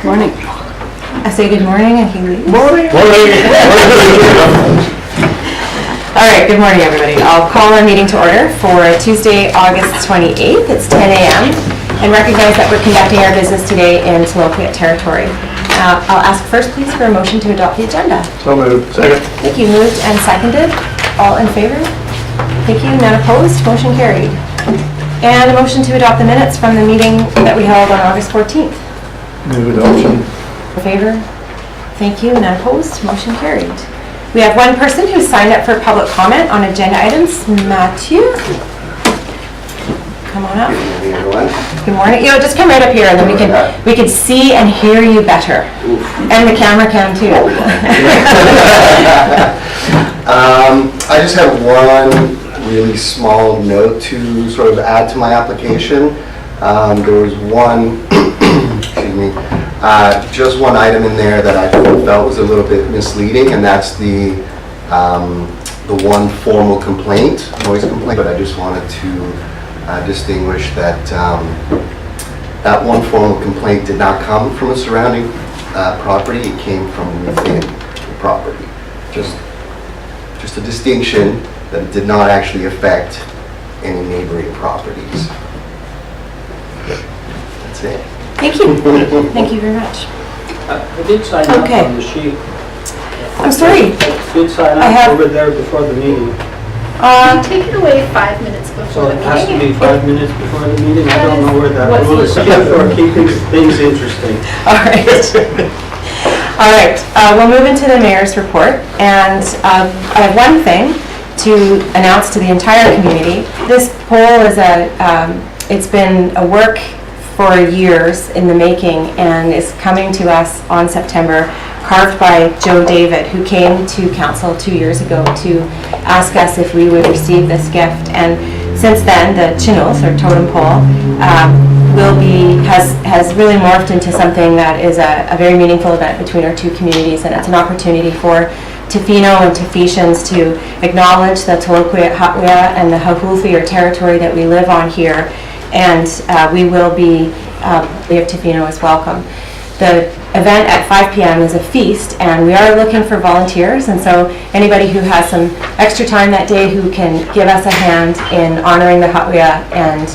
Morning. I say good morning and he leaves. Morning. All right, good morning everybody. I'll call our meeting to order for Tuesday, August 28th. It's 10 a.m. and recognize that we're conducting our business today in Tlaloquet territory. I'll ask first please for a motion to adopt the agenda. So moved. Second. Thank you. Moved and seconded. All in favor? Thank you. None opposed? Motion carried. And a motion to adopt the minutes from the meeting that we held on August 14th. Move adoption. In favor? Thank you. None opposed? Motion carried. We have one person who signed up for public comment on agenda items. Matthew? Come on up. Good morning, everyone. Good morning. You know, just come right up here and then we can see and hear you better. And the camera can too. I just have one really small note to sort of add to my application. There was one, excuse me, just one item in there that I felt was a little bit misleading, and that's the one formal complaint, noise complaint. But I just wanted to distinguish that that one formal complaint did not come from a surrounding property. It came from within the property. Just a distinction that it did not actually affect any neighboring properties. That's it. Thank you. Thank you very much. I did sign up Okay. on the sheet. I'm sorry. Did sign I have- up over there before the meeting. Take it away 5 minminutes So before the it has to meeting. be 5 minutes before the meeting. I don't know where that What's rule is the- set for keeping things interesting. All right. All right. We'll move into the mayor's report. And I have one thing to announce to the entire community. This poll is it's been a work for years in the making and is coming to us on September, carved by Joe David, who came to council 2 years ago to ask us if we would receive this gift. And since then, the Chinos, or totem pole, has really morphed into something that is a very meaningful event between our two communities, and it's an opportunity for Tofino and Tofetians to acknowledge the Tlaloquet Hatwea and the Hahulfi, or territory that we live on here, and we have Tofino is welcome. The event at 5 p.m. is a feast, and we are looking for volunteers, and so anybody who has some extra time that day who can give us a hand in honoring the Hatwea and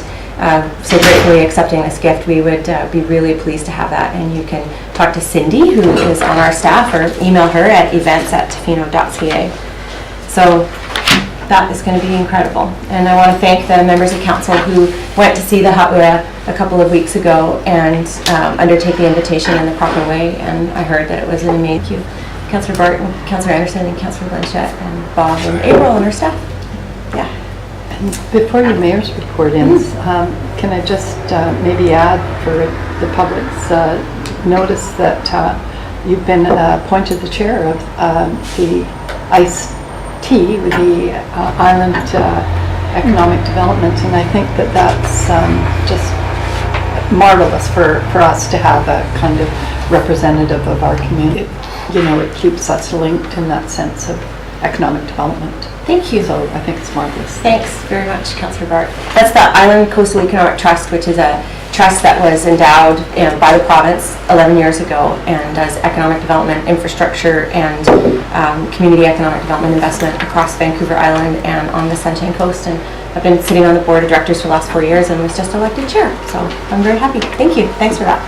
so gratefully accepting this gift, we would be really pleased to have that. And you can talk to Cindy, who is on our staff, or email her at events@tofino.ca. So that is going to be incredible. And I want to thank the members of council who went to see the Hatwea a couple of weeks ago and undertake the invitation in the proper way. And I heard that it was an amazing. Thank you, Councillor Barton, Councillor Anderson, and Councillor Blanchette, and Bob, and April, and our staff. Yeah. Before your mayor's report ends, can I just maybe add for the public's notice that you've been appointed the chair of the ICE-T, the Island Economic Development, and I think that that's just marvelous for us to have a kind of representative of our community. You know, it keeps us linked in that sense of economic development. Thank you. So I think it's marvelous. Thanks very much, Councillor Bart. That's the Island Coastal Economic Trust, which is a trust that was endowed by the province 11 years ago and does economic development, infrastructure, and community economic development investment across Vancouver Island and on the Sunshine Coast. And I've been sitting on the board of directors for the last 4 years and was just elected chair. So I'm very happy. Thank you. Thanks for that.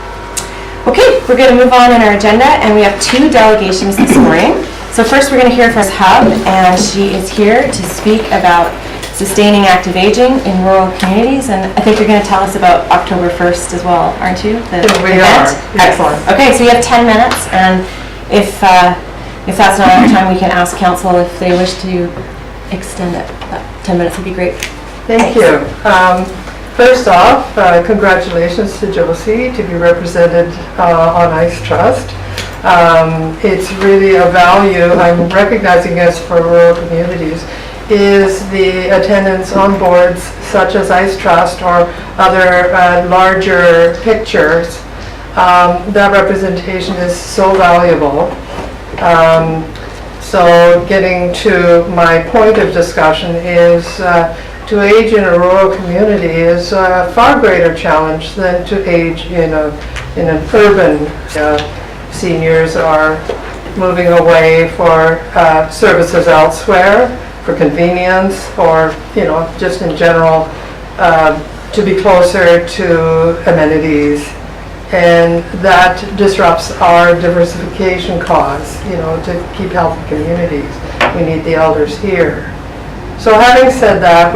Okay, we're going to move on in our agenda, and we have 2 delegations this morning. So first we're going to hear from Ms. Hub, and she is here to speak about sustaining active aging in rural communities, and I think you're going to tell us about October 1st as well, aren't you? The We event? are. Excellent. Okay, so you have 10 minutes, and if that's not enough time, we can ask council if they wish to extend it. That 10 minutes would be great. Thank you. First off, congratulations to Josie to be represented on ICE Trust. It's really a value I'm recognizing us for rural communities is the attendance on boards such as ICE Trust or other larger pictures. That representation is so valuable. So getting to my point of discussion is to age in a rural community is a far greater challenge than to age in an urban. Seniors are moving away for services elsewhere, for convenience, or just in general to be closer to amenities, and that disrupts our diversification cause. To keep healthy communities, we need the elders here. So having said that,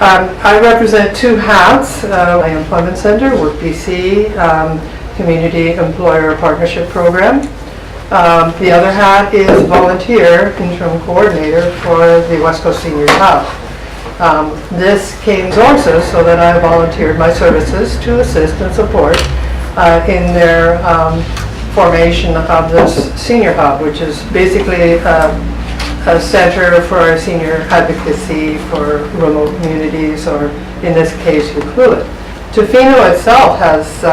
I represent two hats. My employment center, Work BC, Community Employer Partnership Program. The other hat is volunteer interim coordinator for the West Coast Seniors Hub. This came also so that I volunteered my services to assist and support in their formation of this senior hub, which is basically a center for senior advocacy for remote communities, or in this case, Ucluelet. Tofino itself has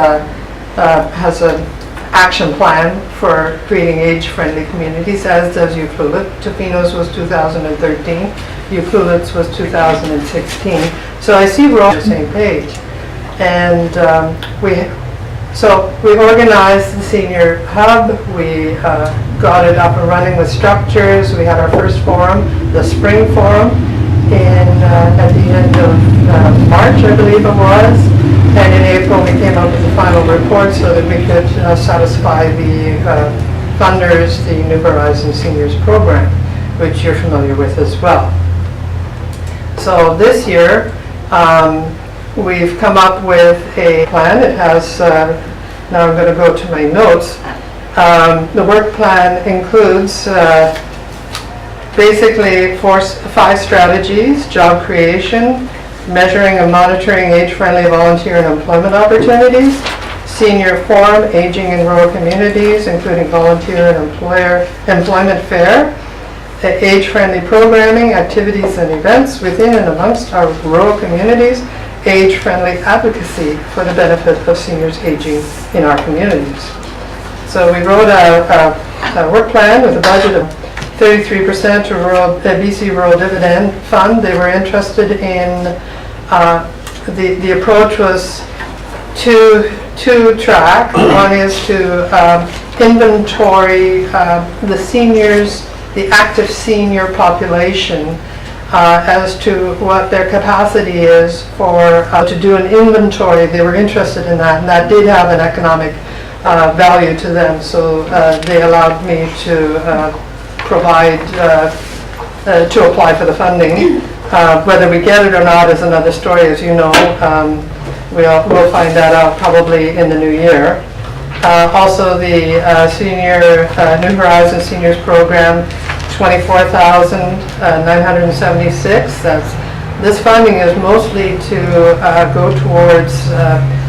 an action plan for creating age-friendly communities, as does Ucluelet. Tofino's was 2013, Ucluelet's was 2016. So I see we're all on the same page. And we organized the senior hub. We got it up and running with structures. We had our first forum, the spring forum, at the end of March, I believe it was. And in April, we came out with the final report so that we could satisfy the funders, the New Horizons Seniors Program, which you're familiar with as well. So this year, we've come up with a plan. It has, now I'm going to go to my notes. The work plan includes basically 5 strategies: job creation, measuring and monitoring age-friendly volunteer and employment opportunities, senior forum, aging in rural communities, including volunteer and employment fair, age-friendly programming, activities and events within and amongst our rural communities, age-friendly advocacy for the benefit of seniors aging in our communities. So we wrote a work plan with a budget of 33% to BC Rural Dividend Fund. They were interested in, the approach was two track. One is to inventory the seniors, the active senior population, as to what their capacity is for to do an inventory. They were interested in that, and that did have an economic value to them. So they allowed me to provide to apply for the funding. Whether we get it or not is another story, as you know. We'll find that out probably in the new year. Also, the New Horizons Seniors Program, $24,976. This funding is mostly to go towards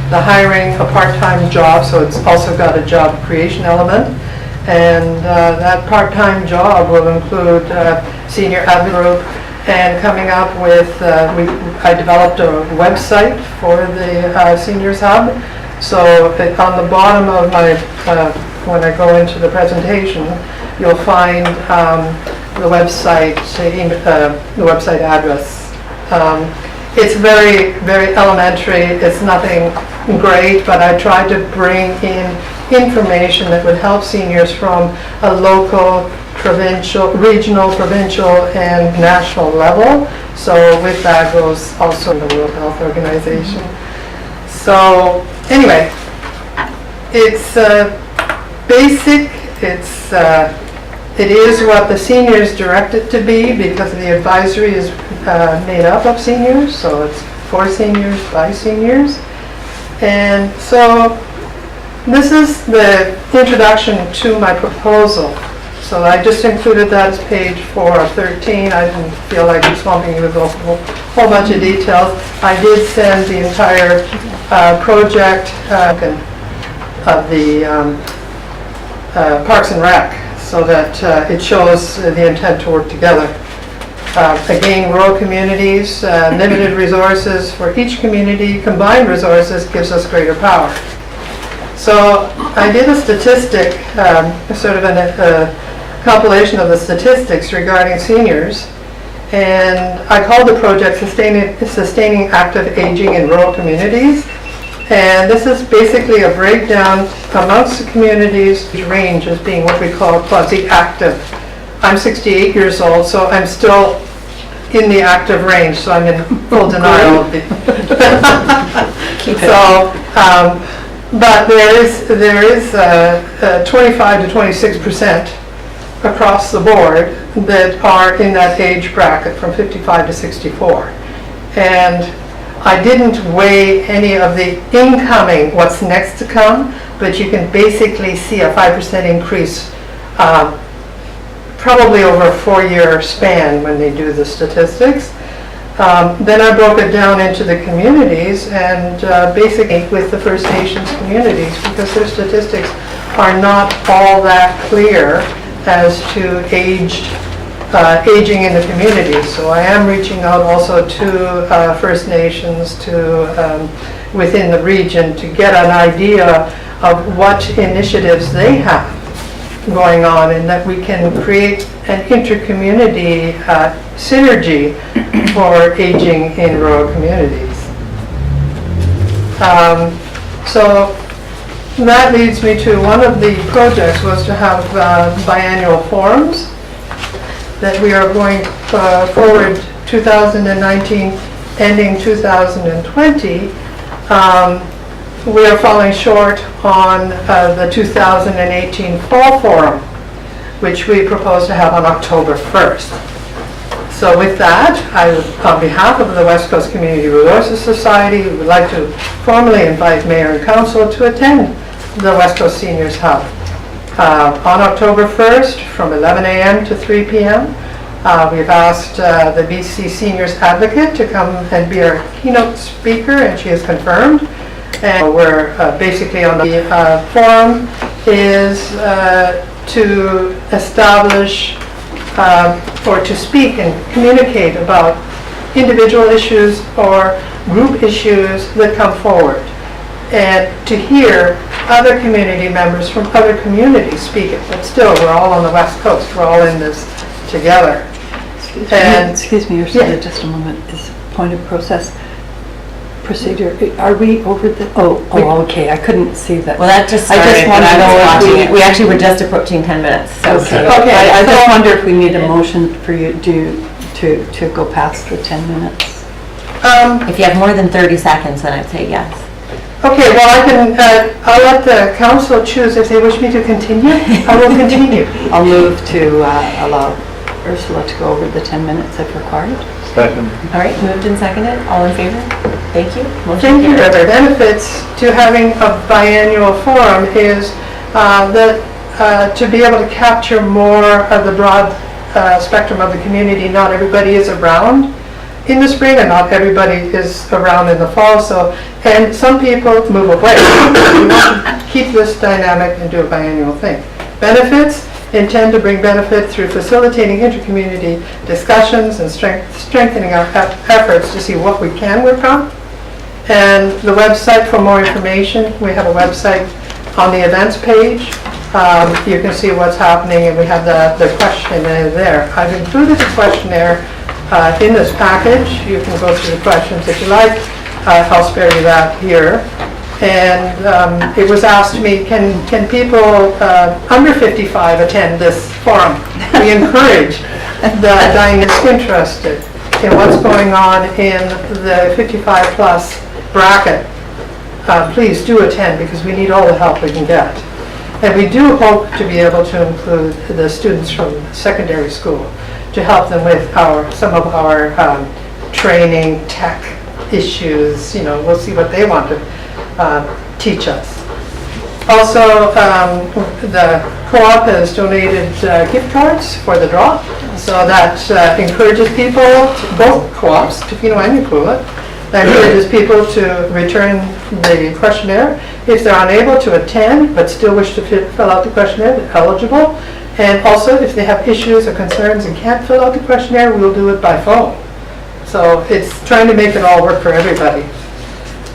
the hiring a part-time job, so it's also got a job creation element. And that part-time job will include senior advocate group, and coming up with, I developed a website for the Seniors Hub. So on the bottom of my, when I go into the presentation, you'll find the website address. It's very, very elementary. It's nothing great, but I tried to bring in information that would help seniors from a local, regional, provincial, and national level. So with that goes also the World Health Organization. So anyway, it's basic. It is what the seniors direct it to be, because the advisory is made up of seniors, so it's for seniors, by seniors. And so this is the introduction to my proposal. So I just included that as page 4 of 13. I didn't feel like swamping you with a whole bunch of details. I did send the entire project of the Parks and Rec, so that it shows the intent to work together. Again, rural communities, limited resources for each community, combined resources gives us greater power. So I did a statistic, sort of a compilation of the statistics regarding seniors, And I called the project Sustaining Active Aging in Rural Communities. And this is basically a breakdown amongst the communities, range as being what we call quasi-active. I'm 68 years old, so I'm still in the active range, so I'm in full denial. So, but there is 25 to 26% across the board that are in that age bracket from 55 to 64. And I didn't weigh any of the incoming, what's next to come, but you can basically see a 5% increase probably over a 4-year span when they do the statistics. Then I broke it down into the communities and basically with the First Nations communities, because their statistics are not all that clear as to aging in the community. So I am reaching out also to First Nations within the region to get an idea of what initiatives they have going on, and that we can create an inter-community synergy for aging in rural communities. So that leads me to one of the projects was to have biannual forums that we are going forward 2019, ending 2020. We are falling short on the 2018 Fall Forum, which we propose to have on October 1st. So with that, on behalf of the West Coast Community Resources Society, we would like to formally invite Mayor and Council to attend the West Coast Seniors Hub. On October 1st from 11 a.m. to 3 p.m. We've asked the BC Seniors Advocate to come and be our keynote speaker, and she has confirmed. And we're basically on the forum is to establish or to speak and communicate about individual issues or group issues that come forward, and to hear other community members from other communities speak it. But still, we're all on the West Coast. We're all in this together. Excuse me, Ursula, just a moment. Is point of procedure, are we over the, okay, I couldn't see that. Well, that just I started, just but wanted I to know was if watching we- it. We actually were just approaching 10 minutes, so. Okay. Okay, I just wonder if we need a motion for you to go past the 10 minutes. If you have more than 30 seconds, then I'd say yes. Okay, well, I'll let the council choose if they wish me to continue. I will continue. I'll move to allow Ursula to go over the 10 minutes if required. Second. All right, moved and seconded. All in favor? Thank you. Motion Thank you. carried. The benefits to having a biannual forum is to be able to capture more of the broad spectrum of the community. Not everybody is around in the spring, and not everybody is around in the fall. So, and some people move away. We want to keep this dynamic and do a biannual thing. Benefits intend to bring benefit through facilitating intercommunity discussions and strengthening our efforts to see what we can work on. And the website for more information, we have a website on the events page. You can see what's happening, and we have the questionnaire there. I've included the questionnaire in this package. You can go through the questions if you like. I'll spare you that here. And it was asked me, can people under 55 attend this forum? We encourage the dying is interested in what's going on in the 55 plus bracket. Please do attend, because we need all the help we can get. And we do hope to be able to include the students from secondary school to help them with some of our training tech issues. You know, we'll see what they want to teach us. Also, the co-op has donated gift cards for the draw, so that encourages people, both co-ops, Tofino and Nicolet, that encourages people to return the questionnaire. If they're unable to attend but still wish to fill out the questionnaire, they're eligible. And also, if they have issues or concerns and can't fill out the questionnaire, we'll do it by phone. So it's trying to make it all work for everybody.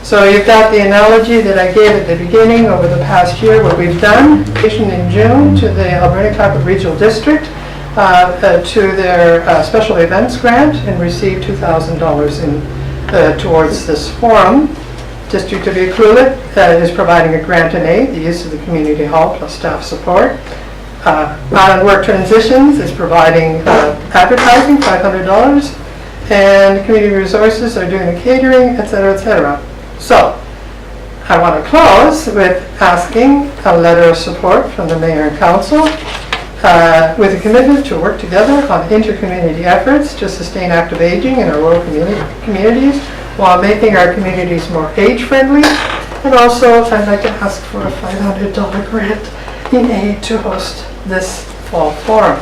So you've got the analogy that I gave at the beginning over the past year, what we've done. In June to the Alberni Carpet Regional District, to their special events grant and received $2,000 towards this forum. District of Equillet is providing a grant and aid, the use of the community hall plus staff support. Island Work Transitions is providing advertising, $500, and Community Resources are doing the catering, etc., etc. So, I want to close with asking a letter of support from the Mayor and Council with a commitment to work together on inter-community efforts to sustain active aging in our rural communities while making our communities more age-friendly. And also, I'd like to ask for a $500 grant in aid to host this fall forum.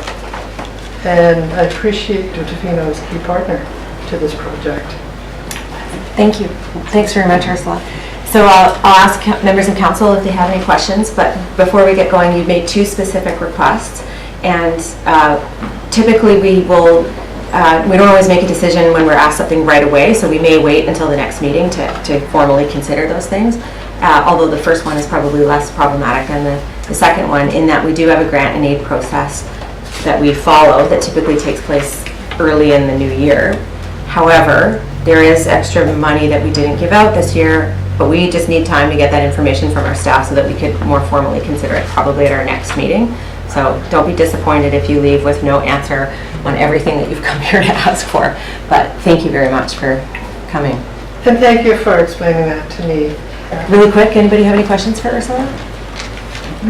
And I appreciate Tofino as a key partner to this project. Thank you. Thanks very much, Ursula. So I'll ask members of council if they have any questions, but before we get going, you've made 2 specific requests, and typically we don't always make a decision when we're asked something right away, so we may wait until the next meeting to formally consider those things, although the first one is probably less problematic than the second one, in that we do have a grant and aid process that we follow that typically takes place early in the new year. However, there is extra money that we didn't give out this year, but we just need time to get that information from our staff so that we could more formally consider it probably at our next meeting. So don't be disappointed if you leave with no answer on everything that you've come here to ask for. But thank you very much for coming. And thank you for explaining that to me. Really quick, anybody have any questions for Ursula?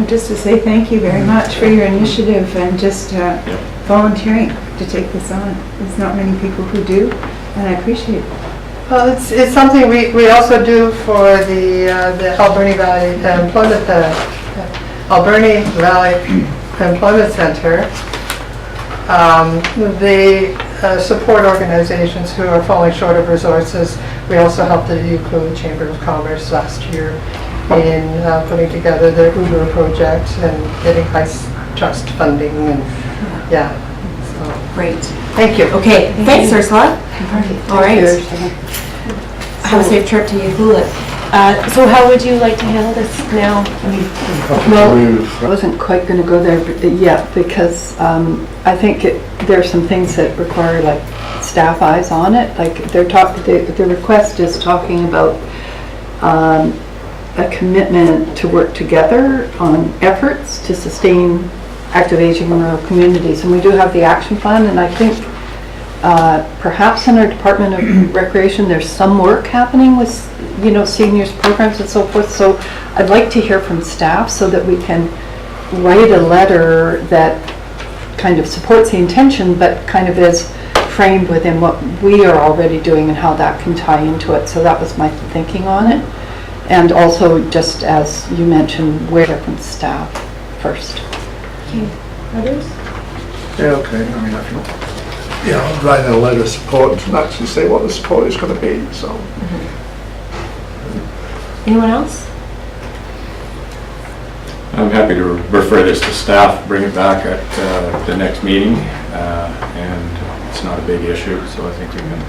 Just to say thank you very much for your initiative and just volunteering to take this on. There's not many people who do, and I appreciate it. Well, it's something we also do for the Alberni Valley Employment Center. They support organizations who are falling short of resources. We also helped the Euclid Chamber of Commerce last year in putting together the Uber project and getting Ice Trust funding, and yeah. So, Great. thank you. Okay, thanks, Ursula. All right. Have a safe trip to Euclid. So how would you like to handle this now? I wasn't quite going to go there yet because I think there are some things that require like staff eyes on it. Like the request is talking about a commitment to work together on efforts to sustain active aging in rural communities, and we do have the action plan. And I think perhaps in our Department of Recreation, there's some work happening with seniors programs and so forth. So I'd like to hear from staff so that we can write a letter that kind of supports the intention, but kind of is framed within what we are already doing and how that can tie into it. So that was my thinking on it. And also, just as you mentioned, where different staff first. Okay. Others? Yeah, okay, I mean, I think, writing a letter of support and actually say what the support is going to be, so. Anyone else? I'm happy to refer this to staff, bring it back at the next meeting, and it's not a big issue, so I think we can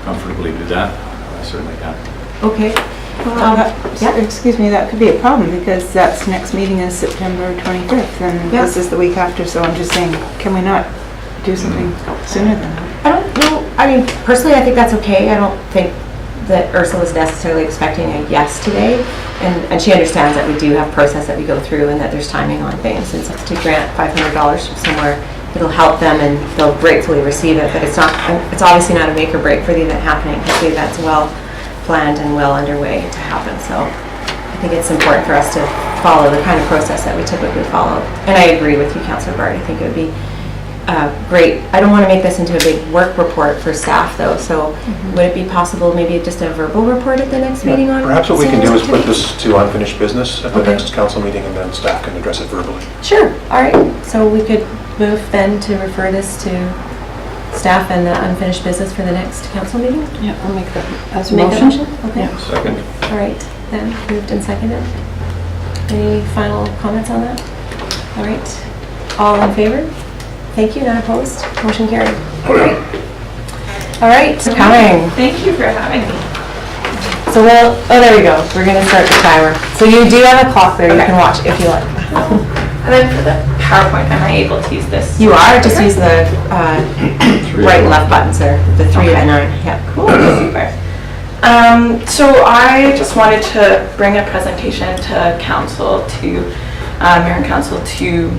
comfortably do that. I certainly can. Okay. Excuse me, that could be a problem because that's next meeting is September 25th and this is the week after, so I'm just saying, can we not do something sooner than that? I don't know. I mean, personally, I think that's okay. I don't think that Ursula is necessarily expecting a yes today, and she understands that we do have process that we go through and that there's timing on things, and so to grant $500 from somewhere, it'll help them and they'll gratefully receive it, but it's obviously not a make or break for the event happening because the event's well planned and well underway to happen. So I think it's important for us to follow the kind of process that we typically follow. And I agree with you, Councillor Bard. I think it would be great. I don't want to make this into a big work report for staff though, so would it be possible maybe just a verbal report at the next meeting on Perhaps what we can do is put activity? this to unfinished business at the Okay. next council meeting, and then staff can address it verbally. Sure. All right. So we could move then to refer this to staff and the unfinished business for the next council meeting? Yeah, I'll make that as a Make that motion. Okay. Yeah. Second. All right, then, moved and seconded. Any final comments on that? All right, all in favor? Thank you, not opposed, motion carried. All right, coming. Thank you for having me. So there we go, we're gonna start the timer. So you do have a clock there, you can watch if you like. And then for the PowerPoint, am I able to use this? You are, just use the right and left buttons there, the 3 and 9, yeah. Cool, super. So I just wanted to bring a presentation to council, to Mayor and Council, to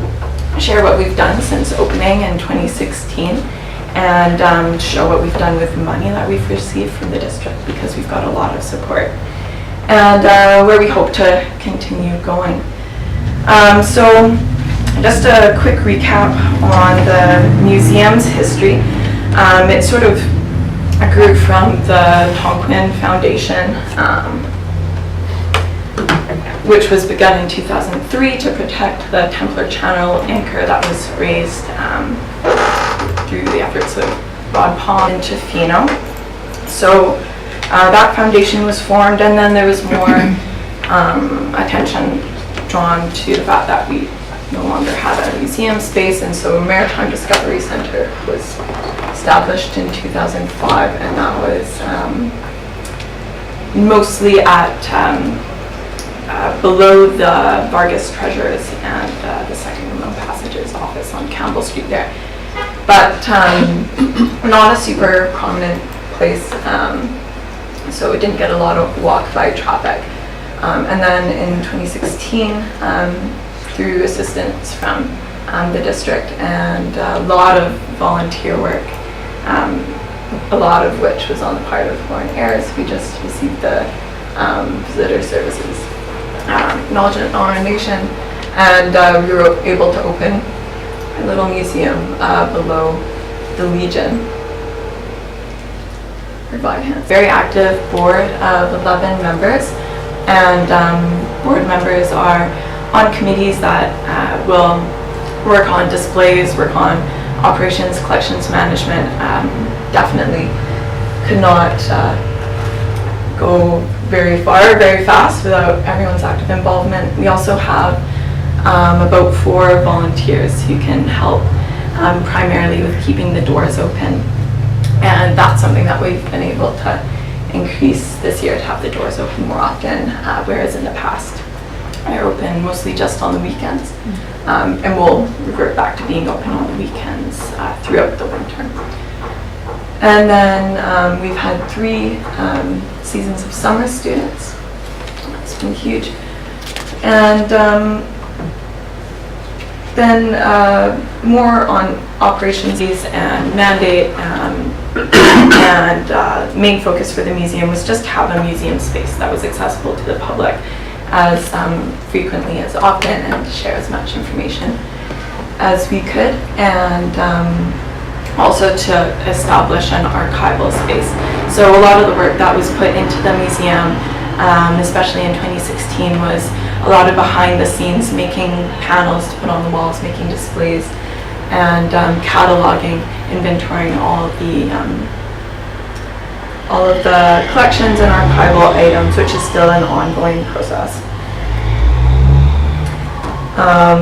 share what we've done since opening in 2016 and show what we've done with money that we've received from the district, because we've got a lot of support, and where we hope to continue going. So just a quick recap on the museum's history. It sort of grew from the Tonquin Foundation, which was begun in 2003 to protect the Templar Channel anchor that was raised through the efforts of Rod Palm and Tofino. So that foundation was formed, and then there was more attention drawn to the fact that we no longer had a museum space, and so Maritime Discovery Center was established in 2005, and that was mostly at below the Vargas Treasures and the Second Remote Passages office on Campbell Street there, but not a super prominent place, so it didn't get a lot of walk-by traffic. And then in 2016, through assistance from the district and a lot of volunteer work, a lot of which was on the part of Foreign Heirs, we just received the visitor services acknowledgement nomination, and we were able to open a little museum below the Legion. Very active board of 11 members, and board members are on committees that will work on displays, work on operations, collections management. Definitely could not go very far, very fast without everyone's active involvement. We also have about 4 volunteers who can help primarily with keeping the doors open. And that's something that we've been able to increase this year, to have the doors open more often, whereas in the past they're open mostly just on the weekends. And we'll revert back to being open on the weekends throughout the winter. And then we've had 3 seasons of summer students. It's been huge. And then more on operations and mandate, and main focus for the museum was just to have a museum space that was accessible to the public as frequently as often, and to share as much information as we could, and also to establish an archival space. So a lot of the work that was put into the museum, especially in 2016, was a lot of behind the scenes, making panels to put on the walls, making displays, and cataloging, inventorying all of the collections and archival items, which is still an ongoing process.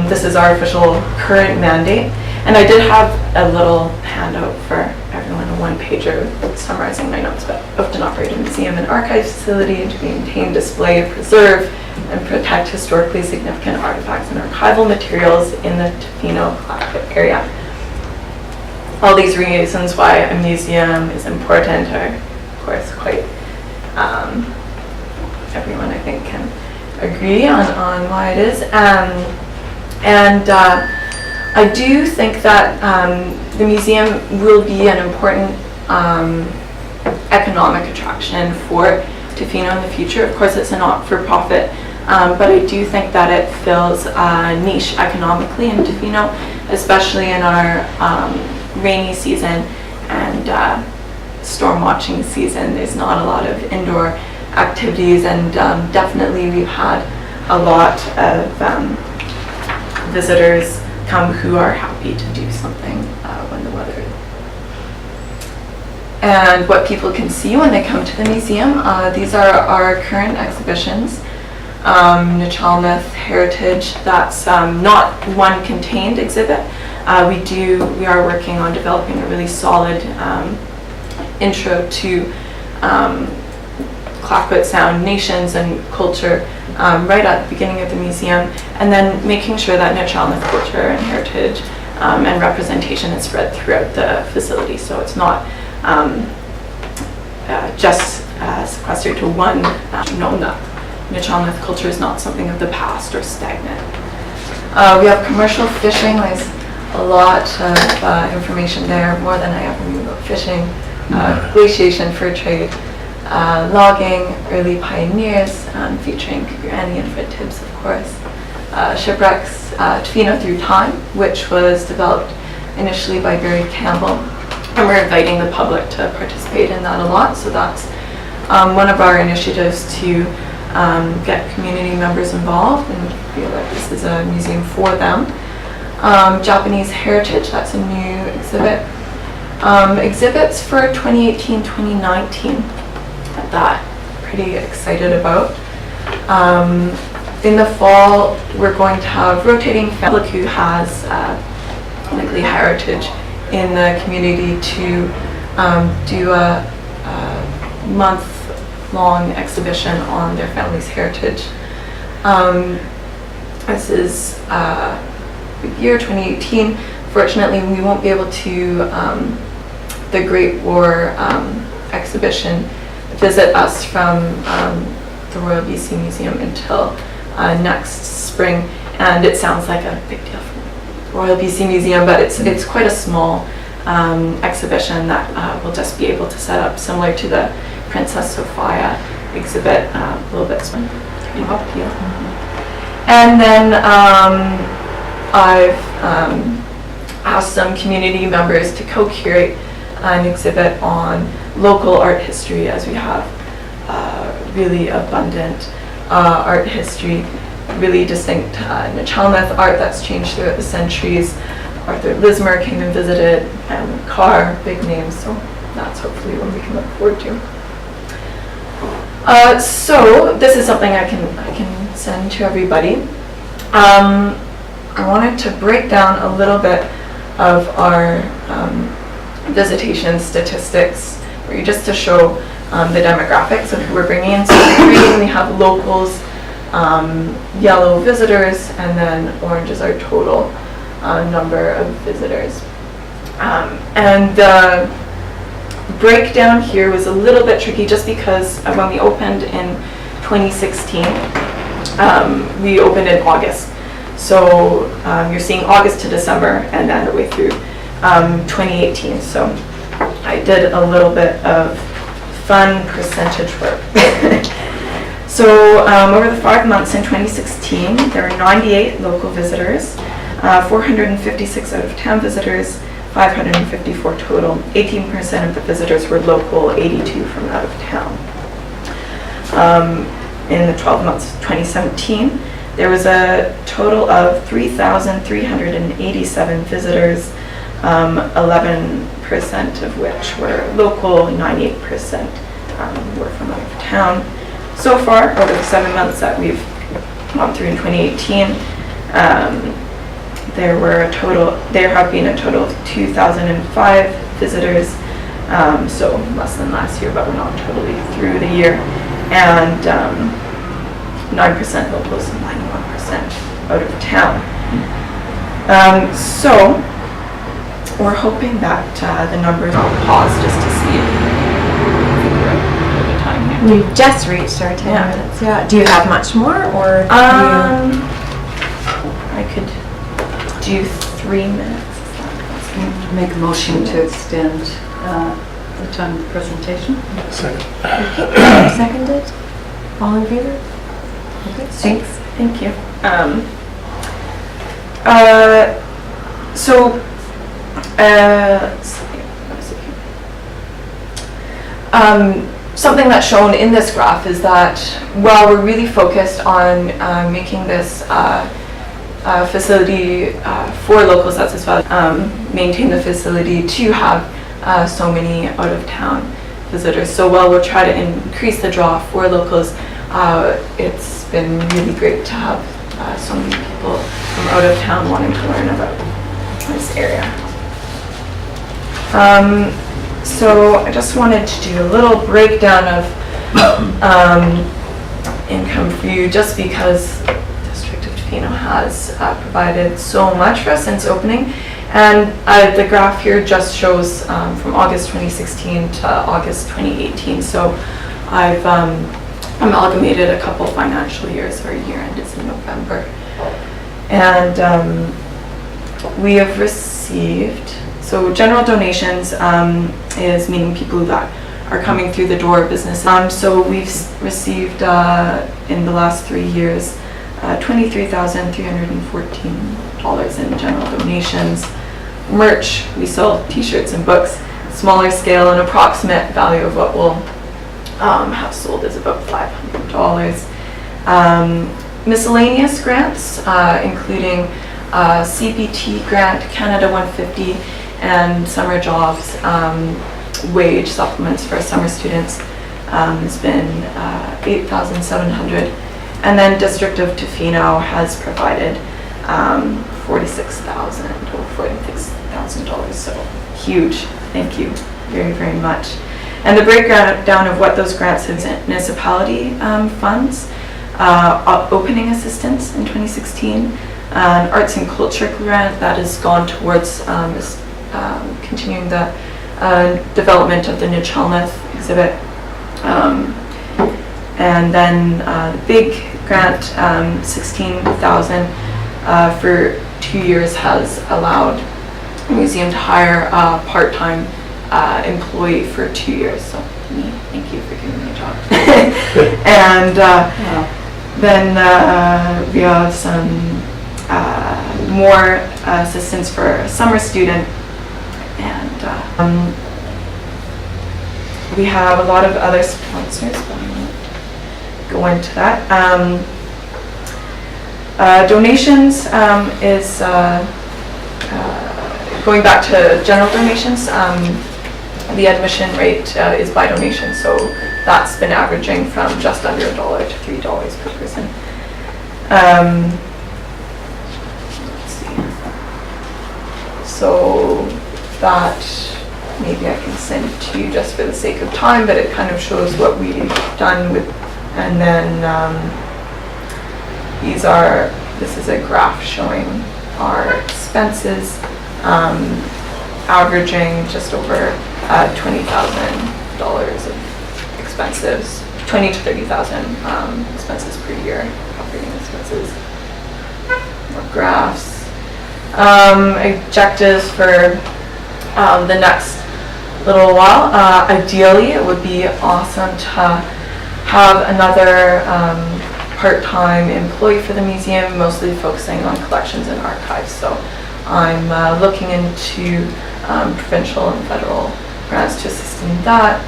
This is our official current mandate, and I did have a little handout for everyone, a 1-pager summarizing my notes, but owned and operate a museum and archive facility to maintain, display, preserve, and protect historically significant artifacts and archival materials in the Tofino area. All these reasons why a museum is important are, of course, quite, everyone I think can agree on why it is. And I do think that the museum will be an important economic attraction for Tofino in the future. Of course, it's a not-for-profit, but I do think that it fills a niche economically in Tofino, especially in our rainy season and storm watching season. There's not a lot of indoor activities, and definitely we've had a lot of visitors come who are happy to do something when the weather. And what people can see when they come to the museum, these are our current exhibitions. Nechalmouth Heritage, that's not one contained exhibit. We are working on developing a really solid intro to Clayoquot Sound nations and culture right at the beginning of the museum, and then making sure that Nuu-chah-nulth culture and heritage and representation is spread throughout the facility, so it's not just sequestered to one Nuu-chah-nulth. Nuu-chah-nulth culture is not something of the past or stagnant. We have commercial fishing. There's a lot of information there, more than I ever knew about fishing. Glaciation, fur trade, logging, early pioneers, featuring Annie and Fred Tibbs, of course. Shipwrecks, Tofino Through Time, which was developed initially by Barry Campbell. And we're inviting the public to participate in that a lot, so that's one of our initiatives to get community members involved and feel like this is a museum for them. Japanese Heritage, that's a new exhibit. Exhibits for 2018-2019 that I'm pretty excited about. In the fall, we're going to have rotating family who has likely heritage in the community to do a month-long exhibition on their family's heritage. This is the year 2018. Fortunately, we won't be able to the Great War exhibition visit us from the Royal BC Museum until next spring, and it sounds like a big deal for the Royal BC Museum, but it's quite a small exhibition that we'll just be able to set up, similar to the Princess Sophia exhibit, a little bit pretty big deal. And then I've asked some community members to co-curate an exhibit on local art history, as we have really abundant art history, really distinct Nuu-chah-nulth art that's changed throughout the centuries. Arthur Lismer came and visited, and Carr, big names, so that's hopefully what we can look forward to. So this is something I can send to everybody. I wanted to break down a little bit of our visitation statistics, just to show the demographics of who we're bringing in. So green, we have locals, yellow visitors, and then orange is our total number of visitors. And the breakdown here was a little bit tricky just because when we opened in 2016, we opened in August. So you're seeing August to December and then the way through 2018. So I did a little bit of fun percentage work. So over the 5 months in 2016, there were 98 local visitors, 456 out-of-town visitors, 554 total. 18% of the visitors were local, 82 from out of town. In the 12 months of 2017, there was a total of 3,387 visitors, 11% of which were local, 98% were from out of town. So far, over the 7 months that we've gone through in 2018, there have been a total of 2,005 visitors, so less than last year, but we're not totally through the year, and 9% locals and 91% out of town. So we're hoping that the numbers will pause just to see if we're at the time here. We've just reached our 10 minutes. Yeah. Do you have much more, or? I could do 3 minutes. Make a motion to extend the time of presentation. Seconded? All in favor? Okay, thanks. Thank you. Something that's shown in this graph is that while we're really focused on making this facility for locals, that's as well, maintain the facility to have so many out-of-town visitors. So while we'll try to increase the draw for locals, it's been really great to have so many people from out of town wanting to learn about this area. So I just wanted to do a little breakdown of income for you, just because District of Tofino has provided so much for us since opening. And the graph here just shows from August 2016 to August 2018. So I've amalgamated a couple financial years. Our year end is in November. And we have received, so general donations is meaning people that are coming through the door of business. So we've received in the last 3 years $23,314 in general donations. Merch, we sell t-shirts and books. Smaller scale, an approximate value of what we'll have sold is about $500. Miscellaneous grants, including CPT grant, Canada 150, and summer jobs, wage supplements for summer students has been $8,700. And then District of Tofino has provided $46,000, so huge. Thank you very, very much. And the breakdown of what those grants is municipality funds, opening assistance in 2016, an arts and culture grant that has gone towards continuing the development of the Nichelnath exhibit. And then the big grant, $16,000 for 2 years, has allowed the museum to hire a part-time employee for 2 years. So me, thank you for giving me a job. And then we have some more assistance for a summer student, and we have a lot of other sponsors, but I won't go into that. Donations is going back to general donations. The admission rate is by donation, so that's been averaging from just under $1 to $3 per person. Let's see. So that maybe I can send it to you just for the sake of time, but it kind of shows what we've done with. And then this is a graph showing our expenses, averaging just over $20,000 of expenses, 20 to 30,000 expenses per year, operating expenses. More graphs. Objectives for the next little while. Ideally, it would be awesome to have another part-time employee for the museum, mostly focusing on collections and archives. So I'm looking into provincial and federal grants to assist in that.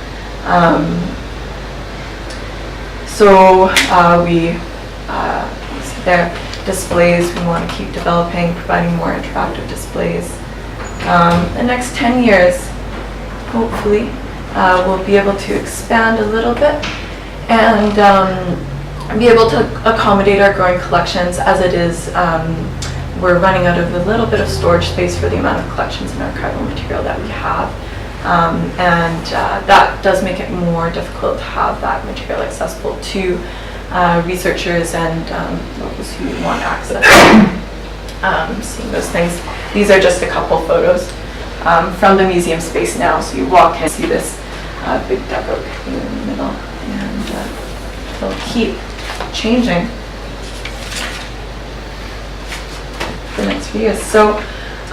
We see there displays. We want to keep developing, providing more interactive displays. The next 10 years, hopefully, we'll be able to expand a little bit and be able to accommodate our growing collections. As it is, we're running out of a little bit of storage space for the amount of collections and archival material that we have. That does make it more difficult to have that material accessible to researchers and locals who want access to seeing those things. These are just a couple photos from the museum space now. So you walk in and see this big dugout in the middle, and they'll keep changing the next few years. So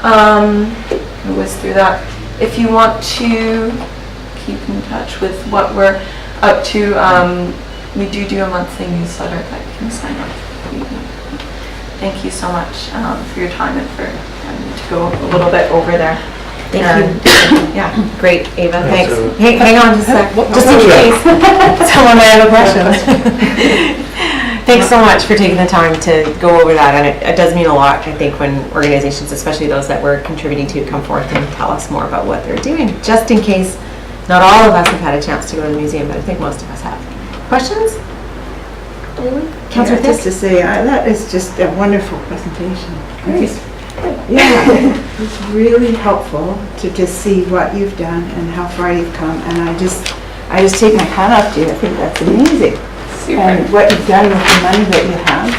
we'll whiz through that. If you want to keep in touch with what we're up to, we do a monthly newsletter that you can sign up for. Thank you so much for your time and for having me to go a little bit over there. Thank you. Yeah. Great, Ava, thanks. So- Hey, hang on just a sec, just in case someone might have a question. Thanks so much for taking the time to go over that, and it does mean a lot, I think, when organizations, especially those that we're contributing to, come forth and tell us more about what they're doing, just in case not all of us have had a chance to go to the museum, but I think most of us have. Questions? Councillor Just to Thick? say, that is just a wonderful presentation. Great. Yeah, it's really helpful to just see what you've done and how far you've come, and I just I just take my hat off to you. I think that's amazing. And what you've done with the money that you have,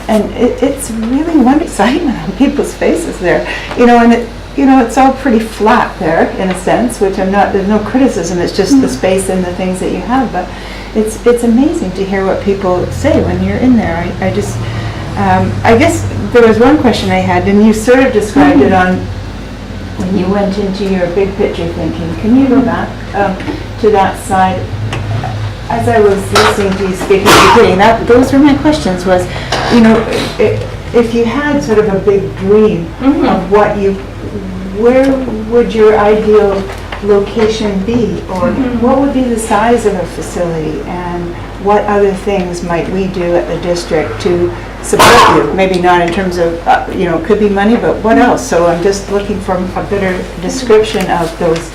and it's really one excitement on people's faces there, and it's all pretty flat there in a sense, which there's no criticism, it's just the space and the things that you have, but it's amazing to hear what people say when you're in there. I guess there was one question I had, and you sort of described it on when you went into your big picture thinking. Can you go back to that side? As I was listening to you speak at the beginning, those were my questions, was, if you had sort of a big dream of where would your ideal location be, or what would be the size of a facility, and what other things might we do at the district to support you? Maybe not in terms of, it could be money, but what else? So I'm just looking for a better description of those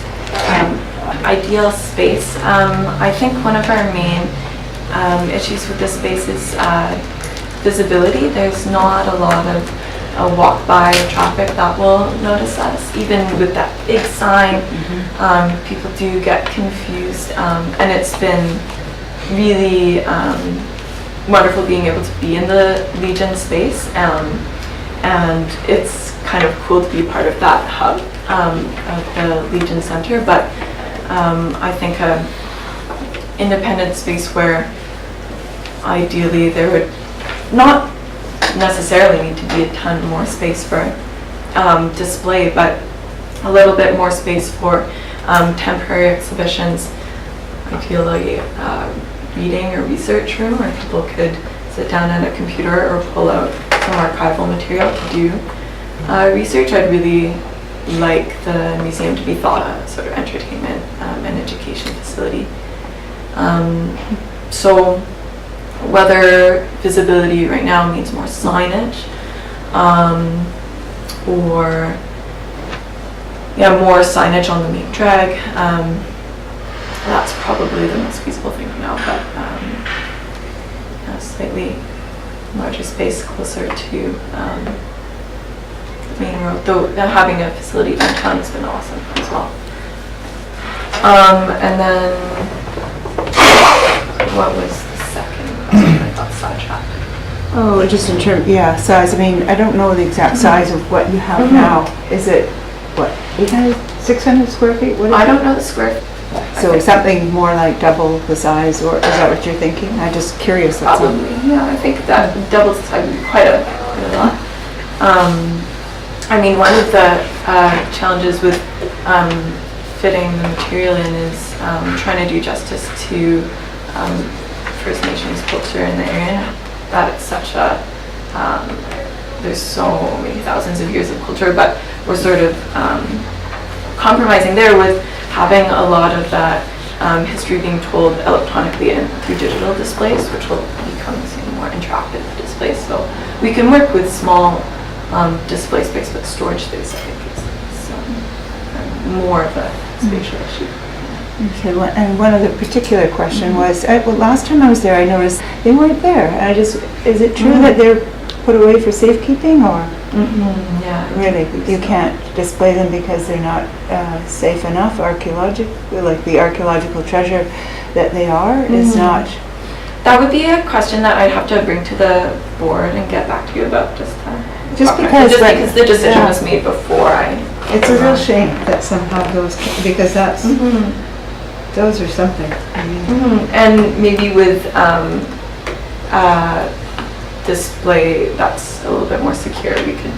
ideal space. I think one of our main issues with this space is visibility. There's not a lot of walk-by traffic that will notice us. Even with that big sign, people do get confused, and it's been really wonderful being able to be in the Legion space, and it's kind of cool to be part of that hub of the Legion Center, but I think an independent space where ideally there would not necessarily need to be a ton more space for display, but a little bit more space for temporary exhibitions, ideally reading or research room where people could sit down at a computer or pull out some archival material to do research. I'd really like the museum to be thought of as sort of entertainment and education facility. So whether visibility right now means more signage or more signage on the main drag, that's probably the most feasible thing now, but a slightly larger space closer to the main road, though having a facility downtown has been awesome as well. And then what was the second question? I got sidetracked. Oh, just in terms, size. I mean, I don't know the exact size of what you have now. Is it, 800, 600 square feet? What is I it? don't know the square. So something more like double the size, or is that what you're thinking? I'm just curious. That's Probably, yeah. I think that double the size would be quite a lot. I mean, one of the challenges with fitting the material in is trying to do justice to First Nations culture in the area. That it's such a, there's so many thousands of years of culture, but we're sort of compromising there with having a lot of that history being told electronically and through digital displays, which will become more interactive displays. So we can work with small display space, but storage space, I think, is more of a spatial issue. Okay, and one other particular question was, last time I was there, I noticed they weren't there. Is it true that they're put away for safekeeping, or? Yeah. Really, you can't display them because they're not safe enough, like the archaeological treasure that they are is not? That would be a question that I'd have to bring to the board and get back to you about because the decision was made before I. It's a real shame that somehow those, because that's, those are something. I mean. And maybe with display that's a little bit more secure, we could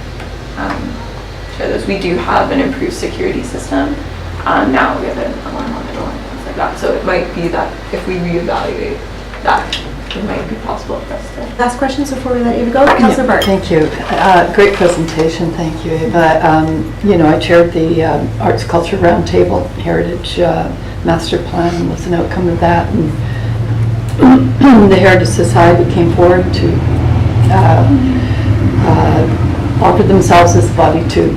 share those. We do have an improved security system. Now we have an alarm on the door and things like that. So it might be that if we reevaluate that, it might be possible for us to. Last questions before we let you go? Councillor Burke. Thank you. Great presentation. Thank you, Ava. I chaired the Arts Culture Roundtable Heritage Master Plan was an outcome of that. And the Heritage Society came forward to offer themselves as a body to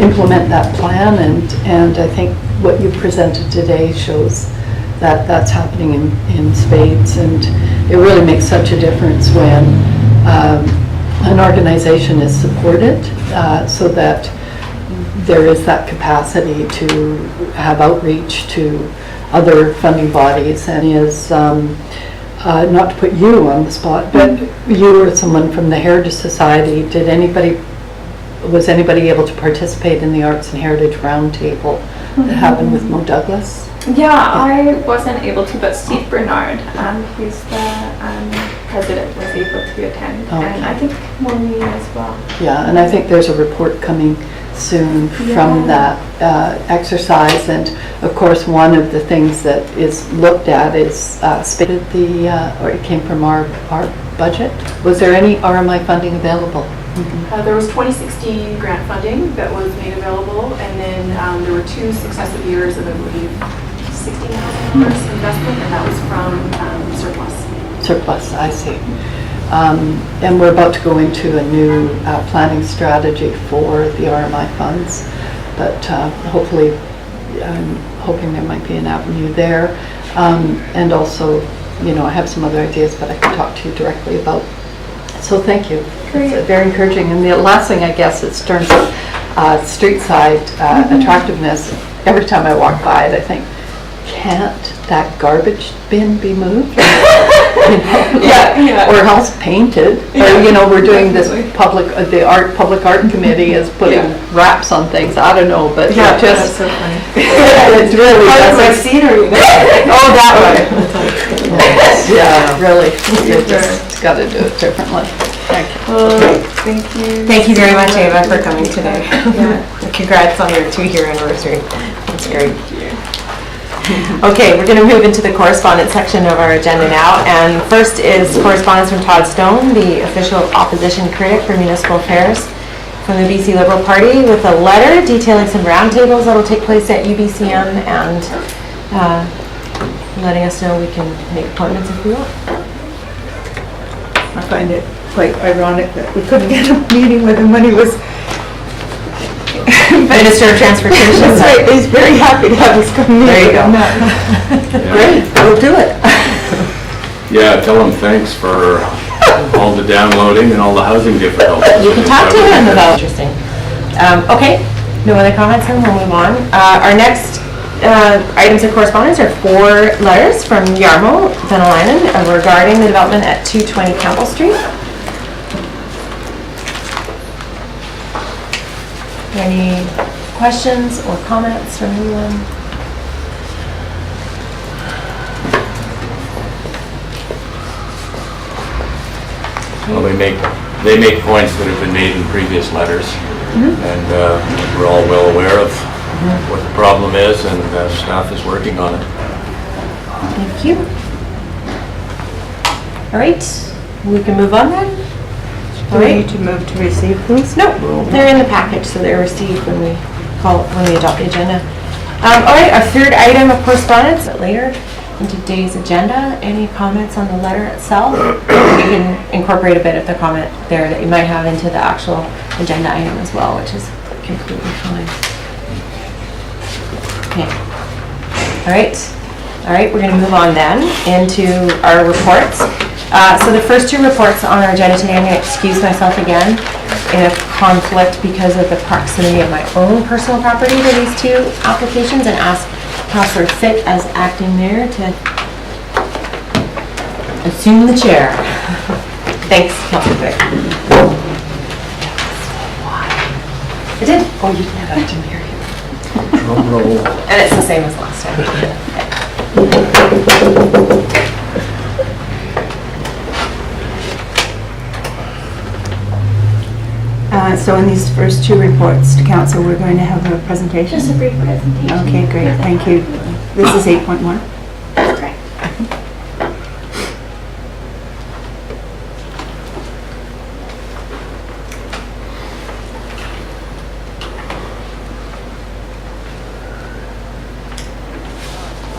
implement that plan, and I think what you presented today shows that that's happening in spades, and it really makes such a difference when an organization is supported so that there is that capacity to have outreach, to other funding bodies, and is, not to put you on the spot, but you or someone from the Heritage Society, was anybody able to participate in the Arts and Heritage Roundtable that happened with Mo Douglas? Yeah, I wasn't able to, but Steve Bernard, who's the president, was able to attend, and I think Maureen as well. Yeah, and I think there's a report coming soon from that exercise, and of course one of the things that is looked at is or it came from our budget. Was there any RMI funding available? There was 2016 grant funding that was made available, and then there were 2 successive years of, I believe, $60,000 investment, and that was from surplus. Surplus, I see. And we're about to go into a new planning strategy for the RMI funds, but hopefully, I'm hoping there might be an avenue there. And also, I have some other ideas, but I can talk to you directly about. So thank you. Great. It's very encouraging. And the last thing, I guess, is in terms of street side attractiveness. Every time I walk by it, I think, can't that garbage bin be moved? Or else painted. Or we're doing this public art committee is putting wraps on things. I don't know, but Yeah, just that's so funny. it's really My scenery. oh, that way. Yeah, really. You just got to do it differently. Thank you. Thank you. Thank you very much, Ava, for coming today. Congrats on your 2-year anniversary. That's great. Okay, we're going to move into the correspondence section of our agenda now, and first is correspondence from Todd Stone, the official opposition critic for municipal affairs from the BC Liberal Party, with a letter detailing some roundtables that will take place at UBCM and letting us know we can make appointments if we want. I find it quite ironic that we couldn't get a meeting with him when he was Minister of Transportation. That's right, he's very happy to have us come meet. There you go. Great, we'll do it. Yeah, tell them thanks for all the downloading and all the housing difficulties. You can talk to him about. Interesting. Okay, no other comments, then we'll move on. Our next items of correspondence are 4 letters from Yarmo Venalainen regarding the development at 220 Campbell Street. Any questions or comments from anyone? Well, they make points that have been made in previous letters, and we're all well aware of what the problem is, and staff is working on it. Thank you. All right, we can move on then. Do we need to move to receive, please? No, they're in the package, so they're received when we adopt the agenda. All right, our third item of correspondence later in today's agenda. Any comments on the letter itself? We can incorporate a bit of the comment there that you might have into the actual agenda item as well, which is completely fine. Okay. All right, we're going to move on then into our reports. So the first 2 reports on our agenda today, I'm going to excuse myself again in a conflict because of the proximity of my own personal property to these 2 applications, and ask Councillor Fitt as acting mayor to assume the chair. Thanks, Councillor Fitt. I did. Oh, you did. I didn't hear you. Drum roll. And it's the same as last time. So in these first 2 reports to council, we're going to have a presentation? Just a brief presentation. Okay, great, thank you. This is 8.1. Correct.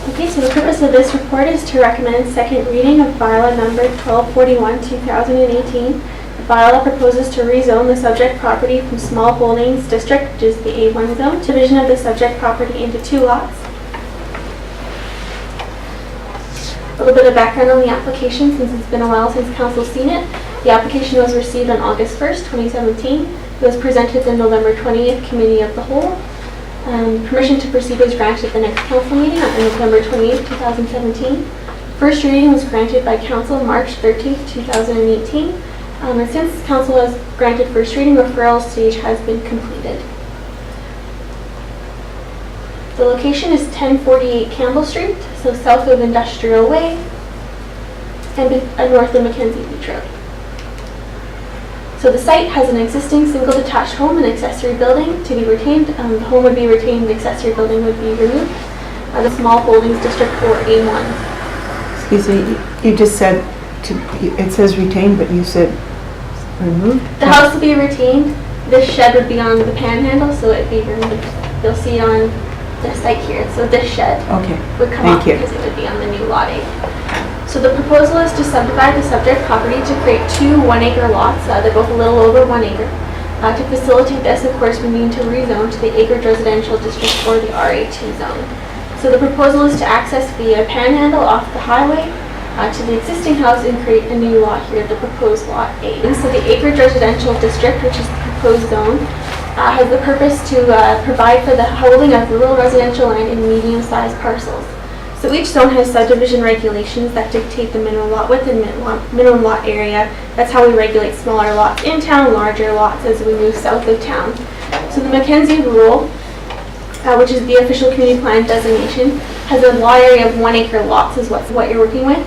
Okay, so the purpose of this report is to recommend second reading of bylaw number 1241, 2018. The bylaw proposes to rezone the subject property from small holdings district, which is the A1 zone, to division of the subject property into 2 lots. A little bit of background on the application, since it's been a while since council's seen it. The application was received on August 1st, 2017. It was presented to the November 20th Committee of the Whole. Permission to proceed was granted at the next council meeting on November 28, 2017. First reading was granted by council March 13, 2018. And since council has granted first reading, referral stage has been completed. The location is 1048 Campbell Street, so south of Industrial Way and north of Mackenzie Beach Road. So the site has an existing single detached home and accessory building to be retained. The home would be retained, the accessory building would be removed. The small holdings district for A1. Excuse me, you just said, it says retained, but you said removed? The house will be retained. This shed would be on the panhandle, so it'd be removed. You'll see it on the site here. So this shed would come off because it would be on the new lot 8. So the proposal is to subdivide the subject property to create 2 1-acre lots. They're both a little over 1 acre. To facilitate this, of course, we need to rezone to the acreage residential district or the RA2 zone. So the proposal is to access via panhandle off the highway to the existing house and create a new lot here, the proposed lot 8. So the acreage residential district, which is the proposed zone, has the purpose to provide for the holding of rural residential land in medium-sized parcels. So each zone has subdivision regulations that dictate the minimum lot width and minimum lot area. That's how we regulate smaller lots in town, larger lots as we move south of town. So the Mackenzie Rural, which is the official community plan designation, has a lot area of 1 acre lots is what you're working with.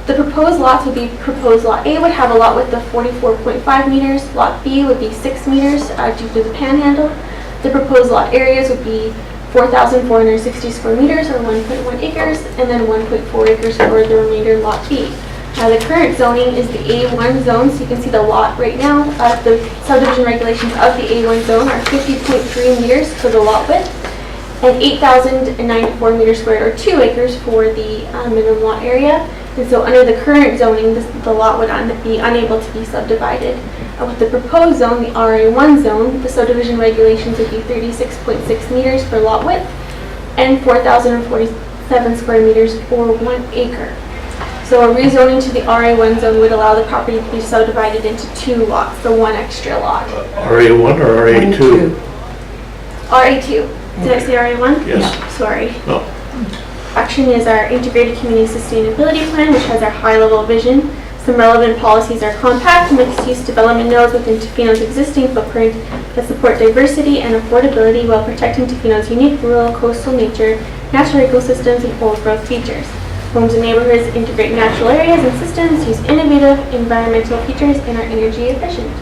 The proposed lots would be proposed lot A would have a lot width of 44.5 meters, lot B would be 6 meters due to the panhandle. The proposed lot areas would be 4,460 square meters or 1.1 acres, and then 1.4 acres for the remainder lot B. The current zoning is the A1 zone, so you can see the lot right now. The subdivision regulations of the A1 zone are 50.3 meters for the lot width and 8,094 meters squared or 2 acres for the minimum lot area. And so under the current zoning, the lot would be unable to be subdivided. With the proposed zone, the RA1 zone, the subdivision regulations would be 36.6 meters for lot width and 4,047 square meters for 1 acre. So a rezoning to the RA1 zone would allow the property to be subdivided into 2 lots, so 1 extra lot. RA1 or RA2? RA2. Did I say RA1? Yes. No, sorry. No. Action is our integrated community sustainability plan, which has our high-level vision. Some relevant policies are compact, mixed-use development nodes within Tofino's existing footprint that support diversity and affordability while protecting Tofino's unique rural coastal nature, natural ecosystems, and old-growth features. Homes and neighborhoods integrate natural areas and systems, use innovative environmental features, and are energy efficient.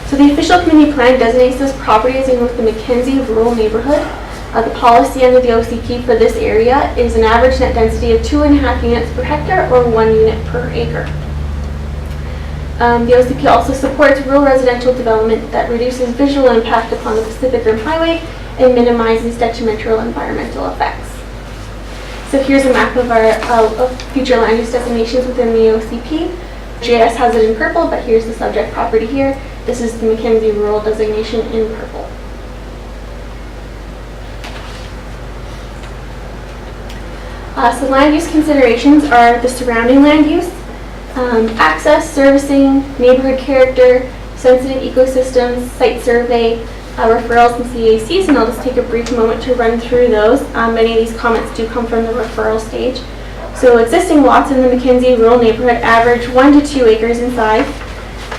So the official community plan designates this property as in with the Mackenzie rural neighborhood. The policy under the OCP for this area is an average net density of 2.5 units per hectare or 1 unit per acre. The OCP also supports rural residential development that reduces visual impact upon the Pacific Rim Highway and minimizes detrimental environmental effects. So here's a map of our future land use designations within the OCP. GIS has it in purple, but here's the subject property here. This is the Mackenzie rural designation in purple. So land use considerations are the surrounding land use, access, servicing, neighborhood character, sensitive ecosystems, site survey, referrals and CACs, and I'll just take a brief moment to run through those. Many of these comments do come from the referral stage. So existing lots in the Mackenzie rural neighborhood average 1 to 2 acres in size.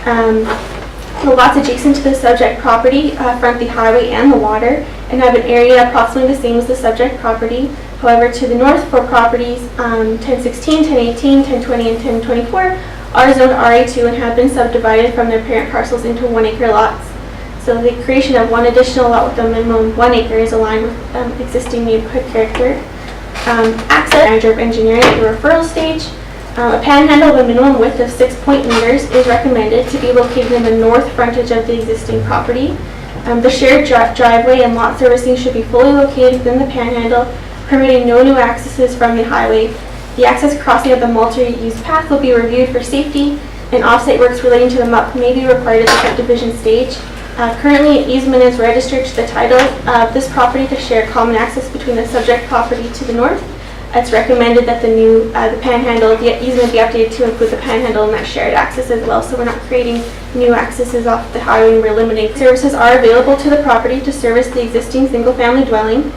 The lots adjacent to the subject property front the highway and the water and have an area approximately the same as the subject property. However, to the north, 4 properties, 1016, 1018, 1020, and 1024, are zoned RA2 and have been subdivided from their parent parcels into 1 acre lots. So the creation of 1 additional lot with a minimum of 1 acre is aligned with existing neighborhood character. Access, manager of engineering at the referral stage. A panhandle of a minimum width of 6 meters is recommended to be located in the north frontage of the existing property. The shared driveway and lot servicing should be fully located within the panhandle, permitting no new accesses from the highway. The access crossing of the multi-use path will be reviewed for safety, and off-site works relating to the MUP may be required at the subdivision stage. Currently, an easement is registered to the title of this property to share common access between the subject property to the north It's recommended that the panhandle, the easement be updated to include the panhandle and that shared access as well, so we're not creating new accesses off the highway and we're eliminating. Services are available to the property to service the existing single-family dwelling.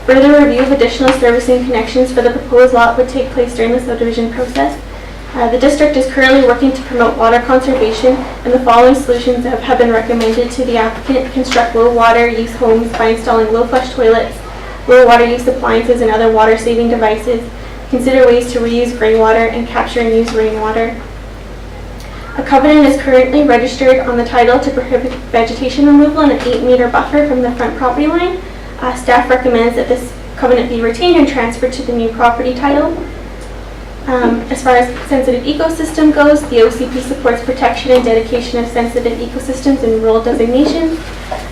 Further review of additional servicing connections for the proposed lot would take place during the subdivision process. The district is currently working to promote water conservation, and the following solutions have been recommended to the applicant: construct low water use homes by installing low flush toilets, low water use appliances and other water saving devices, consider ways to reuse gray water and capture and use rainwater. A covenant is currently registered on the title to prohibit vegetation removal and an 8-meter buffer from the front property line. Staff recommends that this covenant be retained and transferred to the new property title. As far as sensitive ecosystem goes, the OCP supports protection and dedication of sensitive ecosystems and rural designations.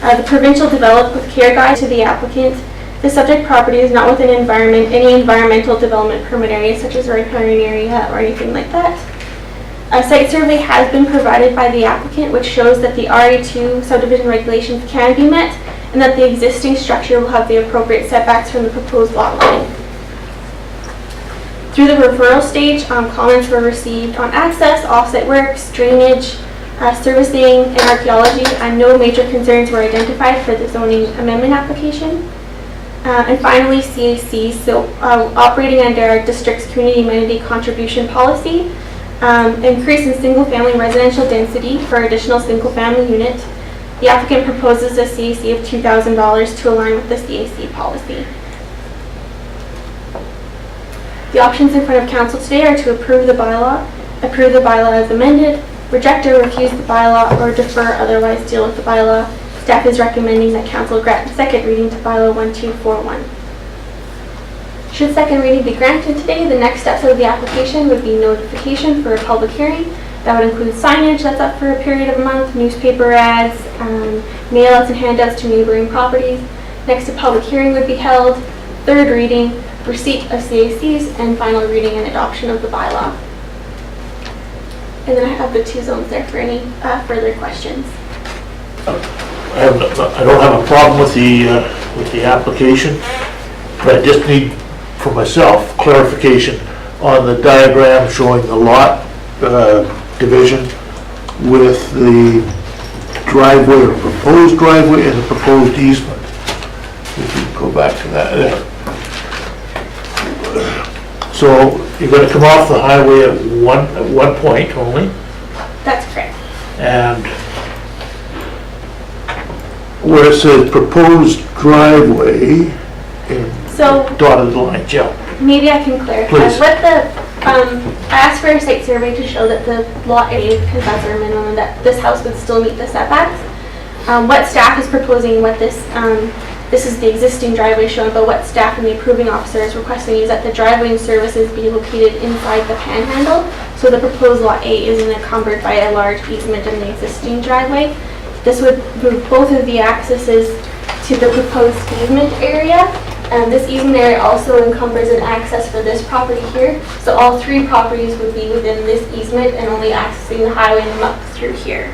The provincial developed with care guide to the applicant. The subject property is not within any environmental development permit area such as riparian area or anything like that. A site survey has been provided by the applicant which shows that the RA2 subdivision regulations can be met and that the existing structure will have the appropriate setbacks from the proposed lot line. Through the referral stage, comments were received on access, offsite works, drainage, servicing, and archaeology, and no major concerns were identified for the zoning amendment application. And finally, CAC, so operating under our district's community amenity contribution policy, increase in single-family residential density for additional single-family units. The applicant proposes a CAC of $2,000 to align with the CAC policy. The options in front of council today are to approve the bylaw as amended, reject or refuse the bylaw, or defer, otherwise deal with the bylaw. Staff is recommending that council grant second reading to bylaw 1241. Should second reading be granted today, the next steps of the application would be notification for a public hearing. That would include signage that's up for a period of a month, newspaper ads, mail-outs and handouts to neighboring properties. Next, a public hearing would be held, third reading, receipt of CACs, and final reading and adoption of the bylaw. And then I have the two zones there for any further questions. I don't have a problem with the application, but I just need, for myself, clarification on the diagram showing the lot division with the driveway or proposed driveway and the proposed easement. If you go back to that there. So you're going to come off the highway at one point only, That's correct. and where it says proposed driveway in So dotted lines, yeah. maybe I can clarify. Please. What I asked for a site survey to show that the lot area, because that's our minimum, that this house would still meet the setbacks. What staff is proposing, what this is the existing driveway shown, but what staff and the approving officer is requesting is that the driveway and services be located inside the panhandle, so the proposed lot A isn't encumbered by a large easement in the existing driveway. This would move both of the accesses to the proposed easement area, and this easement area also encumbers an access for this property here, so all three properties would be within this easement and only accessing the highway and up through here.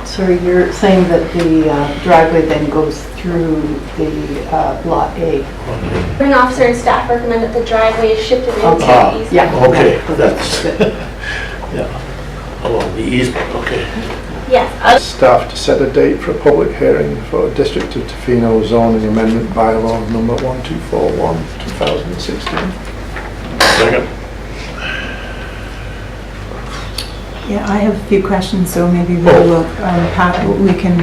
So you're saying that the driveway then goes through the lot A? Approving officer and staff recommend that the driveway is shifted into the easement. Yeah. Okay, that's, yeah, along the easement, okay. Yes. Staff to set a date for a public hearing for District of Tofino zoning amendment bylaw number 1241, 2016. Second. Yeah, I have a few questions, so maybe we will, we can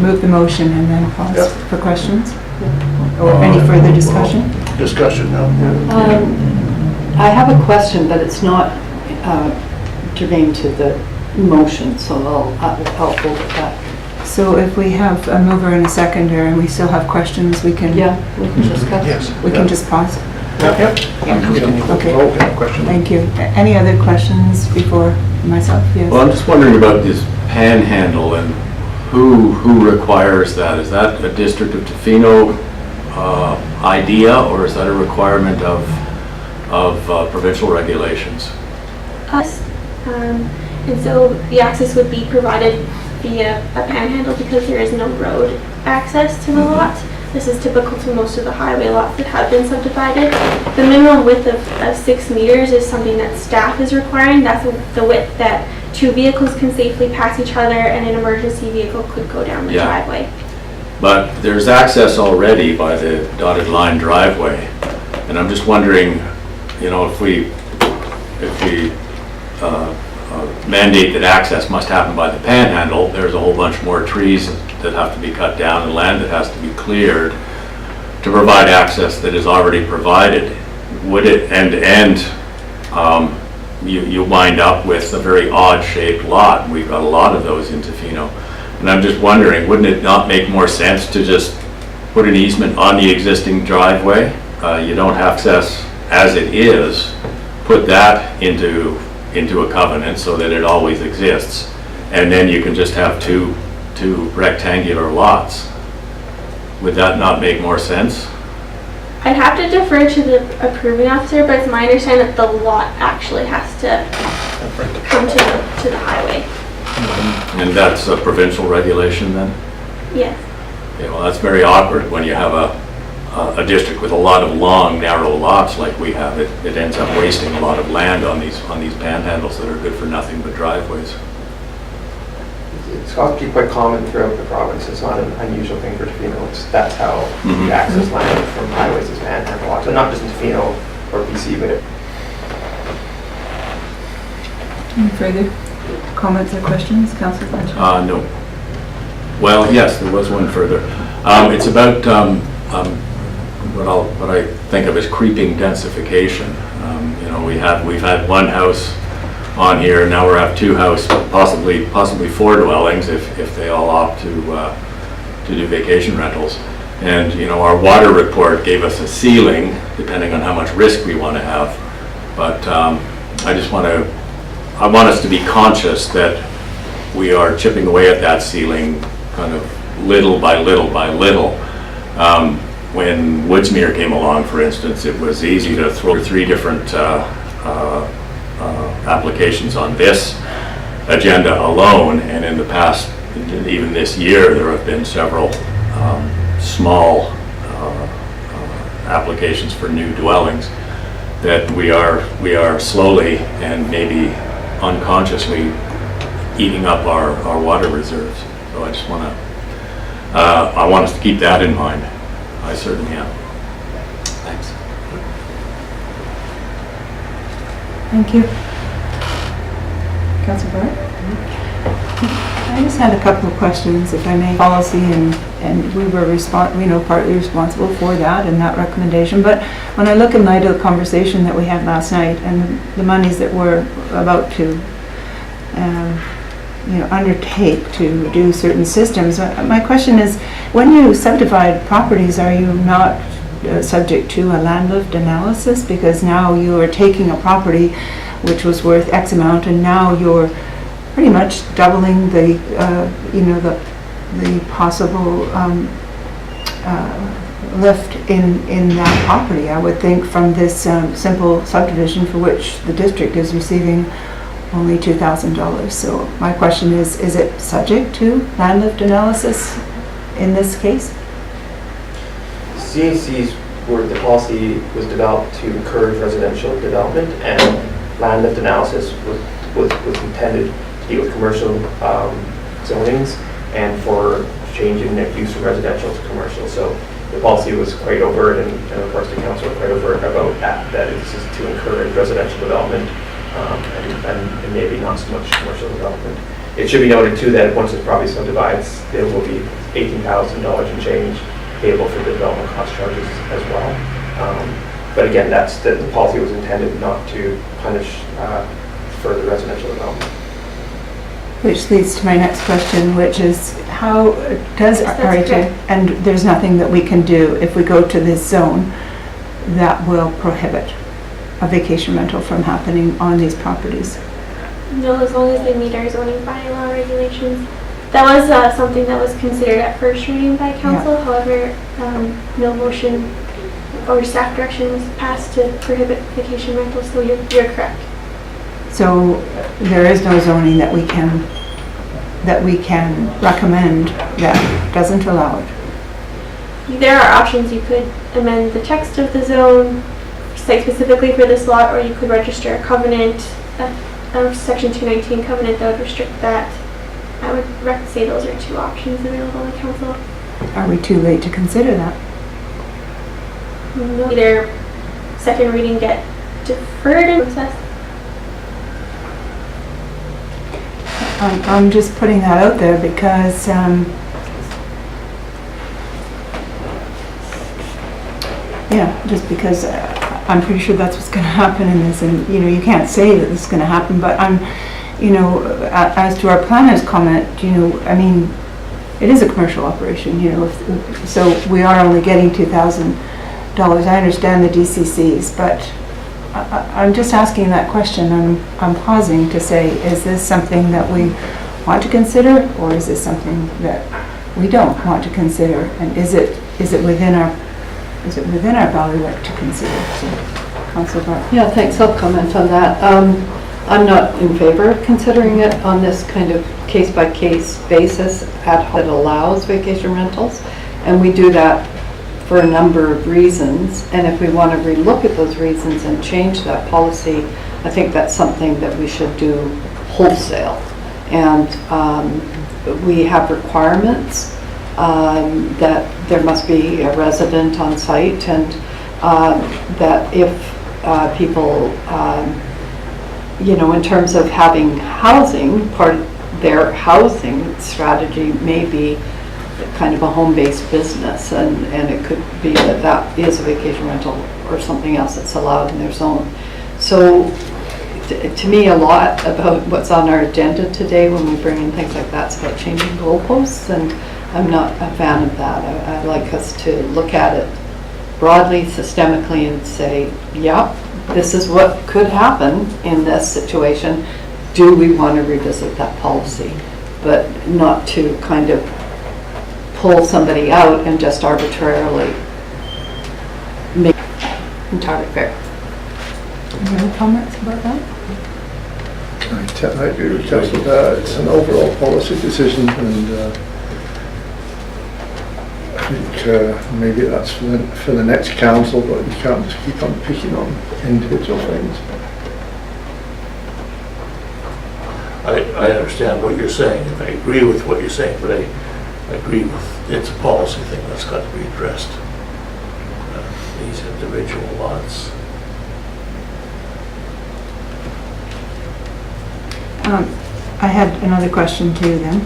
move the motion and then pause Yep. for questions? Or any further discussion? Discussion now. I have a question, but it's not germane to the motion, so I'll hold it back. So if we have a mover and a seconder and we still have questions, we can... Yeah, we can discuss. Yes. We can just pause? Yep. Okay. Okay, question. Thank you. Any other questions before myself? Yes. Well, I'm just wondering about this panhandle and who requires that? Is that a District of Tofino idea, or is that a requirement of provincial regulations? Us. And so the access would be provided via a panhandle because there is no road access to the lot. This is typical to most of the highway lots that have been subdivided. The minimum width of 6 meters is something that staff is requiring. That's the width that 2 vehicles can safely pass each other and an emergency vehicle could go down the Yeah. driveway. But there's access already by the dotted line driveway. And I'm just wondering, you know, if we mandate that access must happen by the panhandle, there's a whole bunch more trees that have to be cut down and land that has to be cleared to provide access that is already provided. Would it, you wind up with a very odd-shaped lot. We've got a lot of those in Tofino. And I'm just wondering, wouldn't it not make more sense to just put an easement on the existing driveway? You don't have access as it is, put that into a covenant so that it always exists. And then you can just have two rectangular lots. Would that not make more sense? I'd have to defer to the approving officer, but it's my understanding that the lot actually has to come to the highway. And that's a provincial regulation then? Yes. Yeah, well, that's very awkward when you have a district with a lot of long, narrow lots like we have. It ends up wasting a lot of land on these panhandles that are good for nothing but driveways. It's actually quite common throughout the province. It's not an unusual thing for Tofino. That's how you access land from highways is panhandle lots. And not just in Tofino or BC, but Any further comments or questions, Councillor Blanchard? No. Well, yes, there was one further. It's about what I think of as creeping densification. You know, we've had one house on here, now we're at 2 houses, possibly 4 dwellings if they all opt to do vacation rentals. And you know, our water report gave us a ceiling depending on how much risk we want to have. But I want us to be conscious that we are chipping away at that ceiling kind of little by little by little. When Woodsmere came along, for instance, it was easy to throw 3 different applications on this agenda alone, and in the past, even this year, there have been several small applications for new dwellings that we are slowly and maybe unconsciously eating up our water reserves. So I just want us to keep that in mind. I certainly am. Thanks. Thank you. Councillor Bart? I just had a couple of questions, if I may. Policy, and we were partly responsible for that and that recommendation. But when I look in light of the conversation that we had last night and the monies that we're about to undertake to do certain systems, my question is, when you subdivide properties, are you not subject to a land lift analysis? Because now you are taking a property which was worth X amount, and now you're pretty much doubling the possible lift in that property, I would think, from this simple subdivision for which the district is receiving only $2,000. So my question is it subject to land lift analysis in this case? CAC's where the policy was developed to encourage residential development, and land lift analysis was intended to deal with commercial zonings and for changing net use from residential to commercial. So the policy was quite overt, and of course the council was quite overt about that this is to encourage residential development and maybe not so much commercial development. It should be noted too that once this property subdivides, there will be $18,000 and change payable for the development cost charges as well. But again, that's the policy was intended not to punish further residential development. Which leads to my next question, which is how does RHA, and there's nothing that we can do if we go to this zone that will prohibit a vacation rental from happening on these properties? No, as long as they meet our zoning bylaw regulations. That was something that was considered at first reading by council. Yeah. However, no motion or staff direction was passed to prohibit vacation rentals, so you're correct. So there is no zoning that we can recommend that doesn't allow it? there are options. You could amend the text of the zone, site specifically for this lot, or you could register a covenant, a section 219 covenant that would restrict that. I would say those are two options available to council. Are we too late to consider that? Either second reading get deferred in process. I'm just putting that out there because just because I'm pretty sure that's what's going to happen in this, and you can't say that this is going to happen, but as to our planner's comment, I mean, it is a commercial operation, so we are only getting $2,000. I understand the DCCs, but I'm just asking that question. I'm pausing to say, is this something that we want to consider, or is this something that we don't want to consider? And is it within our bailiwick to consider? So, Councillor Barr. Yeah, thanks. I'll comment on that. I'm not in favor of considering it on this kind of case-by-case basis that allows vacation rentals, and we do that for a number of reasons, and if we want to relook at those reasons and change that policy, I think that's something that we should do wholesale. And we have requirements that there must be a resident on site, and that if people, in terms of having housing, part of their housing strategy may be kind of a home-based business, and it could be that is a vacation rental or something else that's allowed in their zone. So to me, a lot about what's on our agenda today when we bring in things like that is about changing goalposts, and I'm not a fan of that. I'd like us to look at it broadly, systemically, and say, yeah, this is what could happen in this situation. Do we want to revisit that policy? But not to kind of pull somebody out and just arbitrarily make entirely fair. Any other comments about that? I agree with Councillor. It's an overall policy decision, and I think maybe that's for the next council, but you can't just keep on picking on individual things. I understand what you're saying, and I agree with what you're saying, but I agree with it's a policy thing that's got to be addressed. These individual lots. I had another question too then.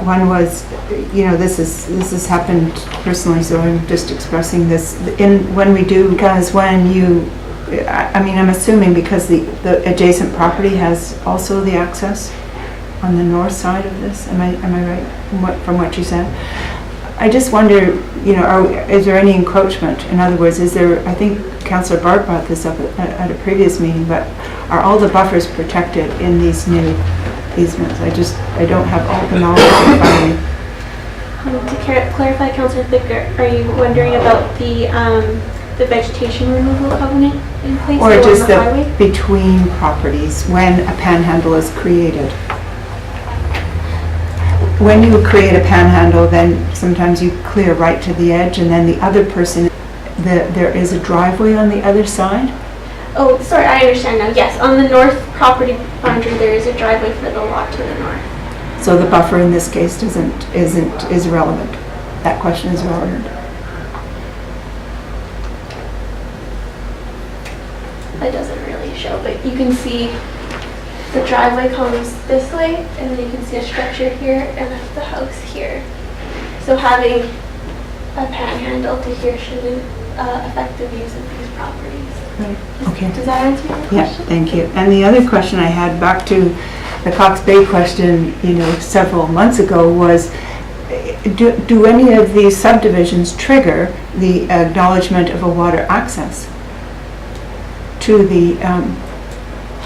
One was, this has happened personally, so I'm just expressing this. When I'm assuming because the adjacent property has also the access on the north side of this. Am I right from what you said? I just wonder, is there any encroachment? In other words, I think Councillor Bart brought this up at a previous meeting, but are all the buffers protected in these new easements? I don't have all the knowledge in front of me. To clarify, Councillor Thicker, are you wondering about the vegetation removal covenant in place Or just the highway? Between properties when a panhandle is created? When you create a panhandle, then sometimes you clear right to the edge, and then the other person, there is a driveway on the other side? Oh, sorry, I understand now. Yes, on the north property boundary, there is a driveway for the lot to the north. So the buffer in this case is irrelevant. That question is irrelevant. That doesn't really show, but you can see the driveway comes this way, and then you can see a structure here and the house here. So having a panhandle to here shouldn't affect the views of these properties. Right. Okay. Does that answer your question? Yeah, thank you. And the other question I had, back to the Cox Bay question, several months ago, was do any of these subdivisions trigger the acknowledgement of a water access to the,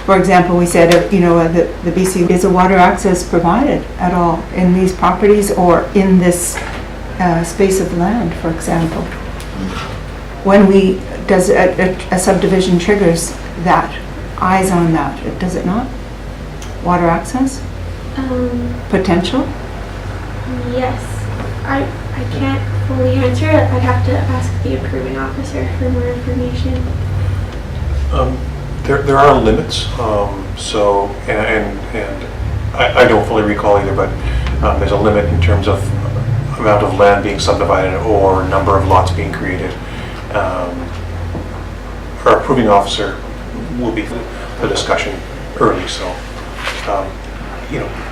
for example, we said, the BC, is a water access provided at all in these properties or in this space of land, for example? When does a subdivision triggers that, eyes on that, does it not? Water access? Potential? Yes. I can't fully answer. I'd have to ask the approving officer for more information. There are limits, so, and I don't fully recall either, but there's a limit in terms of amount of land being subdivided or number of lots being created. Our approving officer will be the discussion early, so,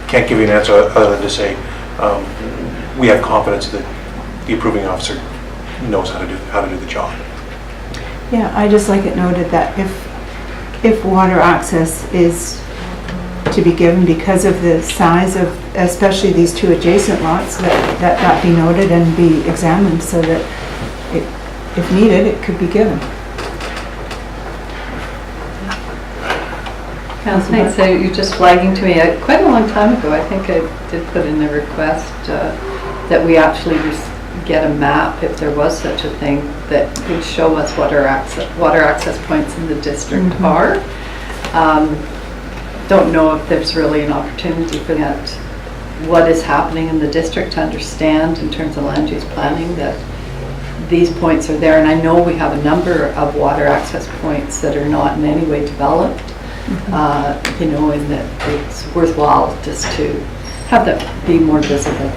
can't give you an answer other than to say we have confidence that the approving officer knows how to do the job. Yeah, I just like it noted that if water access is to be given because of the size of, especially these two adjacent lots, that be noted and be examined so that if needed, it could be given. Thanks. So you're just flagging to me, quite a long time ago, I think I did put in a request that we actually get a map, if there was such a thing, that would show us what our water access points in the district are. Don't know if there's really an opportunity for that, what is happening in the district to understand in terms of land use planning that these points are there. And I know we have a number of water access points that are not in any way developed, and that it's worthwhile just to have that be more visible.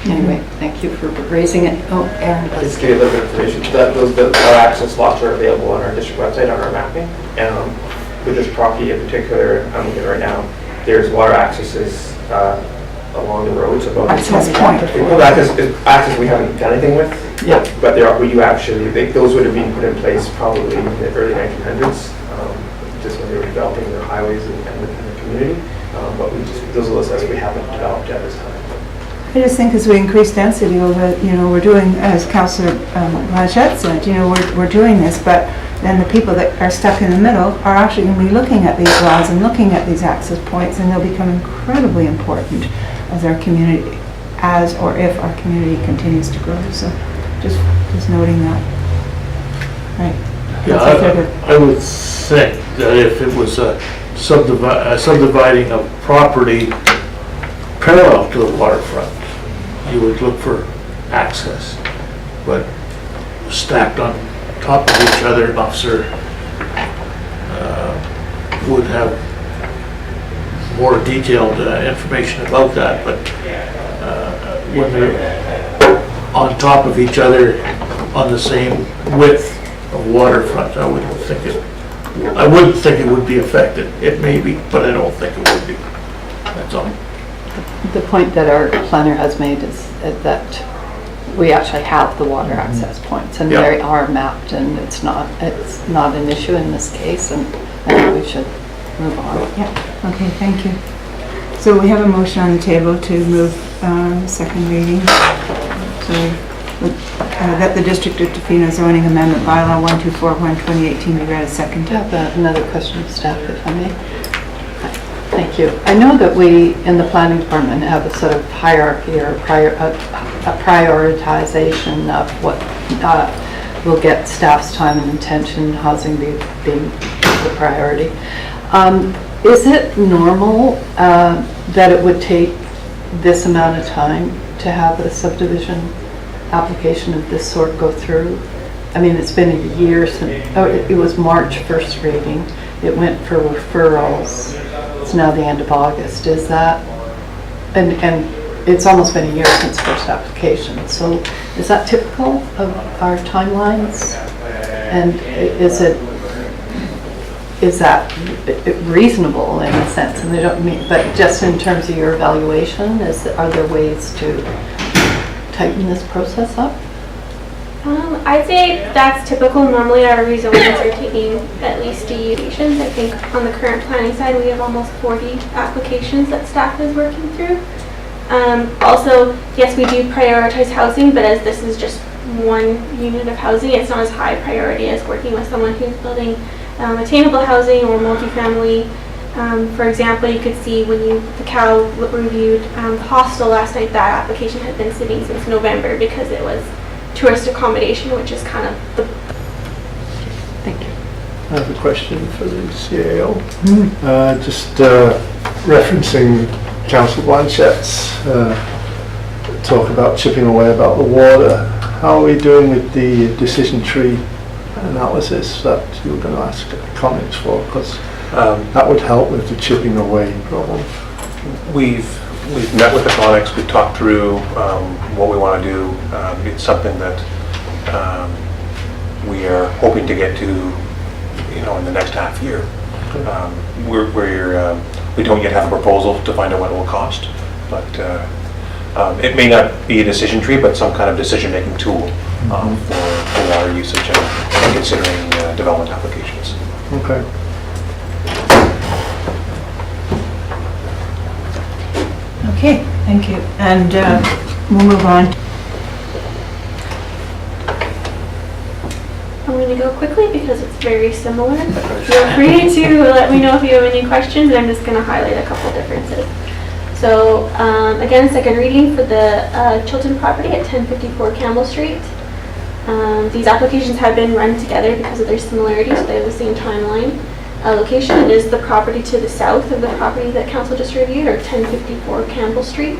Anyway, thank you for raising it. Oh, Aaron. Just give you a little bit of information. Those water access lots are available on our district website on our mapping. With this property in particular, I'm looking right now, there's water accesses along the roads. Access point. Access we haven't done anything with. Yeah. But those would have been put in place probably in the early 1900s, just when they were developing their highways and the community. But those are those that we haven't developed at this time. I just think as we increase density over, we're doing, as Councillor Blanchette said, we're doing this, but then the people that are stuck in the middle are actually going to be looking at these laws and looking at these access points, and they'll become incredibly important as our community, or if our community continues to grow. So just noting that. Right. Yeah, I would think that if it was a subdividing of property parallel to the waterfront, you would look for access, but stacked on top of each other, an officer would have more detailed information about that, but when they're on top of each other on the same width of waterfront, I wouldn't think it would be affected. It may be, but I don't think it would be. That's all. The point that our planner has made is that we actually have the water access points, and they are mapped, and it's not an issue in this case, and I think we should move on. Yeah. Okay. Thank you. So we have a motion on the table to move second reading. So that the District of Tofino zoning amendment bylaw 1241/2018 be read as second. I have another question of staff, if I may. Thank you. I know that we in the planning department have a sort of hierarchy or a prioritization of what will get staff's time and attention, housing being the priority. Is it normal that it would take this amount of time to have a subdivision application of this sort go through? I mean, it's been a year since, it was March first reading. It went for referrals. It's now the end of August. Is that, and it's almost been a year since first application. So is that typical of our timelines? And is that reasonable in a sense? And I don't mean, but just in terms of your evaluation, are there ways to tighten this process up? I'd say that's typical. Normally our rezonings are taking at least a year. I think on the current planning side we have almost 40 applications that staff is working through. Also, yes, we do prioritize housing, but as this is just one unit of housing, it's not as high priority as working with someone who's building attainable housing or multifamily. For example, you could see when the COW reviewed the hostel last night, that application had been sitting since November because it was tourist accommodation, which is kind of the... Thank you. I have a question for the CAO. Just referencing Councillor Blanchette's talk about chipping away about the water. How are we doing with the decision tree analysis that you were going to ask comments for? Because that would help with the chipping away problem. We've met with the Conics, we've talked through what we want to do. It's something that we are hoping to get to, in the next half year. We don't yet have a proposal to find out what it will cost, but it may not be a decision tree, but some kind of decision-making tool for water usage and considering development applications. Okay. Okay, thank you. And we'll move on. I'm going to go quickly because it's very similar. Feel free to let me know if you have any questions. I'm just going to highlight a couple differences. So again, second reading for the Chilton property at 1054 Campbell Street. These applications have been run together because of their similarities. They have the same timeline. Location, it is the property to the south of the property that council just reviewed, or 1054 Campbell Street.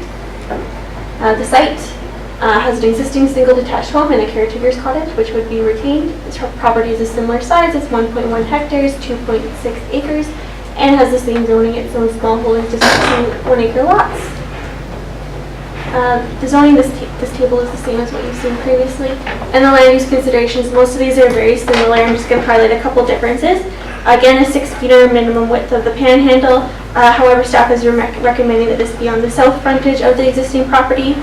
The site has an existing single detached home and a caretaker's cottage, which would be retained. This property is a similar size. It's 1.1 hectares, 2.6 acres, and has the same zoning. Its own small holdings, just 2 1-acre lots. The zoning, this table is the same as what you've seen previously. And the land use considerations, most of these are very similar. I'm just going to highlight a couple differences. Again, a 6-meter minimum width of the panhandle. However, staff is recommending that this be on the south frontage of the existing property.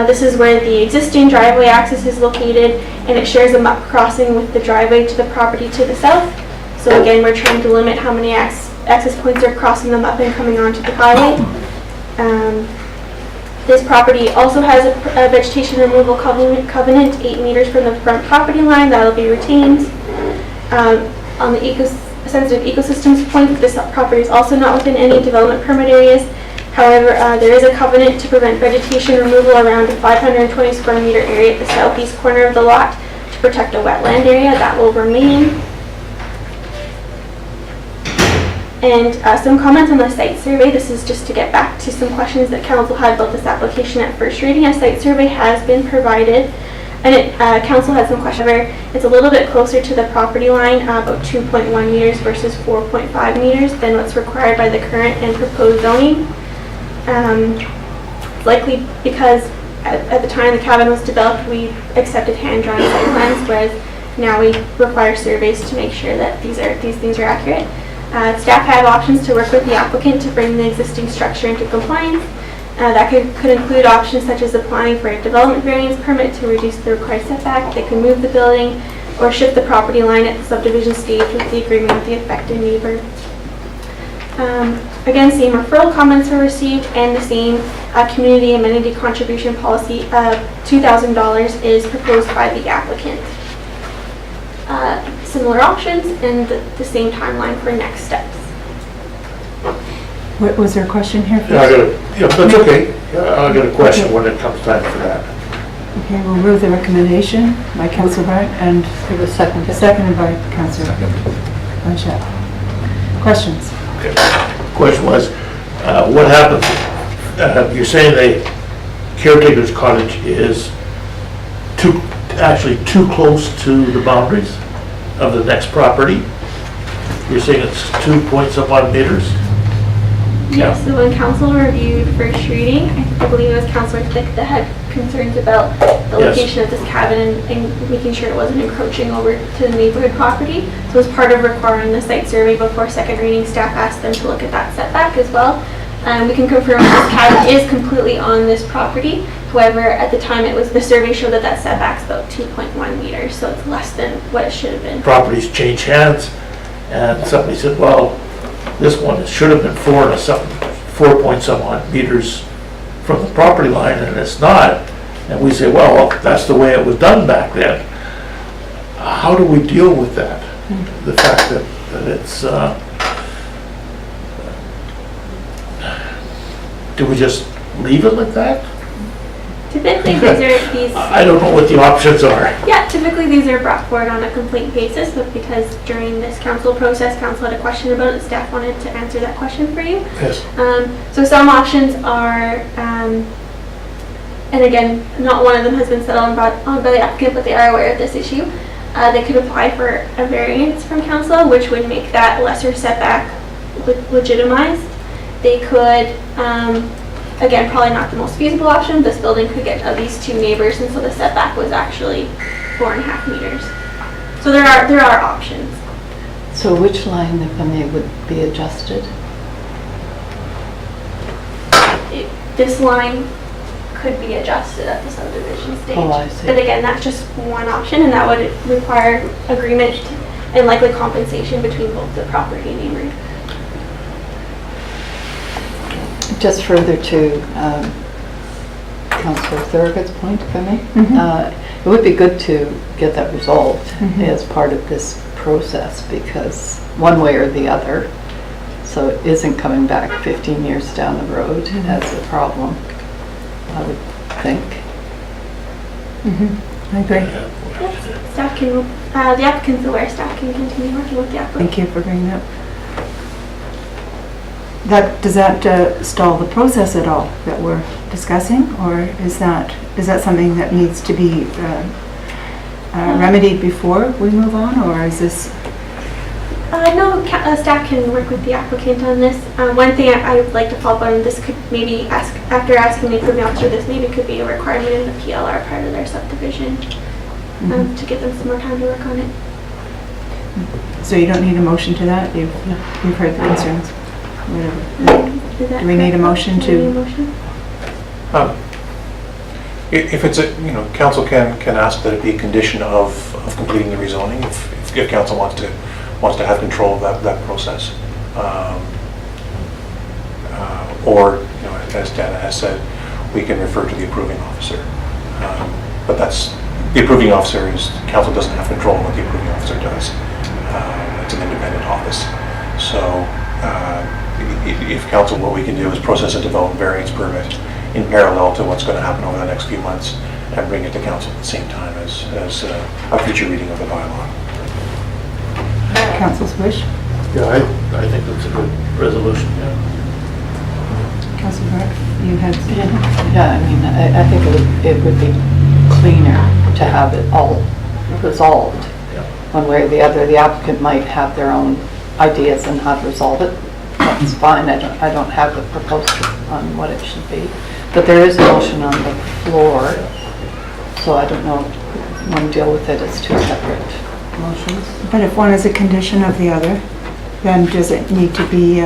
This is where the existing driveway access is located, and it shares a muck crossing with the driveway to the property to the south. So again, we're trying to limit how many access points are crossing them up and coming onto the highway. This property also has a vegetation removal covenant 8 meters from the front property line. That will be retained. On the sensitive ecosystems point, this property is also not within any development permit areas. However, there is a covenant to prevent vegetation removal around a 520 square meter area at the southeast corner of the lot to protect a wetland area. That will remain. And some comments on the site survey. This is just to get back to some questions that council had about this application at first reading. A site survey has been provided, and council had some questions. It's a little bit closer to the property line, about 2.1 meters versus 4.5 meters than what's required by the current and proposed zoning. Likely because at the time the cabin was developed, we accepted hand-drawn site plans, whereas now we require surveys to make sure that these things are accurate. Staff have options to work with the applicant to bring the existing structure into compliance. That could include options such as applying for a development variance permit to reduce the required setback. They can move the building or shift the property line at the subdivision stage with the agreement of the affected neighbor. Again, same referral comments were received, and the same community amenity contribution policy of $2,000 is proposed by the applicant. Similar options and the same timeline for next steps. Was there a question here? That's okay. I'll get a question when it comes time for that. Okay, we'll move the recommendation by Councillor Bart and It was seconded. seconded by Councillor Blanchette. Questions? Okay. Question was, what happens? You're saying the caretaker's cottage is actually too close to the boundaries of the next property? You're saying it's 2-point-some-odd meters? Yes, so when council reviewed first reading, I believe it was Councillor Thick that had concerns about the Yes. location of this cabin and making sure it wasn't encroaching over to the neighborhood property. So as part of requiring the site survey before second reading, staff asked them to look at that setback as well. We can confirm this cabin is completely on this property. However, at the time the survey showed that setback's about 2.1 meters, so it's less than what it should have been. Properties change hands, and somebody said, well, this one should have been 4-point-some-odd meters from the property line, and it's not. And we say, well, that's the way it was done back then. How do we deal with that? The fact that it's, do we just leave it like that? Typically, I don't know what the options are. Yeah, typically these are brought forward on a complaint basis, but because during this council process, council had a question about it, staff wanted to answer that question for you. Yes. So some options are and again, not one of them has been settled on by the applicant, but they are aware of this issue, they could apply for a variance from council, which would make that lesser setback legitimized. They could, again, probably not the most feasible option. This building could get at least 2 neighbors, and so the setback was actually 4.5 meters. So there are options. So which line, if I may, would be adjusted? This line could be adjusted at the subdivision stage. Oh, I see. But again, that's just one option, and that would require agreement and likely compensation between both the property and neighbor. Just further to Councillor Thorogood's point, if I may, it would be good to get that resolved as part of this process, because one way or the other, so it isn't coming back 15 years down the road as a problem, I would think. I agree. Staff can, the applicant's aware, staff can continue working with the applicant. Thank you for bringing that. Does that stall the process at all that we're discussing, or is that something that needs to be remedied before we move on, or is this? No, staff can work with the applicant on this. One thing I would like to follow up on, this could maybe after asking the approving officer, this maybe could be a requirement in the PLR part of their subdivision to give them some more time to work on it. So you don't need a motion to that? You've heard the concerns? Whatever. Do we need a motion to? If it's council can ask that it be a condition of completing the rezoning if council wants to have control of that process. Or, as Dana has said, we can refer to the approving officer. But the approving officer council doesn't have control of what the approving officer does. It's an independent office. So if council, what we can do is process a development variance permit in parallel to what's going to happen over the next few months and bring it to council at the same time as a future reading of the bylaw. Council's wish? Yeah, I think that's a good resolution, yeah. Councilor Burke, you had? Yeah, I mean, I think it would be cleaner to have it all resolved. One way or the other. The applicant might have their own ideas on how to resolve it. That's fine. I don't have a proposal on what it should be. But there is a motion on the floor, so I don't know if one deal with it as two separate motions. But if one is a condition of the other, then does it need to be,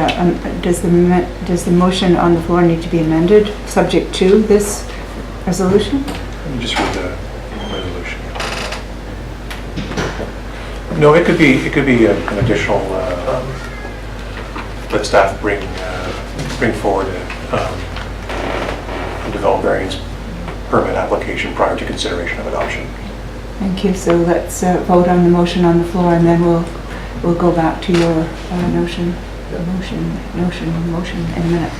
does the motion on the floor need to be amended subject to this resolution? Let me just read the resolution. No, it could be an additional, let staff bring forward a developed variance permit application prior to consideration of adoption. Thank you. So let's vote on the motion on the floor, and then we'll go back to your motion in a minute.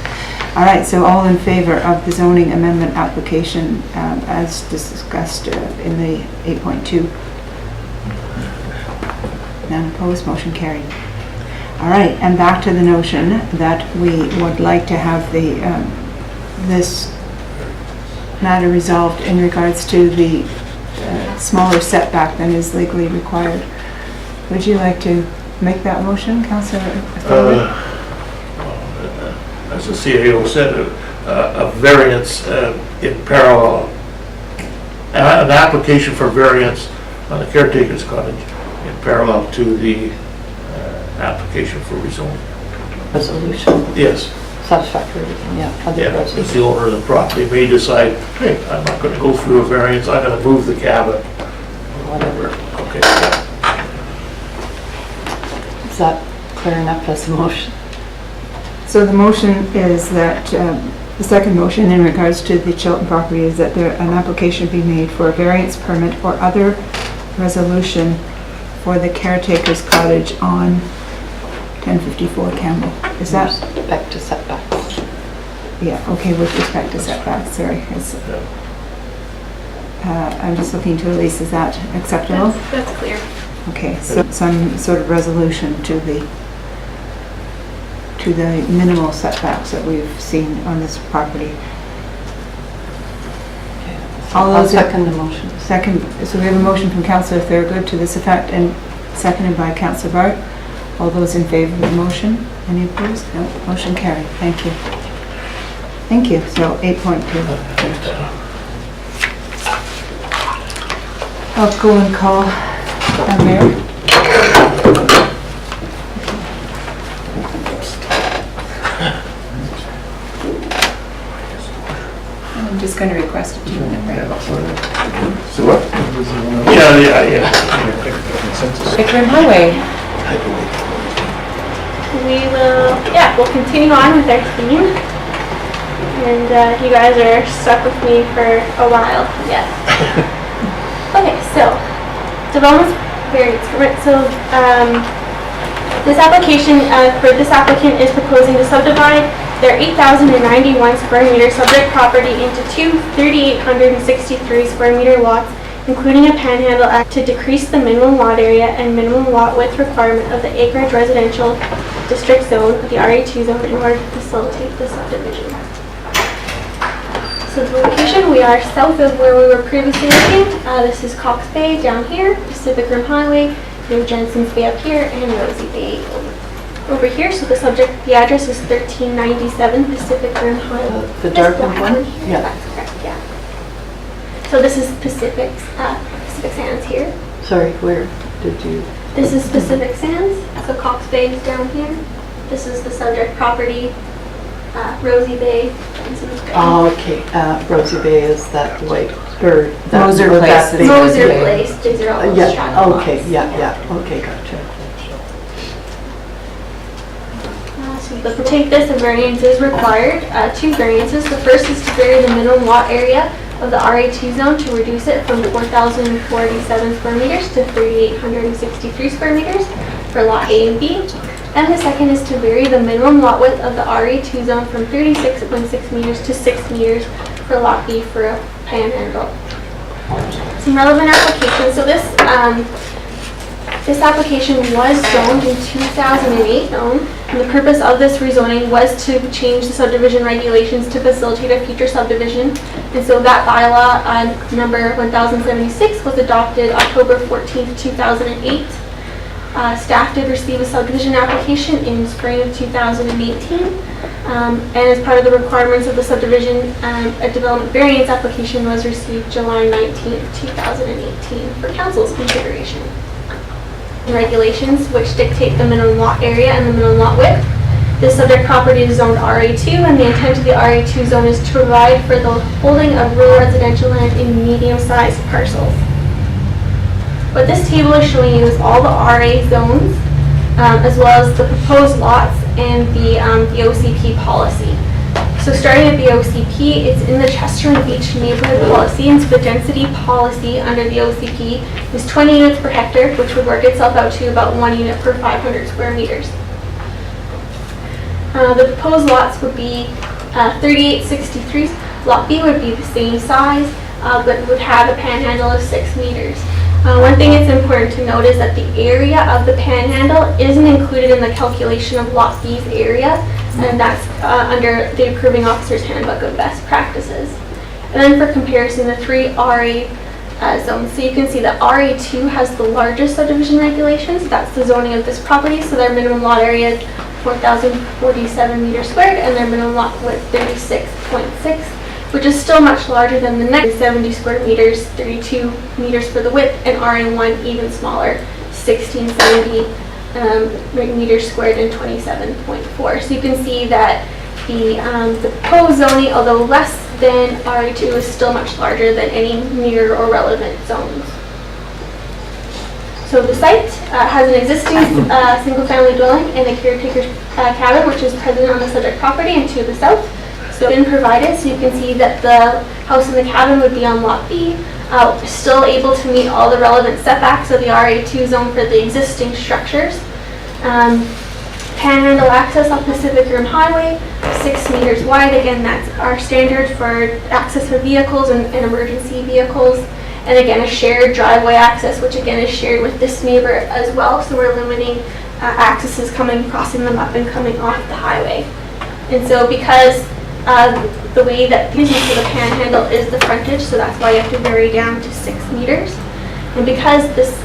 All right, so all in favor of the zoning amendment application as discussed in the 8.2? None opposed, motion carried. All right, and back to the notion that we would like to have the this matter resolved in regards to the smaller setback than is legally required. Would you like to make that motion, Councillor? As the CAO said, a variance in parallel, an application for variance on the caretaker's cottage in parallel to the application for rezoning. Resolution. Yes. Satisfactory, yeah. Because the owner of the property may decide, hey, I'm not going to go through a variance, I'm going to move the cabin, whatever. Okay. Is that clear enough as a motion? So the motion is that, the second motion in regards to the Chilton property is that an application be made for a variance permit or other resolution for the caretaker's cottage on 1054 Campbell. Is that? With respect to setbacks. Yeah, okay, with respect to setbacks, sorry. I'm just looking to Elise, is that acceptable? That's clear. Okay, so some sort of resolution to the minimal setbacks that we've seen on this property. All I'll those, second the motion. second, so we have a motion from Councillor Thurgood to this effect and seconded by Councillor Bart. All those in favour of the motion? Any opposed? No, motion carried. Thank you. Thank you. So 8.2. I'll go and call our mayor. I'm just going to request a 2-minute break. So what? Yeah. Vickers Highway. We'll continue on with our theme. And you guys are stuck with me for a while yet. Okay, so development variance permit. So this application for this applicant is proposing to subdivide their 8,091 square meter subject property into two 3,863 square meter lots, including a panhandle act to decrease the minimum lot area and minimum lot width requirement of the acreage residential district zone, the RA2 zone, in order to facilitate the subdivision. So the location, we are south of where we were previously looking. This is Cox Bay down here, Pacific Rim Highway, New Jensen's Bay up here, and Rosie Bay over here. So the address is 1397 Pacific Rim Highway. The darker one? Yeah. That's correct, yeah. So this is Pacific Sands here. Sorry, where did you? This is Pacific Sands, so Cox Bay is down here. This is the subject property, Rosie Bay, Jensen's Bay. Oh, okay. Rosie Bay is that white bird. Moser Place. Moser Place, these are all Yeah, straddle okay, lots. yeah, okay, gotcha. But to take this, a variance is required. Two variances. The first is to vary the minimum lot area of the RA2 zone to reduce it from 4,047 square meters to 3,863 square meters for lot A and B. And the second is to vary the minimum lot width of the RA2 zone from 36.6 meters to 6 meters for lot B for a panhandle. Some relevant applications. So this application was zoned in 2008, and the purpose of this rezoning was to change the subdivision regulations to facilitate a future subdivision. And so that bylaw, number 1076, was adopted October 14th, 2008. Staff did receive a subdivision application in spring of 2018. And as part of the requirements of the subdivision, a development variance application was received July 19th, 2018 for council's consideration. Regulations which dictate the minimum lot area and the minimum lot width. This subject property is zoned RA2, and the intent of the RA2 zone is to provide for the holding of rural residential land in medium-sized parcels. What this table is showing you is all the RA zones, as well as the proposed lots and the OCP policy. So starting at the OCP, it's in the Chester and Beach neighborhood policy, and so the density policy under the OCP is 20 units per hectare, which would work itself out to about 1 unit per 500 square meters. The proposed lots would be 3863. Lot B would be the same size, but would have a panhandle of 6 meters. One thing it's important to note is that the area of the panhandle isn't included in the calculation of Lot B's area, and that's under the approving officer's handbook of best practices. And then for comparison, the three RA zones. So you can see that RA2 has the largest subdivision regulations. That's the zoning of this property. So their minimum lot area is 4,047 meters squared, and their minimum lot width 36.6, which is still much larger than the next 70 square meters, 32 meters for the width, and RA1 even smaller, 1670 meters squared and 27.4. So you can see that the proposed zoning, although less than RA2, is still much larger than any near or relevant zones. So the site has an existing single-family dwelling and a caretaker's cabin, which is present on the subject property and to the south. So it's been provided, so you can see that the house and the cabin would be on Lot B, still able to meet all the relevant setbacks of the RA2 zone for the existing structures. Panhandle access on Pacific Rim Highway, 6 meters wide. Again, that's our standard for access for vehicles and emergency vehicles. And again, a shared driveway access, which again is shared with this neighbor as well. So we're limiting accesses crossing them up and coming off the highway. And so because The way that the for the panhandle is the frontage, so that's why you have to vary down to 6 meters. And because this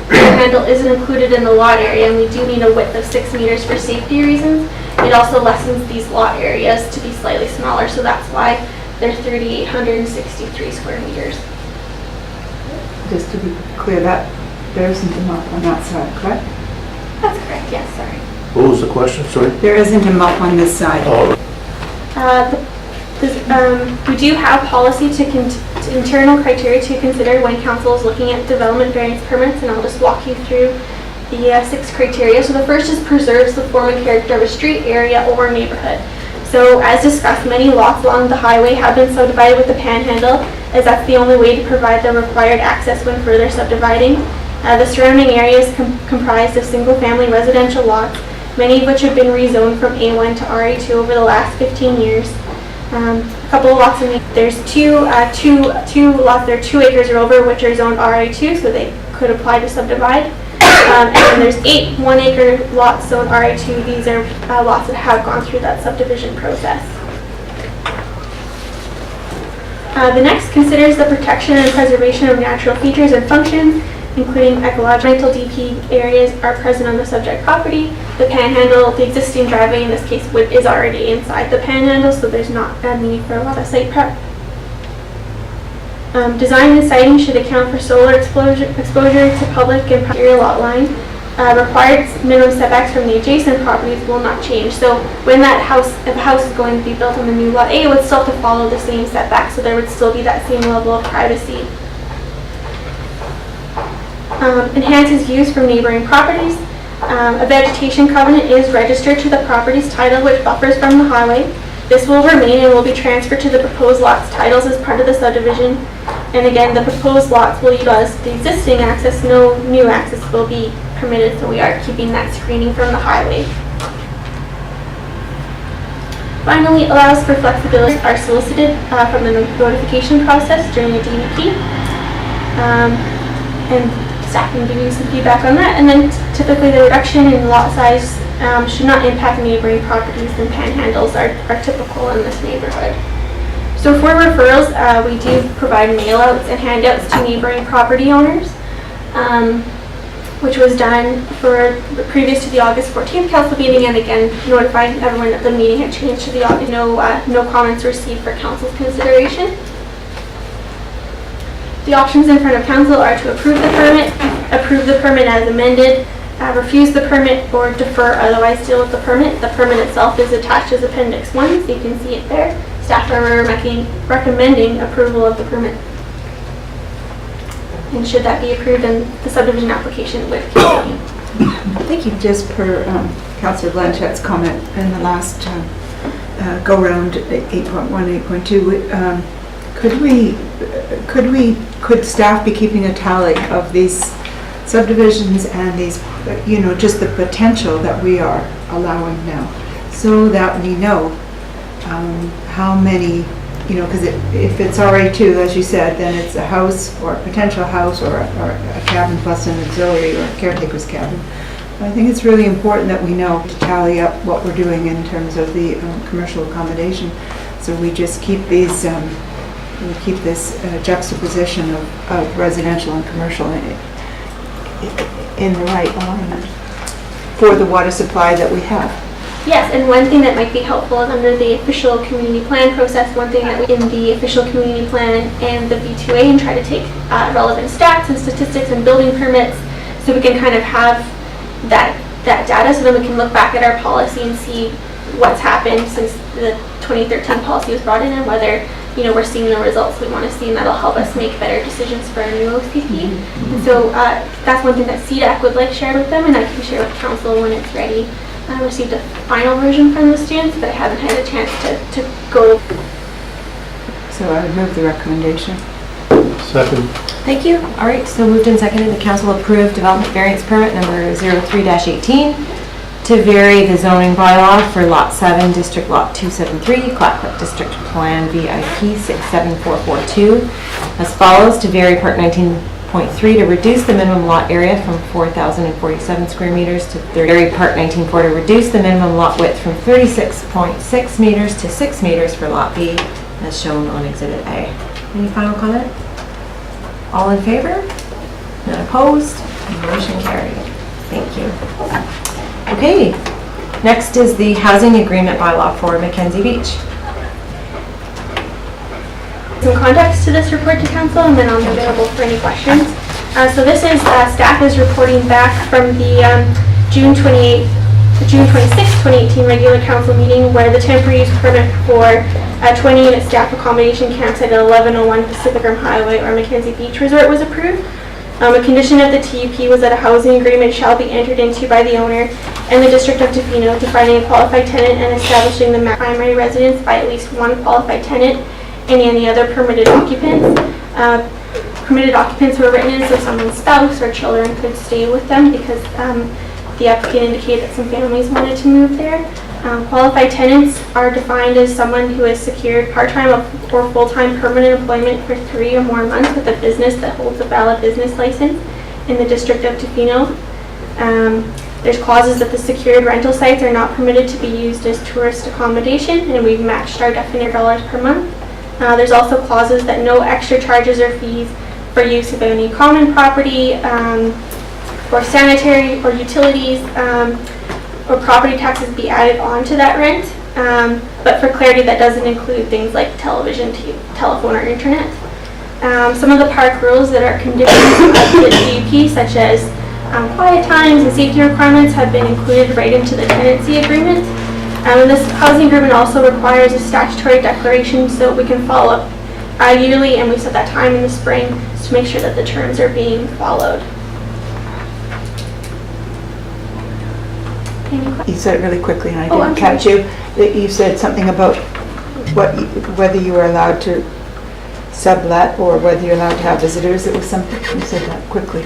panhandle isn't included in the lot area, and we do need a width of 6 meters for safety reasons, it also lessens these lot areas to be slightly smaller, so that's why they're 3,863 square meters. Just to be clear, that there isn't a MUP on that side, correct? That's correct, yes, sorry. What was the question, sorry? There isn't a MUP on this side. Oh, We do have policy to internal criteria to consider when council is looking at development variance permits, and I'll just walk you through the 6 criteria. So the first is preserves the form and character of a street, area, or neighborhood. So as discussed, many lots along the highway have been subdivided with the panhandle, as that's the only way to provide the required access when further subdividing. The surrounding area is comprised of single-family residential lots, many of which have been rezoned from A1 to RA2 over the last 15 years. A couple of lots there's two lots that are 2 acres or over, which are zoned RA2, so they could apply to subdivide. And then there's 8 1-acre lots zoned RA2. These are lots that have gone through that subdivision process. The next considers the protection and preservation of natural features and functions, including ecological DP areas are present on the subject property. The panhandle, the existing driveway in this case, is already inside the panhandle, so there's not a need for a lot of site prep. Design and siting should account for solar exposure to public and private lot line. Required minimum setbacks from the adjacent properties will not change. So when that house, if a house is going to be built on the new lot A, it would still have to follow the same setback, so there would still be that same level of privacy. Enhances views from neighboring properties. A vegetation covenant is registered to the property's title, which buffers from the highway. This will remain and will be transferred to the proposed lots' titles as part of the subdivision. And again, the proposed lots will utilize the existing access. No new access will be permitted, so we are keeping that screening from the highway. Finally, allows for flexibility are solicited from the notification process during the DEP. And staff can give you some feedback on that. And then typically the reduction in lot size should not impact neighboring properties, and panhandles are typical in this neighborhood. So for referrals, we do provide mail-outs and handouts to neighboring property owners, which was done previous to the August 14th council meeting, and again notifying everyone that the meeting had changed to the August. No comments received for council's consideration. The options in front of council are to approve the permit as amended, refuse the permit, or defer, otherwise deal with the permit. The permit itself is attached as Appendix 1, so you can see it there. Staff are recommending approval of the permit. And should that be approved, then the subdivision application would continue. Thank you. Just per Councillor Blanchette's comment in the last go-round 8.1, 8.2, could staff be keeping a tally of these subdivisions and these, just the potential that we are allowing now, so that we know how many, because if it's RA2, as you said, then it's a house or a potential house or a cabin plus an auxiliary or a caretaker's cabin. I think it's really important that we know to tally up what we're doing in terms of the commercial accommodation. So we just keep these, we keep this juxtaposition of residential and commercial in the right alignment for the water supply that we have. Yes, and one thing that might be helpful is under the official community plan process, one thing that we in the official community plan and the V2A, and try to take relevant stats and statistics and building permits, so we can kind of have that data, so then we can look back at our policy and see what's happened since the 2013 policy was brought in, and whether we're seeing the results we want to see, and that'll help us make better decisions for our new OCP. And so that's one thing that CDAC would like shared with them, and I can share with council when it's ready. I received a final version from the students, but I haven't had a chance to go. So I would move the recommendation. Second. Thank you. All right, so moved and seconded, the council approved development variance permit number 03-18 to vary the zoning bylaw for Lot 7, District Lot 273, Clackcliff District Plan VIP 67442 as follows: to vary Part 19 30.3 to reduce the minimum lot area from 4,047 square meters to 30. Dairy Park 19.4 to reduce the minimum lot width from 36.6 meters to 6 meters for Lot B, as shown on Exhibit A. Any final comment? All in favor? None opposed? Motion carried. Thank you. Okay, next is the housing agreement bylaw for Mackenzie Beach. Some context to this report to council, and then I'm available for any questions. So this is, staff is reporting back from the June 26, 2018 regular council meeting where the temporary use permit for a 20-unit staff accommodation campsite at 1101 Pacific Rim Highway or Mackenzie Beach Resort was approved. A condition of the TUP was that a housing agreement shall be entered into by the owner and the District of Tofino to finding a qualified tenant and establishing the primary residence by at least one qualified tenant and any other permitted occupants. Permitted occupants were written in so someone's spouse or children could stay with them because the applicant indicated that some families wanted to move there. Qualified tenants are defined as someone who has secured part-time or full-time permanent employment for 3 or more months with a business that holds a valid business license in the District of Tofino. There's clauses that the secured rental sites are not permitted to be used as tourist accommodation, and we've matched our definition dollars per month. There's also clauses that no extra charges or fees for use of any common property, or sanitary or utilities, or property taxes be added onto that rent. But for clarity, that doesn't include things like television, telephone, or internet. Some of the park rules that are conditions of the DUP, such as quiet times and safety requirements, have been included right into the tenancy agreement. And this housing agreement also requires a statutory declaration so we can follow up yearly, and we set that time in the spring to make sure that the terms are being followed. You said it really quickly and I didn't catch you. That you said something about whether you were allowed to sublet or whether you're allowed to have visitors. It was something, you said that quickly.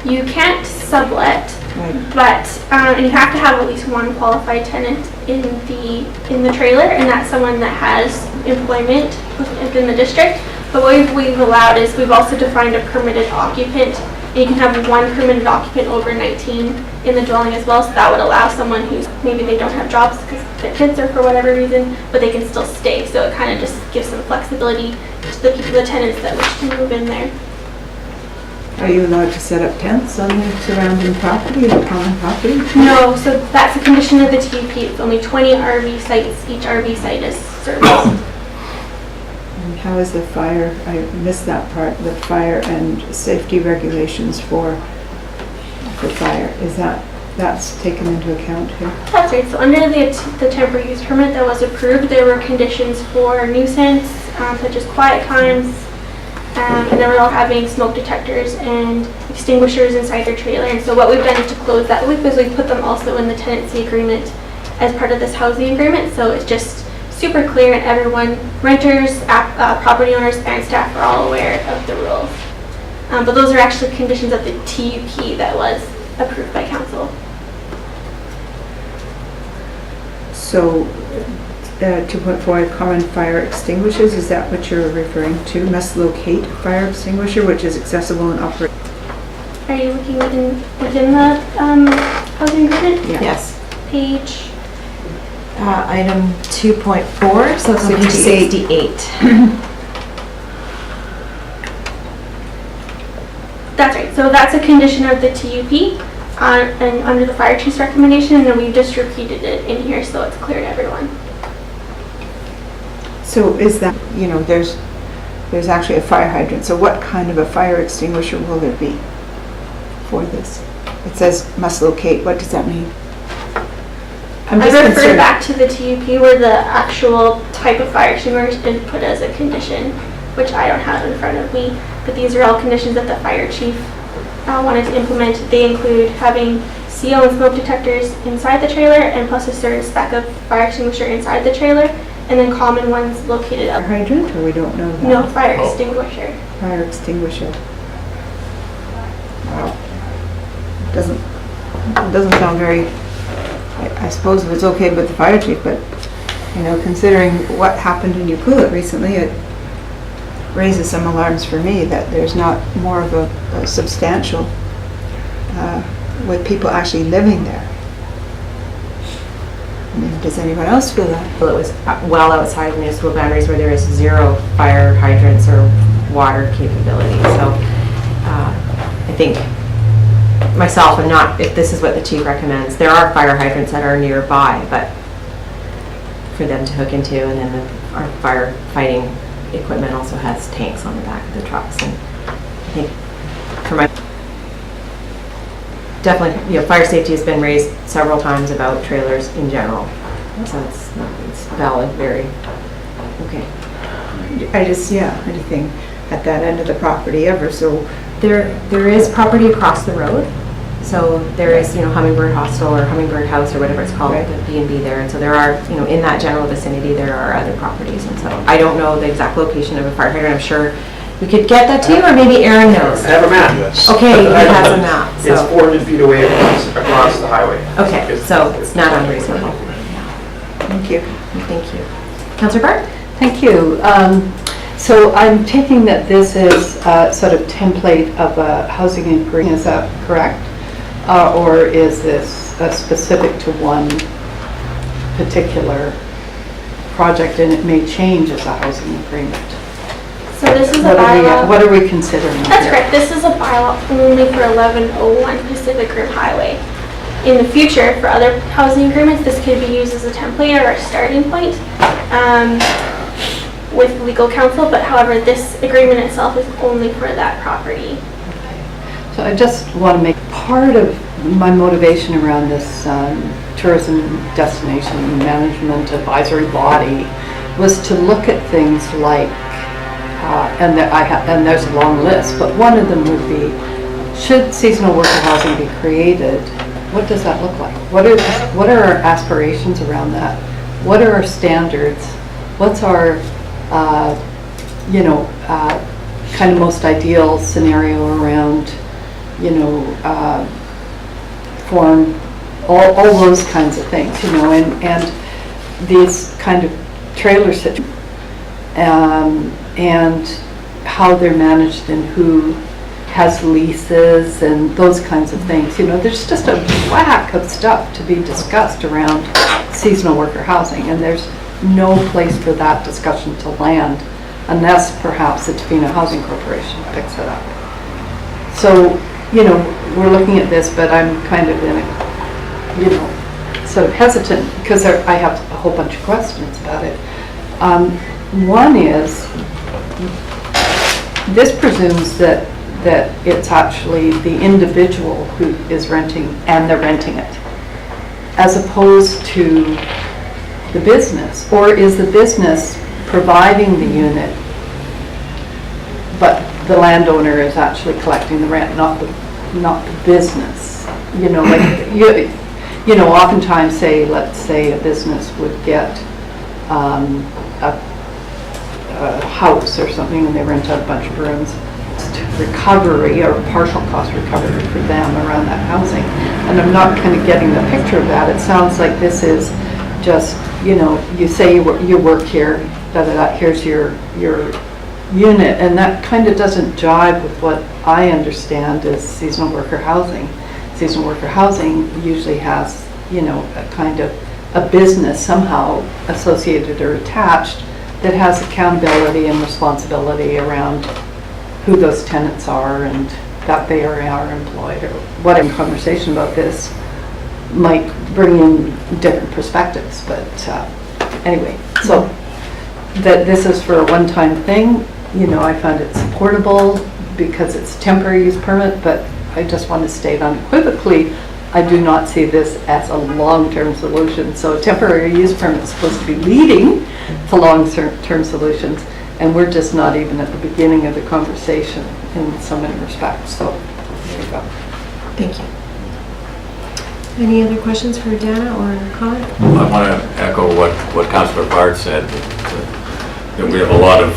You can't sublet, right, but and you have to have at least one qualified tenant in the trailer, and that's someone that has employment within the district. But what we've allowed is we've also defined a permitted occupant. And you can have one permitted occupant over 19 in the dwelling as well, so that would allow someone who's maybe they don't have jobs because their kids are for whatever reason, but they can still stay. So it kind of just gives some flexibility to the tenants that wish to move in there. Are you allowed to set up tents on the surrounding property or common property? No, so that's a condition of the TUP. It's only 20 RV sites. Each RV site is serviced. And how is the fire, I missed that part, the fire and safety regulations for fire, is that's taken into account here? That's right. So under the temporary use permit that was approved, there were conditions for nuisance, such as quiet times, and they were all having smoke detectors and extinguishers inside their trailer. And so what we've done to close that loop is we've put them also in the tenancy agreement as part of this housing agreement. So it's just super clear, and everyone, renters, property owners, and staff are all aware of the rules. But those are actually conditions of the TUP that was approved by council. So 2.4 common fire extinguishers, is that what you're referring to? Must locate fire extinguisher which is accessible and operate. Are you looking within the housing agreement? Yeah. Yes. Page. Item 2.4, so it's on page 68. That's right. So that's a condition of the TUP and under the fire chief's recommendation, and then we just repeated it in here so it's clear to everyone. So is that, there's actually a fire hydrant, so what kind of a fire extinguisher will there be for this? It says must locate, what does that mean? I refer back to the TUP where the actual type of fire extinguisher is put as a condition, which I don't have in front of me, but these are all conditions that the fire chief wanted to implement. They include having CO and smoke detectors inside the trailer, and plus a certain spec of fire extinguisher inside the trailer, and then common ones located up. Fire hydrant, or we don't know that? No, fire extinguisher. Fire extinguisher. Wow. Doesn't sound very, I suppose if it's okay with the fire chief, but, considering what happened in Euclid recently, raises some alarms for me that there's not more of a substantial, with people actually living there. I mean, does anyone else feel that? Well, it was well outside municipal boundaries where there is 0 fire hydrants or water capability. So I think myself, and not if this is what the chief recommends, there are fire hydrants that are nearby, but for them to hook into, and then our firefighting equipment also has tanks on the back of the trucks. And I think for my definitely, fire safety has been raised several times about trailers in general. So it's valid, very, okay. I just anything at that end of the property ever, so. There is property across the road. So there is, Hummingbird Hostel or Hummingbird House or whatever it's called, right. the B&B there. And so there are, in that general vicinity, there are other properties. And so I don't know the exact location of a fire hydrant. I'm sure we could get that to you, or maybe Aaron knows. I have a map. Okay, he has a map. It's So. 400 feet away across the highway. Okay, so it's not unreasonable. Thank you. Thank you. Councillor Bart? Thank you. So I'm taking that this is a sort of template of a housing agreement, is that correct? Or is this specific to one particular project and it may change as a housing agreement? So this is a bylaw. What are we considering That's here? correct. This is a bylaw only for 1101 Pacific Rim Highway. In the future, for other housing agreements, this could be used as a template or a starting point with legal counsel, but however, this agreement itself is only for that property. So I just want to make part of my motivation around this tourism destination management advisory body was to look at things like, and there's a long list, but one of them would be, should seasonal worker housing be created? What does that look like? What are our aspirations around that? What are our standards? What's our kind of most ideal scenario around, form, all those kinds of things, and these kind of trailer situations, and how they're managed and who has leases and those kinds of things. There's just a whack of stuff to be discussed around seasonal worker housing, and there's no place for that discussion to land unless perhaps the Tofino Housing Corporation picks it up. So, we're looking at this, but I'm kind of in a, sort of hesitant because I have a whole bunch of questions about it. One is, this presumes that it's actually the individual who is renting and they're renting it, as opposed to the business, or is the business providing the unit, but the landowner is actually collecting the rent, not the business. Oftentimes, let's say a business would get a house or something, and they rent out a bunch of rooms. Recovery or partial cost recovery for them around that housing, and I'm not kind of getting the picture of that. It sounds like this is just, you say you work here, here's your unit, and that kind of doesn't jive with what I understand as seasonal worker housing. Seasonal worker housing usually has, a kind of a business somehow associated or attached that has accountability and responsibility around who those tenants are and that they are employed, or what in conversation about this might bring in different perspectives. But anyway, so that this is for a one-time thing, I find it supportable because it's temporary use permit, but I just want to state unequivocally, I do not see this as a long-term solution. So a temporary use permit is supposed to be leading to long-term solutions, and we're just not even at the beginning of the conversation in so many respects. So there you go. Thank you. Any other questions for Dana or Colin? I want to echo what Councillor Bart said, that we have a lot of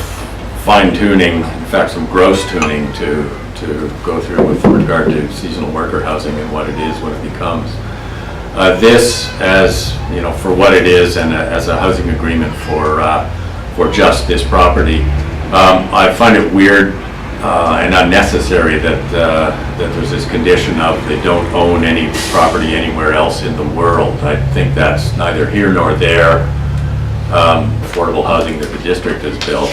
fine-tuning, in fact some gross tuning to go through with regard to seasonal worker housing and what it is, what it becomes. This, as for what it is, and as a housing agreement for just this property, I find it weird and unnecessary that there's this condition of they don't own any property anywhere else in the world. I think that's neither here nor there. Affordable housing that the district has built,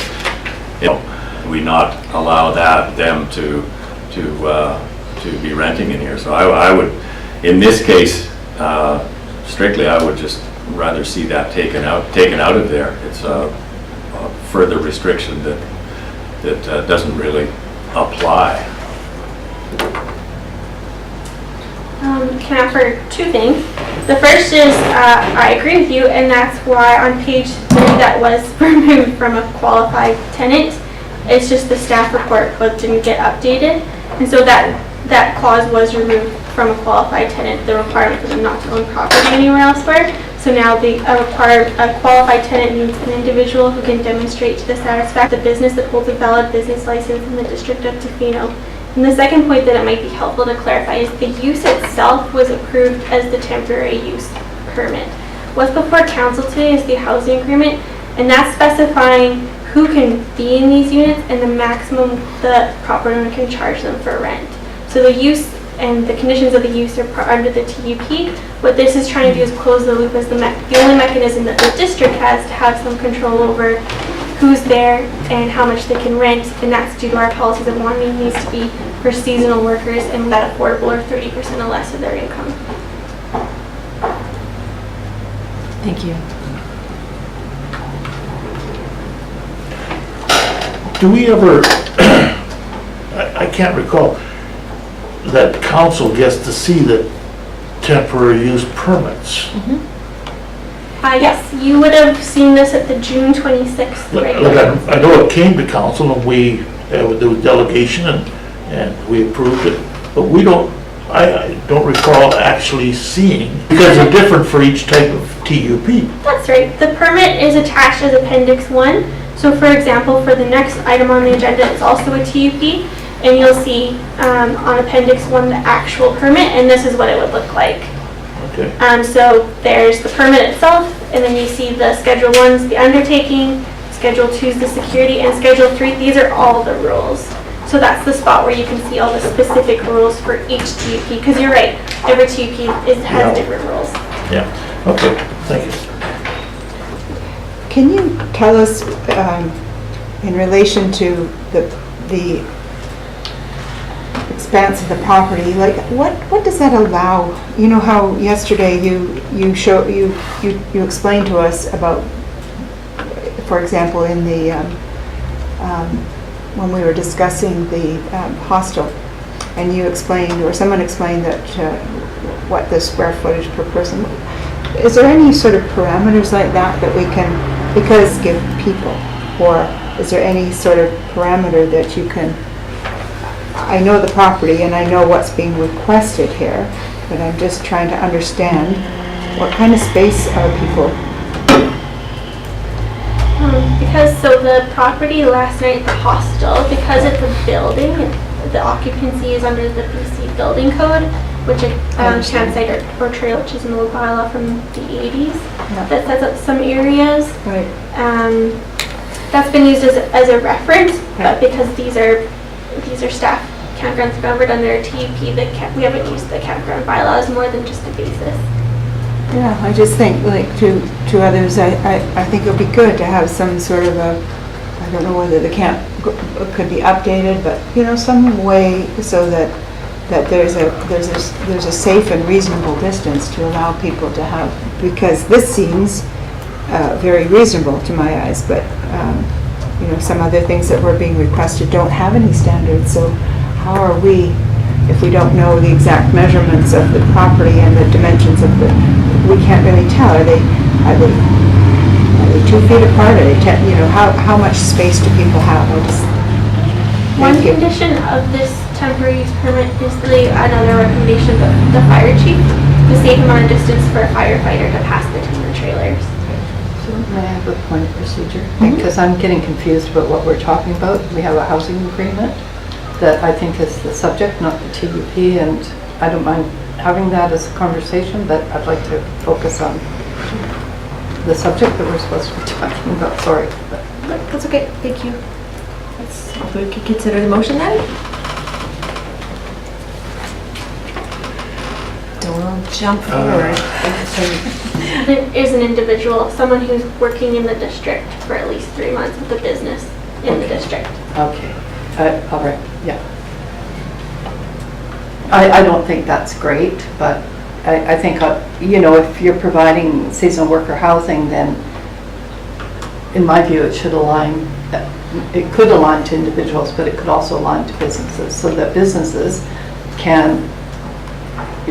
we not allow them to be renting in here. So I would, in this case, strictly, I would just rather see that taken out of there. It's a further restriction that doesn't really apply. Can I offer two things? The first is I agree with you, and that's why on page 3 that was removed from a qualified tenant. It's just the staff report but didn't get updated, and so that clause was removed from a qualified tenant, the requirement for them not to own property anywhere elsewhere. So now a qualified tenant means an individual who can demonstrate to the satisfaction of the business that holds a valid business license in the district of Tofino. And the second point that it might be helpful to clarify is the use itself was approved as the temporary use permit. What's before council today is the housing agreement, and that's specifying who can be in these units and the maximum the property owner can charge them for rent. So the use and the conditions of the use are under the TUP. What this is trying to do is close the loop as the only mechanism that the district has to have some control over who's there and how much they can rent, and that's due to our policies of wanting these to be for seasonal workers and that affordable or 30% or less of their income. Thank you. Do we ever, I can't recall, that council gets to see the temporary use permits? Yes, you would have seen this at the June 26th regular. I know it came to council and there was delegation and we approved it, but I don't recall actually seeing, because they're different for each type of TUP. That's right. The permit is attached as Appendix 1. So for example, for the next item on the agenda, it's also a TUP, and you'll see on Appendix 1 the actual permit, and this is what it would look like. Okay. So there's the permit itself, and then you see the Schedule 1's the undertaking, Schedule 2's the security, and Schedule 3, these are all the rules. So that's the spot where you can see all the specific rules for each TUP, because you're right, every TUP has different rules. Yeah, okay, thank you. Can you tell us, in relation to the expanse of the property, like what does that allow? You know how yesterday you explained to us about, for example, in the when we were discussing the hostel, and you explained, or someone explained that what the square footage per person. Is there any sort of parameters like that we can, because give people, or is there any sort of parameter that you can? I know the property and I know what's being requested here, but I'm just trying to understand what kind of space are people? Because so the property last night at the hostel, because it's a building, the occupancy is under the BC building code, which a campsite or trail, which is an old bylaw from the 80s, that sets up some areas. Right. That's been used as a reference, but because these are staff campgrounds covered under a TUP, we haven't used the campground bylaws more than just a basis. Yeah, I just think, like to others, I think it would be good to have some sort of a, I don't know whether the camp could be updated, but some way so that there's a safe and reasonable distance to allow people to have, because this seems very reasonable to my eyes, but some other things that were being requested don't have any standards. So how are we, if we don't know the exact measurements of the property and the dimensions of we can't really tell. Are they 2 feet apart? Are they 10? How much space do people have? One condition of this temporary use permit is another recommendation of the fire chief, the safe amount of distance for a firefighter to pass the timber trailers. So may I have a point of procedure? Because I'm getting confused about what we're talking about. We have a housing agreement that I think is the subject, not the TUP, and I don't mind having that as a conversation, but I'd like to focus on the subject that we're supposed to be talking about. Sorry. That's okay. Thank you. We could consider the motion then? Don't jump forward. There is an individual, someone who's working in the district for at least 3 months with a business in the district. Okay, all right, yeah. I don't think that's great, but I think, you know, if you're providing seasonal worker housing, then in my view, it should align, it could align to individuals, but it could also align to businesses, so that businesses can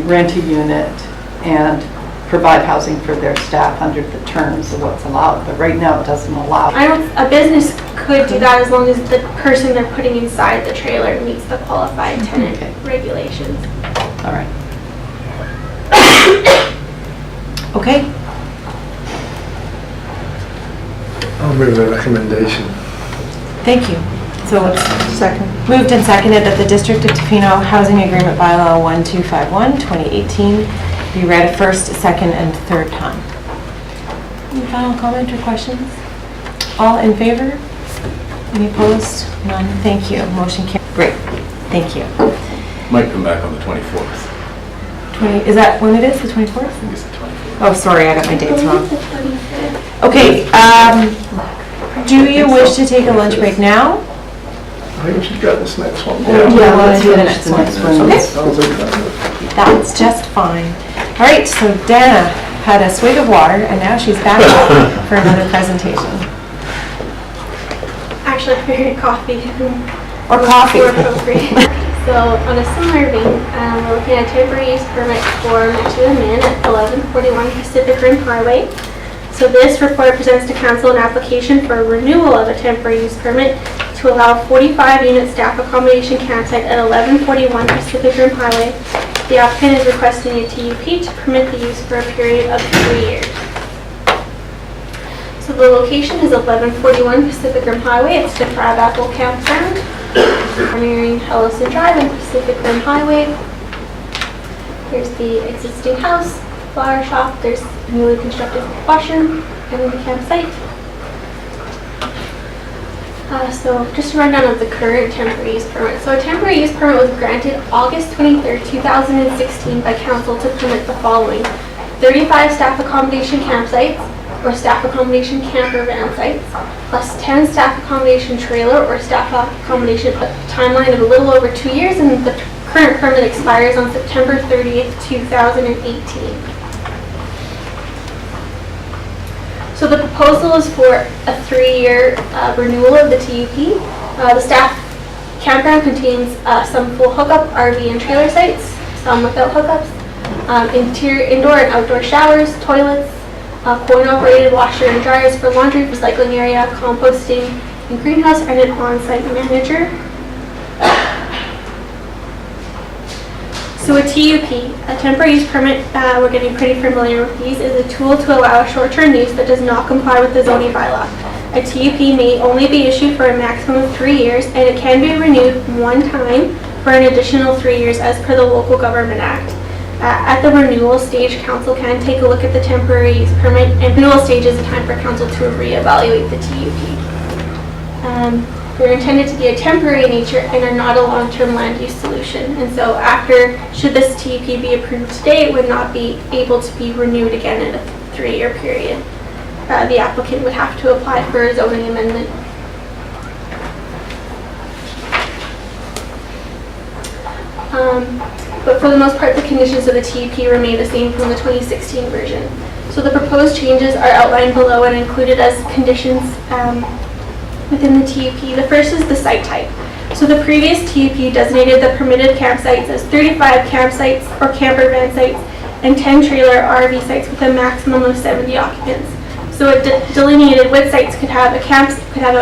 rent a unit and provide housing for their staff under the terms of what's allowed, but right now it doesn't allow. A business could do that as long as the person they're putting inside the trailer meets the qualified tenant regulations. All right. Okay. I'll move the recommendation. Thank you. So it's moved and seconded that the District of Tofino Housing Agreement Bylaw 1251, 2018 be read a first, second, and third time. Any final comment or questions? All in favor? Any opposed? None. Thank you. Motion carried. Great. Thank you. Might come back on the 24th. Is that when it is? The 24th? I think it's the 24th. Oh, sorry, I got my dates wrong. Okay. Do you wish to take a lunch break now? I think we should get this next one. Yeah, let's do the next one. Okay. Sounds okay. That's just fine. All right, so Dana had a swig of water, and now she's back up for another presentation. Actually, I figured coffee. Or coffee. More appropriate. So, on a similar vein, we're looking at a temporary use permit for Matthew and Min at 1141 Pacific Rim Highway. So this report presents to council an application for a renewal of a temporary use permit to allow 45-unit staff accommodation campsite at 1141 Pacific Rim Highway. The applicant is requesting a TUP to permit the use for a period of 3 years. So the location is 1141 Pacific Rim Highway. It's the Crabapple Campground, nearing Ellison Drive and Pacific Rim Highway. Here's the existing house, flower shop. There's a newly constructed washroom and the campsite. So just a rundown of the current temporary use permit. So a temporary use permit was granted August 23rd, 2016 by council to permit the following: 35 staff accommodation campsites or staff accommodation camper van sites, plus 10 staff accommodation trailer or staff accommodation, a timeline of a little over 2 years, and the current permit expires on September 30th, 2018. So the proposal is for a 3-year renewal of the TUP. The staff campground contains some full hookup RV and trailer sites, some without hookups, interior indoor and outdoor showers, toilets, coin-operated washer and dryers for laundry, recycling area, composting, and greenhouse, and an on-site manager. So a TUP, a temporary use permit, we're getting pretty familiar with these, is a tool to allow a short-term use that does not comply with the zoning bylaw. A TUP may only be issued for a maximum of 3 years, and it can be renewed one time for an additional 3 years as per the Local Government Act. At the renewal stage, council can take a look at the temporary use permit, and renewal stage is a time for council to reevaluate the TUP. They're intended to be a temporary in nature and are not a long-term land use solution. And so should this TUP be approved today, it would not be able to be renewed again in a 3-year period. The applicant would have to apply for a zoning amendment. But for the most part, the conditions of the TUP remain the same from the 2016 version. So the proposed changes are outlined below and included as conditions within the TUP. The first is the site type. So the previous TUP designated the permitted campsites as 35 campsites or camper van sites and 10 trailer RV sites with a maximum of 70 occupants. So it delineated which sites could have a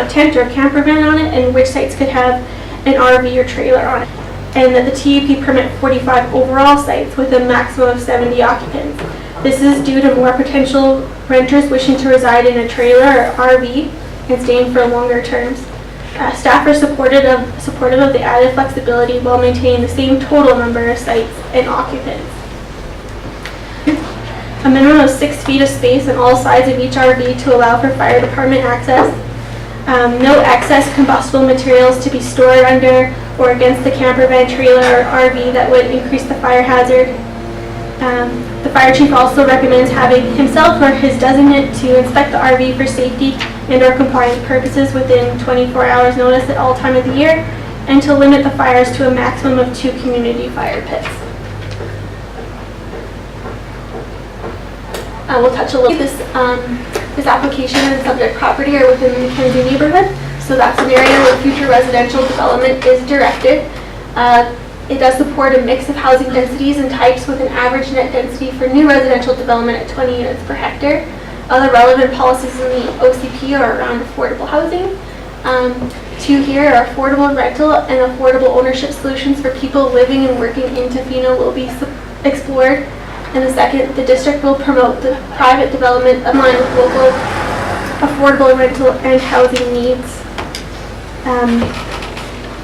tent or a camper van on it, and which sites could have an RV or trailer on it. And that the TUP permit 45 overall sites with a maximum of 70 occupants. This is due to more potential renters wishing to reside in a trailer or RV and staying for longer terms. Staff are supportive of the added flexibility while maintaining the same total number of sites and occupants. A minimum of 6 feet of space on all sides of each RV to allow for fire department access. No excess combustible materials to be stored under or against the camper van, trailer, or RV that would increase the fire hazard. The fire chief also recommends having himself or his designate to inspect the RV for safety and or compliance purposes within 24 hours notice at all time of the year, and to limit the fires to a maximum of 2 community fire pits. We'll touch a little. This application and subject property are within the Mackenzie neighborhood, so that's an area where future residential development is directed. It does support a mix of housing densities and types with an average net density for new residential development at 20 units per hectare. Other relevant policies in the OCP are around affordable housing. 2 here are affordable rental and affordable ownership solutions for people living and working in Tofino will be explored. And the second, the district will promote the private development in line with local affordable rental and housing needs.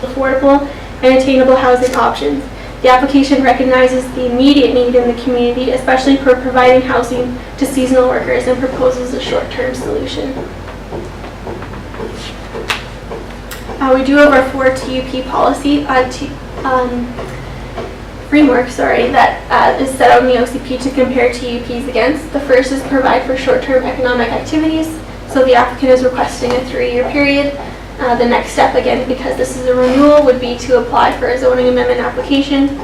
Affordable and attainable housing options. The application recognizes the immediate need in the community, especially for providing housing to seasonal workers, and proposes a short-term solution. We do have our 4 TUP policy framework, that is set out in the OCP to compare TUPs against. The first is provide for short-term economic activities. So the applicant is requesting a 3-year period. The next step, again, because this is a renewal, would be to apply for a zoning amendment application.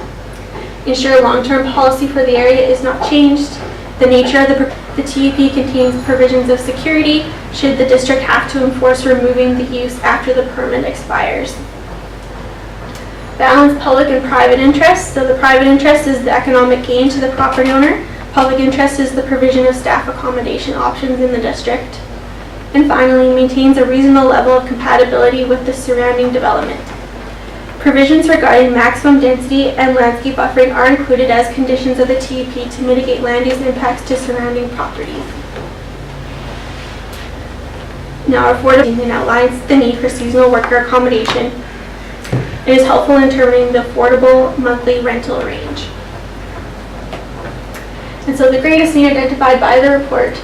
Ensure long-term policy for the area is not changed. The nature of the TUP contains provisions of security should the district have to enforce removing the use after the permit expires. Balance public and private interests. So the private interest is the economic gain to the property owner. Public interest is the provision of staff accommodation options in the district. And finally, maintains a reasonable level of compatibility with the surrounding development. Provisions regarding maximum density and landscape buffering are included as conditions of the TUP to mitigate land use impacts to surrounding properties. Now, affordability outlines the need for seasonal worker accommodation. It is helpful in determining the affordable monthly rental range. And so the greatest need identified by the report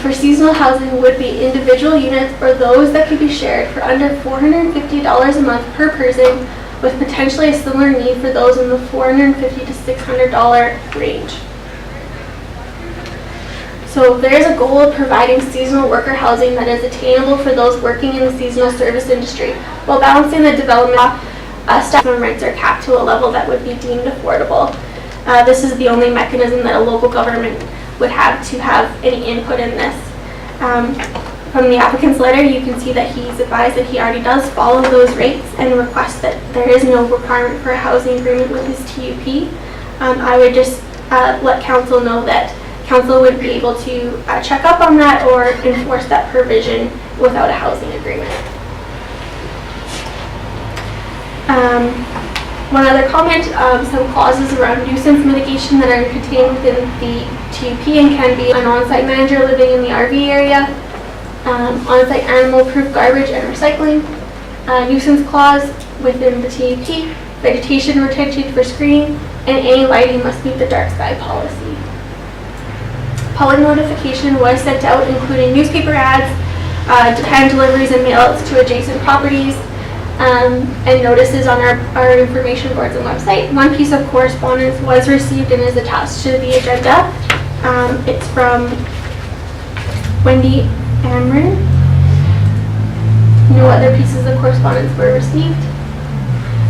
for seasonal housing would be individual units or those that could be shared for under $450 a month per person, with potentially a similar need for those in the $450 to $600 range. So there is a goal of providing seasonal worker housing that is attainable for those working in the seasonal service industry, while balancing the development staff rents are capped to a level that would be deemed affordable. This is the only mechanism that a local government would have to have any input in this. From the applicant's letter, you can see that he's advised that he already does follow those rates and requests that there is no requirement for a housing agreement with his TUP. I would just let council know that council would be able to check up on that or enforce that provision without a housing agreement. One other comment, some clauses around nuisance mitigation that are contained within the TUP and can be an on-site manager living in the RV area, on-site animal-proof garbage and recycling, nuisance clause within the TUP, vegetation retention for screening, and any lighting must meet the dark sky policy. Public notification was sent out, including newspaper ads, hand deliveries and mail-outs to adjacent properties, and notices on our information boards and website. One piece of correspondence was received and is attached to the agenda. It's from Wendy Amron. No other pieces of correspondence were received.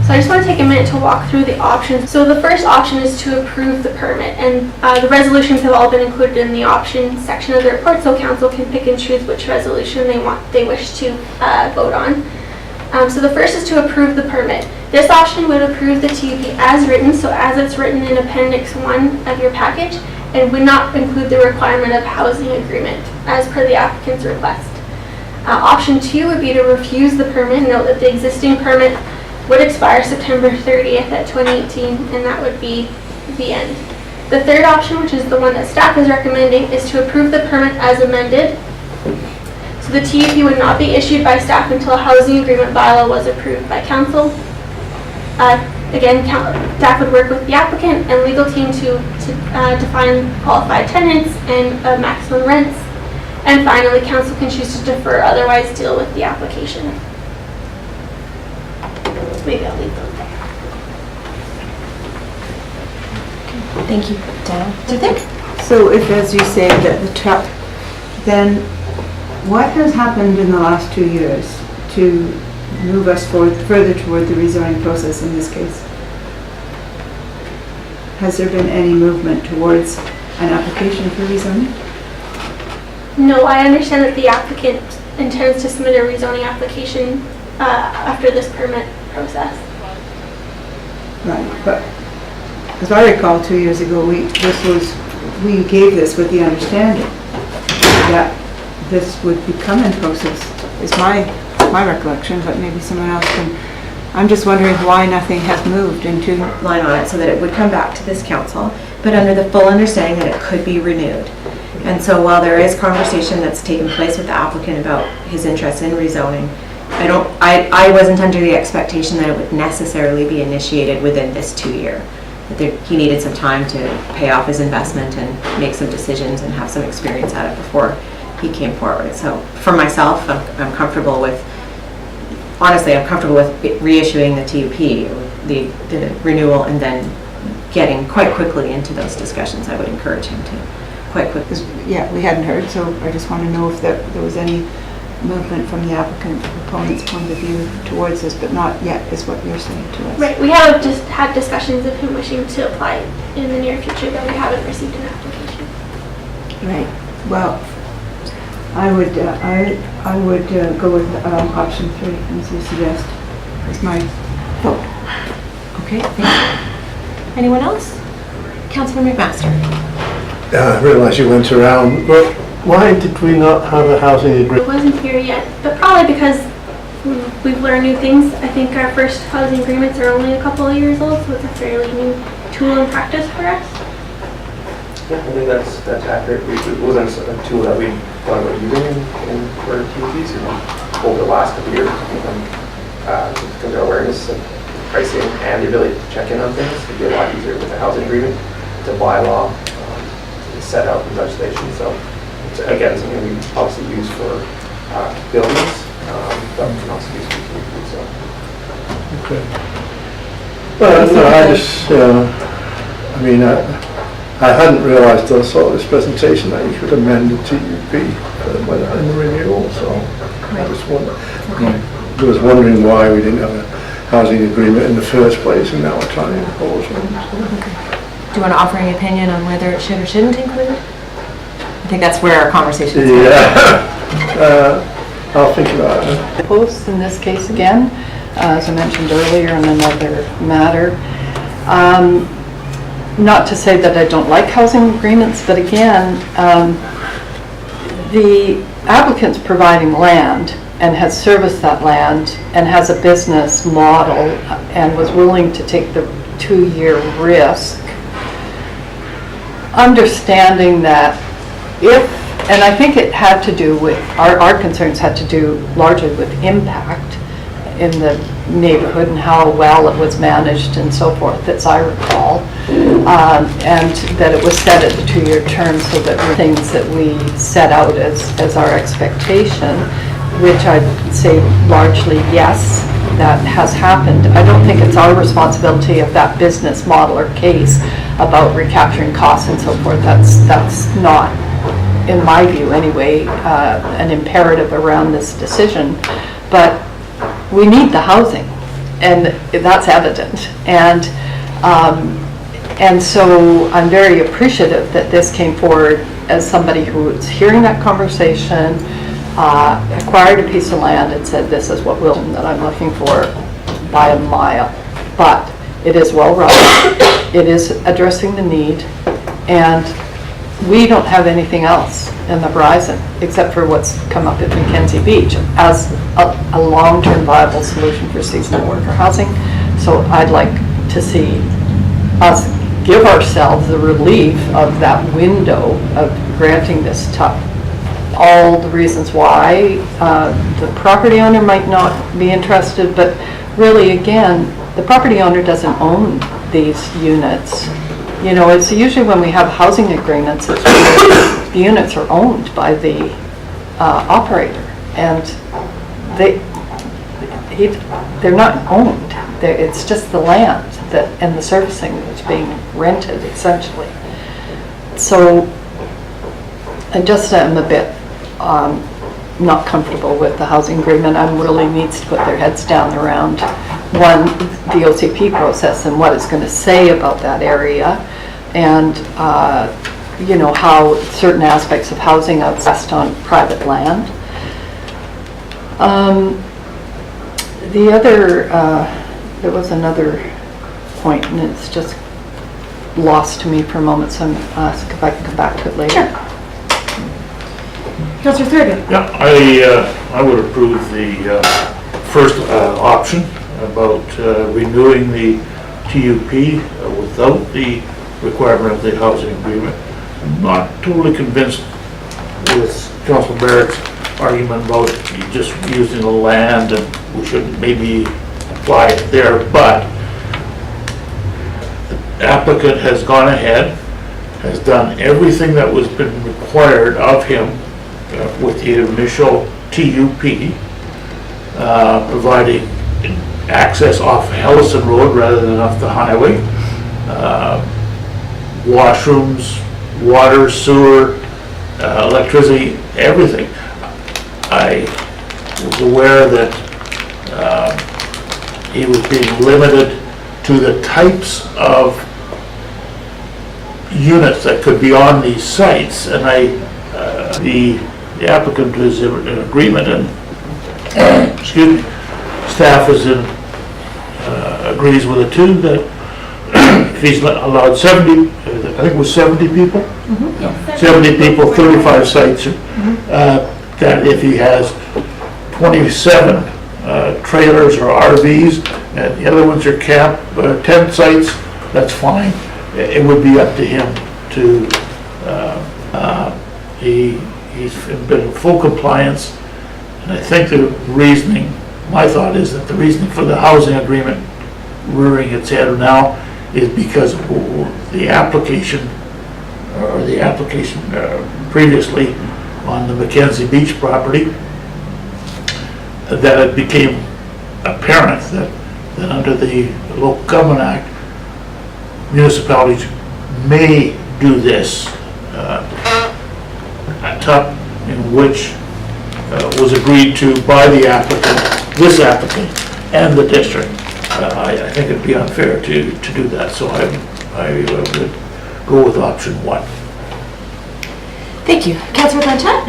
So I just want to take a minute to walk through the options. So the first option is to approve the permit, and the resolutions have all been included in the options section of the report, so council can pick and choose which resolution they wish to vote on. So the first is to approve the permit. This option would approve the TUP as written, so as it's written in Appendix 1 of your package, and would not include the requirement of housing agreement as per the applicant's request. Option 2 would be to refuse the permit. Note that the existing permit would expire September 30th at 2018, and that would be the end. The third option, which is the one that staff is recommending, is to approve the permit as amended. So the TUP would not be issued by staff until a housing agreement bylaw was approved by council. Again, staff would work with the applicant and legal team to define qualified tenants and maximum rents. And finally, council can choose to defer, otherwise deal with the application. Maybe I'll leave those there. Thank you, Dana. Do you think? So if, as you say, that the truck, then what has happened in the last 2 years to move us forward, further toward the rezoning process in this case? Has there been any movement towards an application for rezoning? No, I understand that the applicant intends to submit a rezoning application after this permit process. Right, but as I recall 2 years ago, we gave this with the understanding that this would become in process, is my recollection, but maybe someone else can. I'm just wondering why nothing has moved into Line on it so that it would come back to this council, but under the full understanding that it could be renewed. And so while there is conversation that's taken place with the applicant about his interest in rezoning, I wasn't under the expectation that it would necessarily be initiated within this 2 year. That he needed some time to pay off his investment and make some decisions and have some experience at it before he came forward. So for myself, I'm comfortable with, honestly, I'm comfortable with reissuing the TUP, the renewal, and then getting quite quickly into those discussions. I would encourage him to quite quickly. Yeah, we hadn't heard, so I just want to know if there was any movement from the applicant proponent's point of view towards this, but not yet is what you're saying to us. Right, we have just had discussions of him wishing to apply in the near future, but we haven't received an application. Right, well, I would go with option 3, as you suggest. It's my vote. Okay, thank you. Anyone else? Councilor McMaster. I realise you went around, but why did we not have a housing It agreement? wasn't here yet, but probably because we've learned new things. I think our first housing agreements are only a couple of years old, so it's a fairly new tool in practice for us. Yeah, I think that's accurate. It wasn't a tool that we thought about using for TUPs, over the last couple of years. Because of awareness of pricing and the ability to check in on things, it'd be a lot easier with a housing agreement. It's a bylaw, it's set out in legislation. So it's, again, something we obviously use for buildings, but we can also use for TUPs. So. Okay. Well, no, I just, I hadn't realised till I saw this presentation that you could amend the TUP in the renewal, so I was wondering why we didn't have a housing agreement in the first place, and now we're trying to impose one. Do you want to offer any opinion on whether it should or shouldn't include it? I think that's where our conversation is going. Yeah. I'll think about it. Opposed in this case again, as I mentioned earlier in another matter. Not to say that I don't like housing agreements, but again, the applicant's providing land and has serviced that land and has a business model and was willing to take the 2-year risk. Understanding that and I think it had to do with, our concerns had to do largely with impact in the neighborhood and how well it was managed and so forth, as I recall. And that it was set at the 2-year term, so that things that we set out as our expectation, which I'd say largely yes, that has happened. I don't think it's our responsibility of that business model or case about recapturing costs and so forth. That's not, in my view anyway, an imperative around this decision. But we need the housing, and that's evident. And so I'm very appreciative that this came forward as somebody who was hearing that conversation, acquired a piece of land and said, this is what that I'm looking for by a mile. But it is well run, it is addressing the need, and we don't have anything else in the horizon except for what's come up at Mackenzie Beach as a long-term viable solution for seasonal worker housing. So I'd like to see us give ourselves the relief of that window of granting this tough. All the reasons why the property owner might not be interested, but really again, the property owner doesn't own these units. It's usually when we have housing agreements, it's when the units are owned by the operator, and they're not owned. It's just the land and the servicing that's being rented, essentially. So I just am a bit not comfortable with the housing agreement. Really needs to put their heads down around, one, the OCP process and what it's going to say about that area, and you know, how certain aspects of housing are assessed on private land. The other, there was another point, and it's just lost to me for a moment, so I'm going to ask if I can come back to it later. Sure. Councillor Thurgood. Yeah, I would approve the first option about renewing the TUP without the requirement of the housing agreement. I'm not totally convinced with Councilor Barrett's argument about just using the land and we should maybe apply it there, but the applicant has gone ahead, has done everything that was been required of him with the initial TUP, providing access off Hellison Road rather than off the highway, washrooms, water, sewer, electricity, everything. I was aware that he was being limited to the types of units that could be on these sites, and the applicant is in agreement, and excuse me, staff is in agrees with it too, that if he's allowed 70, I think it was 70 people, 70 people, 35 sites, that if he has 27 trailers or RVs, and the other ones are camp, 10 sites, that's fine. It would be up to him to, he's been in full compliance, and I think the reasoning, my thought is that the reasoning for the housing agreement rearing its head now is because of the application, or the application previously on the Mackenzie Beach property, that it became apparent that under the Local Government Act, municipalities may do this, in which was agreed to by the applicant, this applicant, and the district. I think it'd be unfair to do that, so I would go with option 1. Thank you. Councillor Blanchette?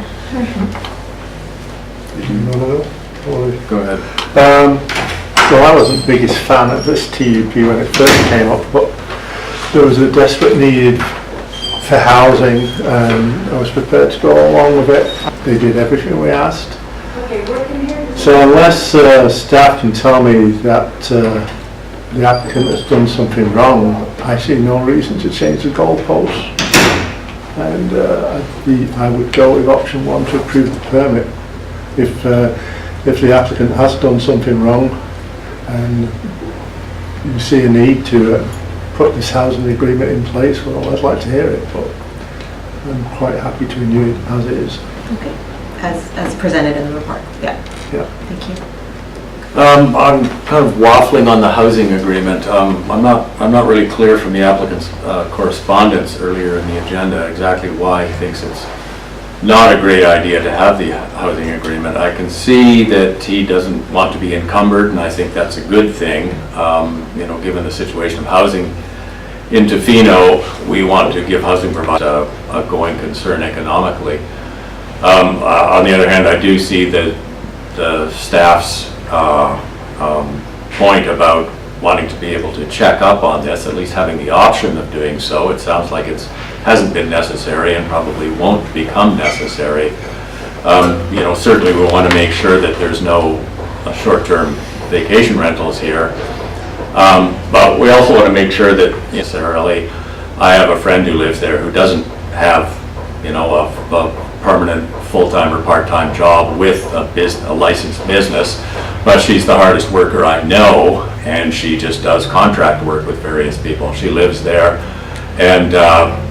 Go ahead. Well, I wasn't the biggest fan of this TUP when it first came up, but there was a desperate need for housing, and I was prepared to go along with it. They did everything we asked. So unless staff can tell me that the applicant has done something wrong, I see no reason to change the goalposts. And I would go with option 1 to approve the permit. If the applicant has done something wrong and you see a need to put this housing agreement in place, well, I'd like to hear it, but I'm quite happy to renew it as it is. Okay. As presented in the report. Yeah. Yeah. Thank you. I'm kind of waffling on the housing agreement. I'm not really clear from the applicant's correspondence earlier in the agenda exactly why he thinks it's not a great idea to have the housing agreement. I can see that he doesn't want to be encumbered, and I think that's a good thing. You know, given the situation of housing in Tofino, we want to give housing providers a going concern economically. On the other hand, I do see that the staff's point about wanting to be able to check up on this, at least having the option of doing so. It sounds like it hasn't been necessary and probably won't become necessary. You know, certainly we want to make sure that there's no short-term vacation rentals here. But we also want to make sure that necessarily, I have a friend who lives there who doesn't have, you know, a permanent full-time or part-time job with a licensed business, but she's the hardest worker I know, and she just does contract work with various people. She lives there, And,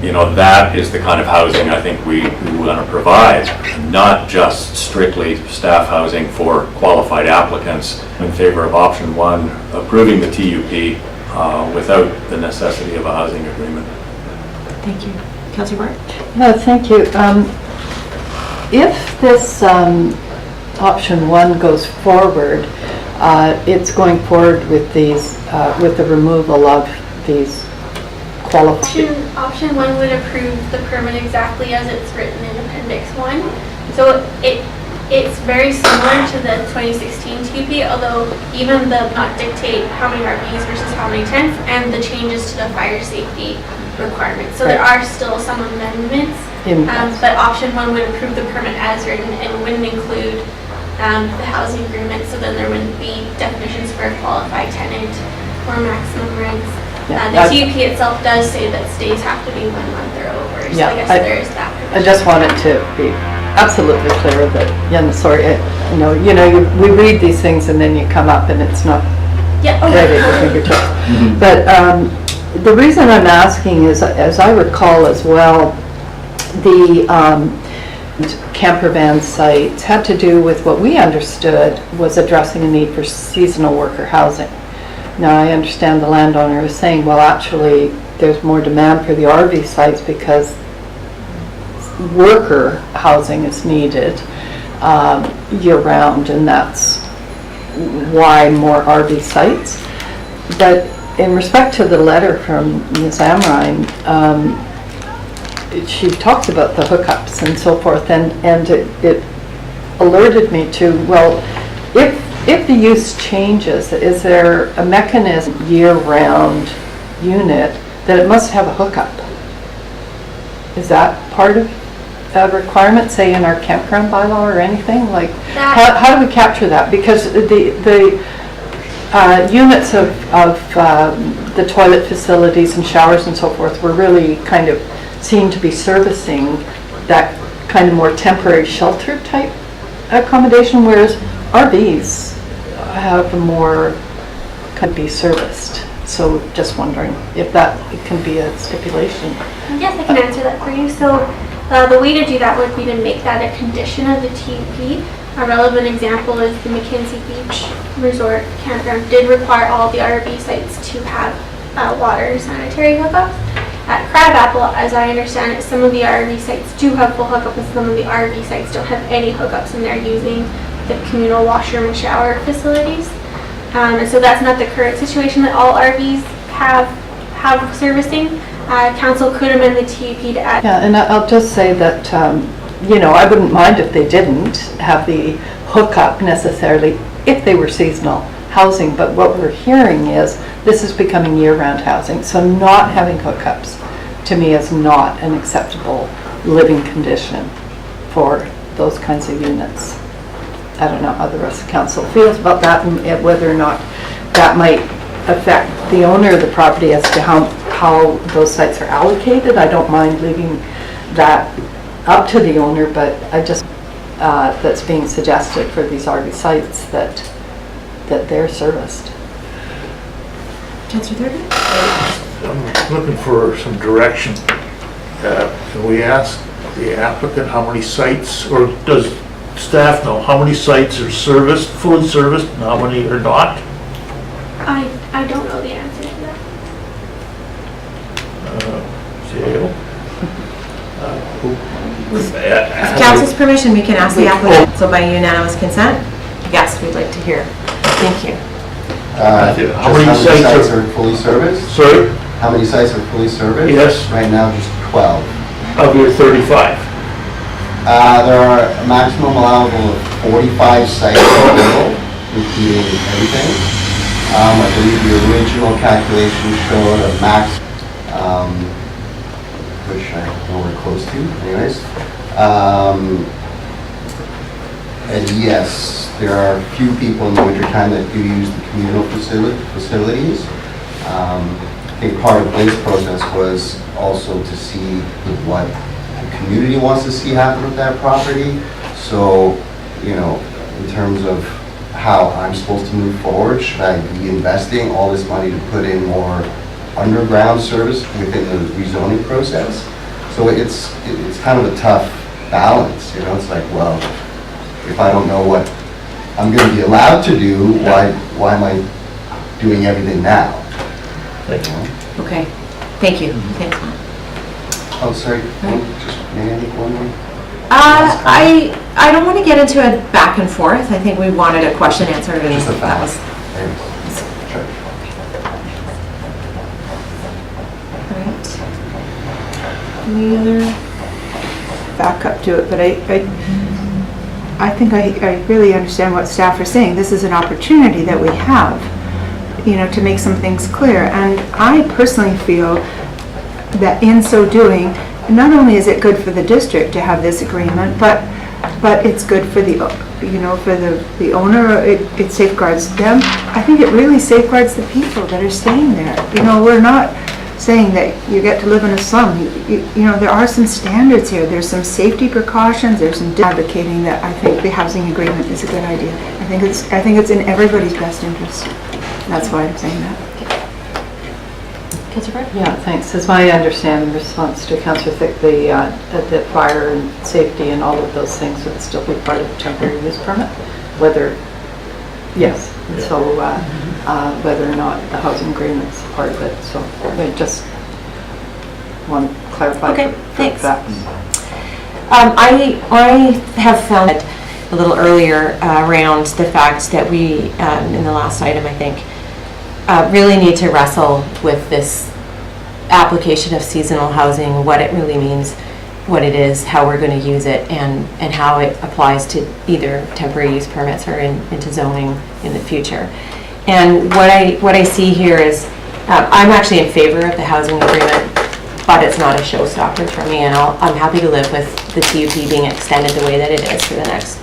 you know, that is the kind of housing I think we want to provide, not just strictly staff housing for qualified applicants. In favor of option 1, approving the TUP without the necessity of a housing agreement. Thank you. Councillor Martin? No, thank you. If this option 1 goes forward, it's going forward with these, with the removal of these qualifications. Option 1 would approve the permit exactly as it's written in Appendix 1. So it's very similar to the 2016 TUP, although even the not dictate how many RVs versus how many tents, and the changes to the fire safety requirements. So there are still some amendments, but option 1 would approve the permit as written and wouldn't include the housing agreement, so then there wouldn't be definitions for a qualified tenant or maximum rents. The TUP itself does say that stays have to be 1 month or over, so I guess there is that provision. I just wanted to be absolutely clear that, sorry, we read these things and then you come up and it's not right at your fingertips. But the reason I'm asking is, as I recall as well, the camper van sites had to do with what we understood was addressing a need for seasonal worker housing. Now, I understand the landowner is saying, well, actually, there's more demand for the RV sites because worker housing is needed year-round, and that's why more RV sites. But in respect to the letter from Ms. Amrine, she talks about the hookups and so forth, and it alerted me to, well, if the use changes, is there a mechanism year-round unit that it must have a hookup? Is that part of a requirement, say in our campground bylaw or anything? Like, how do we capture that? Because the units of the toilet facilities and showers and so forth were really kind of seen to be servicing that kind of more temporary shelter type accommodation, whereas RVs have more, could be serviced. So just wondering if that can be a stipulation. Yes, I can answer that for you. So the way to do that would be to make that a condition of the TUP. A relevant example is the Mackenzie Beach Resort Campground did require all the RV sites to have water and sanitary hookups. At Crabapple, as I understand it, some of the RV sites do have full hookups and some of the RV sites don't have any hookups, and they're using the communal washroom and shower facilities. And so that's not the current situation that all RVs have servicing. Council could amend the TUP to add. Yeah, and I'll just say that, I wouldn't mind if they didn't have the hookup necessarily if they were seasonal housing, but what we're hearing is this is becoming year-round housing, so not having hookups to me is not an acceptable living condition for those kinds of units. I don't know how the rest of council feels about that and whether or not that might affect the owner of the property as to how those sites are allocated. I don't mind leaving that up to the owner, but I just, that's being suggested for these RV sites that they're serviced. Councillor Thurgood? I'm looking for some direction. Can we ask the applicant how many sites, or does staff know how many sites are serviced, fully serviced, and how many are not? I don't know the answer to that. CAO? With council's permission, we can ask the applicant. So by unanimous consent, yes, we'd like to hear. Thank you. How many sites are fully serviced? Sorry? How many sites are fully serviced? Yes. Right now, just 12. Of your 35? There are a maximum allowable of 45 sites available, including everything. I believe the original calculation showed a max, which I don't know we're close to, anyways. And yes, there are a few people in the wintertime that do use the communal facilities. I think part of Blake's process was also to see what the community wants to see happen with that property. So, in terms of how I'm supposed to move forward, should I be investing all this money to put in more underground service within the rezoning process. So it's kind of a tough balance, you know, it's like, well, if I don't know what I'm going to be allowed to do, why am I doing everything now? Thank you. Okay, thank you. Thanks, Matt. Oh, sorry, just maybe I think one more? I don't want to get into a back and forth. I think we wanted a question answered. And Just a that was Sure. right. Any other back up to it, but I think I really understand what staff are saying. This is an opportunity that we have, you know, to make some things clear. And I personally feel that in so doing, not only is it good for the district to have this agreement, but it's good for the, you know, for the owner. It safeguards them. I think it really safeguards the people that are staying there. You know, we're not saying that you get to live in a slum. You know, there are some standards here. There's some safety precautions. There's some advocating that I think the housing agreement is a good idea. I think it's in everybody's best interest. That's why I'm saying that. Councillor Burke? Yeah, thanks. As I understand, in response to Councillor Thick, the fire and safety and all of those things would still be part of the temporary use permit, whether, yes, and so whether or not the housing agreement's part of it. So I just want to clarify. Okay, thanks. Facts. I have found it a little earlier around the fact that we, in the last item, I think, really need to wrestle with this application of seasonal housing, what it really means, what it is, how we're going to use it, and how it applies to either temporary use permits or into zoning in the future. And what I see here is, I'm actually in favor of the housing agreement, but it's not a showstopper for me, and I'm happy to live with the TUP being extended the way that it is for the next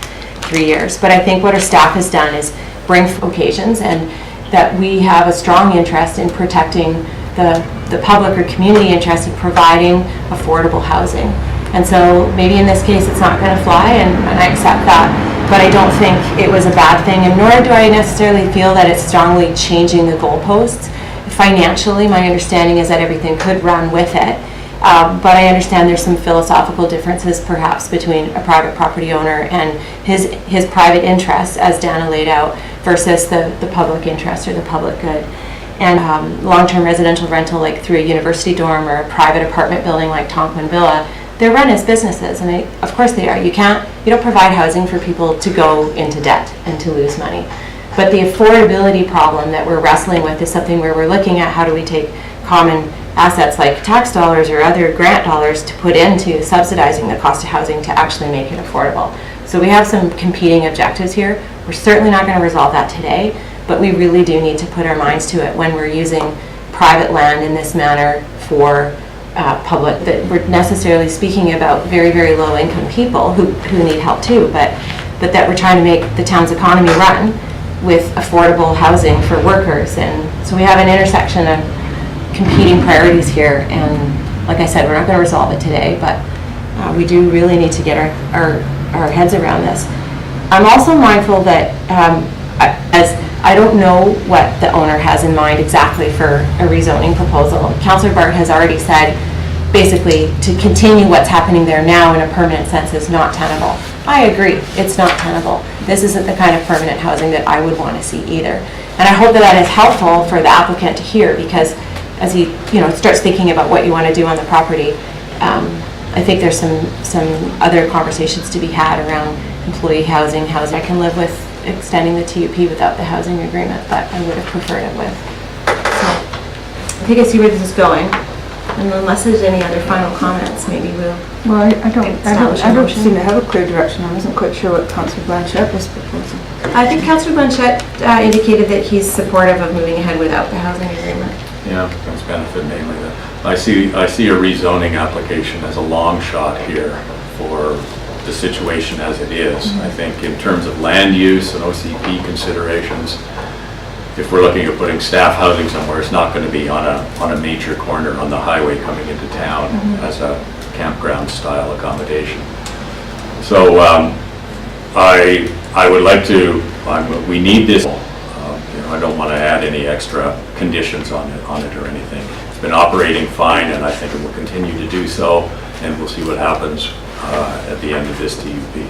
3 years. But I think what our staff has done is bring occasions, and that we have a strong interest in protecting the public or community interest in providing affordable housing. And so maybe in this case it's not going to fly, and I accept that, but I don't think it was a bad thing, and nor do I necessarily feel that it's strongly changing the goalposts. Financially, my understanding is that everything could run with it, but I understand there's some philosophical differences perhaps between a private property owner and his private interests, as Dana laid out, versus the public interest or the public good. And long-term residential rental, like through a university dorm or a private apartment building like Tonquin Villa, they're run as businesses, and of course they are. You don't provide housing for people to go into debt and to lose money. But the affordability problem that we're wrestling with is something where we're looking at how do we take common assets like tax dollars or other grant dollars to put into subsidizing the cost of housing to actually make it affordable. So we have some competing objectives here. We're certainly not going to resolve that today, but we really do need to put our minds to it when we're using private land in this manner for public, that we're necessarily speaking about very, very low income people who need help too, but that we're trying to make the town's economy run with affordable housing for workers. And so we have an intersection of competing priorities here, and like I said, we're not going to resolve it today, but we do really need to get our heads around this. I'm also mindful that as I don't know what the owner has in mind exactly for a rezoning proposal. Councillor Bart has already said basically to continue what's happening there now in a permanent sense is not tenable. I agree, it's not tenable. This isn't the kind of permanent housing that I would want to see either. And I hope that is helpful for the applicant to hear, because as he starts thinking about what you want to do on the property, I think there's some other conversations to be had around employee housing. I can live with extending the TUP without the housing agreement, but I would have preferred it with. So I think I see where this is going, and unless there's any other final comments, maybe we'll. Well, I don't seem to have a clear direction. I wasn't quite sure what Councillor Blanchette was proposing. I think Councillor Blanchette indicated that he's supportive of moving ahead without the housing agreement. Yeah, that's benefit mainly that. I see a rezoning application as a long shot here for the situation as it is. I think in terms of land use and OCP considerations, if we're looking at putting staff housing somewhere, it's not going to be on a major corner on the highway coming into town as a campground style accommodation. So I would like to, we need this. I don't want to add any extra conditions on it or anything. been operating fine, and I think it will continue to do so, and we'll see what happens at the end of this TUP.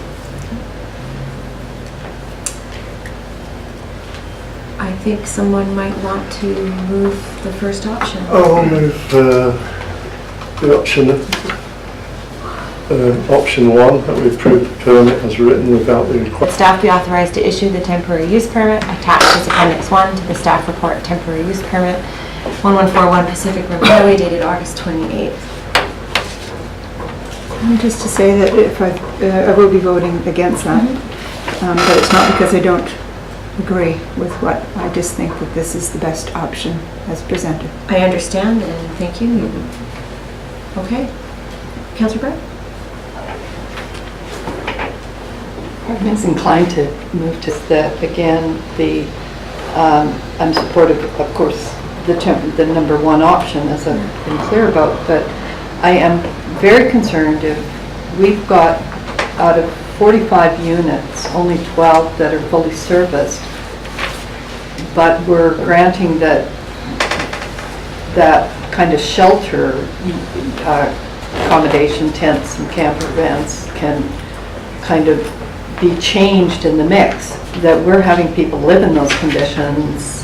I think someone might want to move the first option. I'll move the option 1, that we approve the permit as written without the requirement. Staff be authorized to issue the temporary use permit attached as Appendix 1 to the staff report temporary use permit 1141 Pacific River Highway dated August 28th. And just to say that if I will be voting against that, but it's not because I don't agree with what, I just think that this is the best option as presented. I understand, and thank you. Okay. Councillor Brett? I'm inclined to move to again, I'm supportive, of course, the number 1 option, as I've been clear about, but I am very concerned if we've got, out of 45 units, only 12 that are fully serviced, but we're granting that kind of shelter accommodation, tents and camper vans can kind of be changed in the mix, that we're having people live in those conditions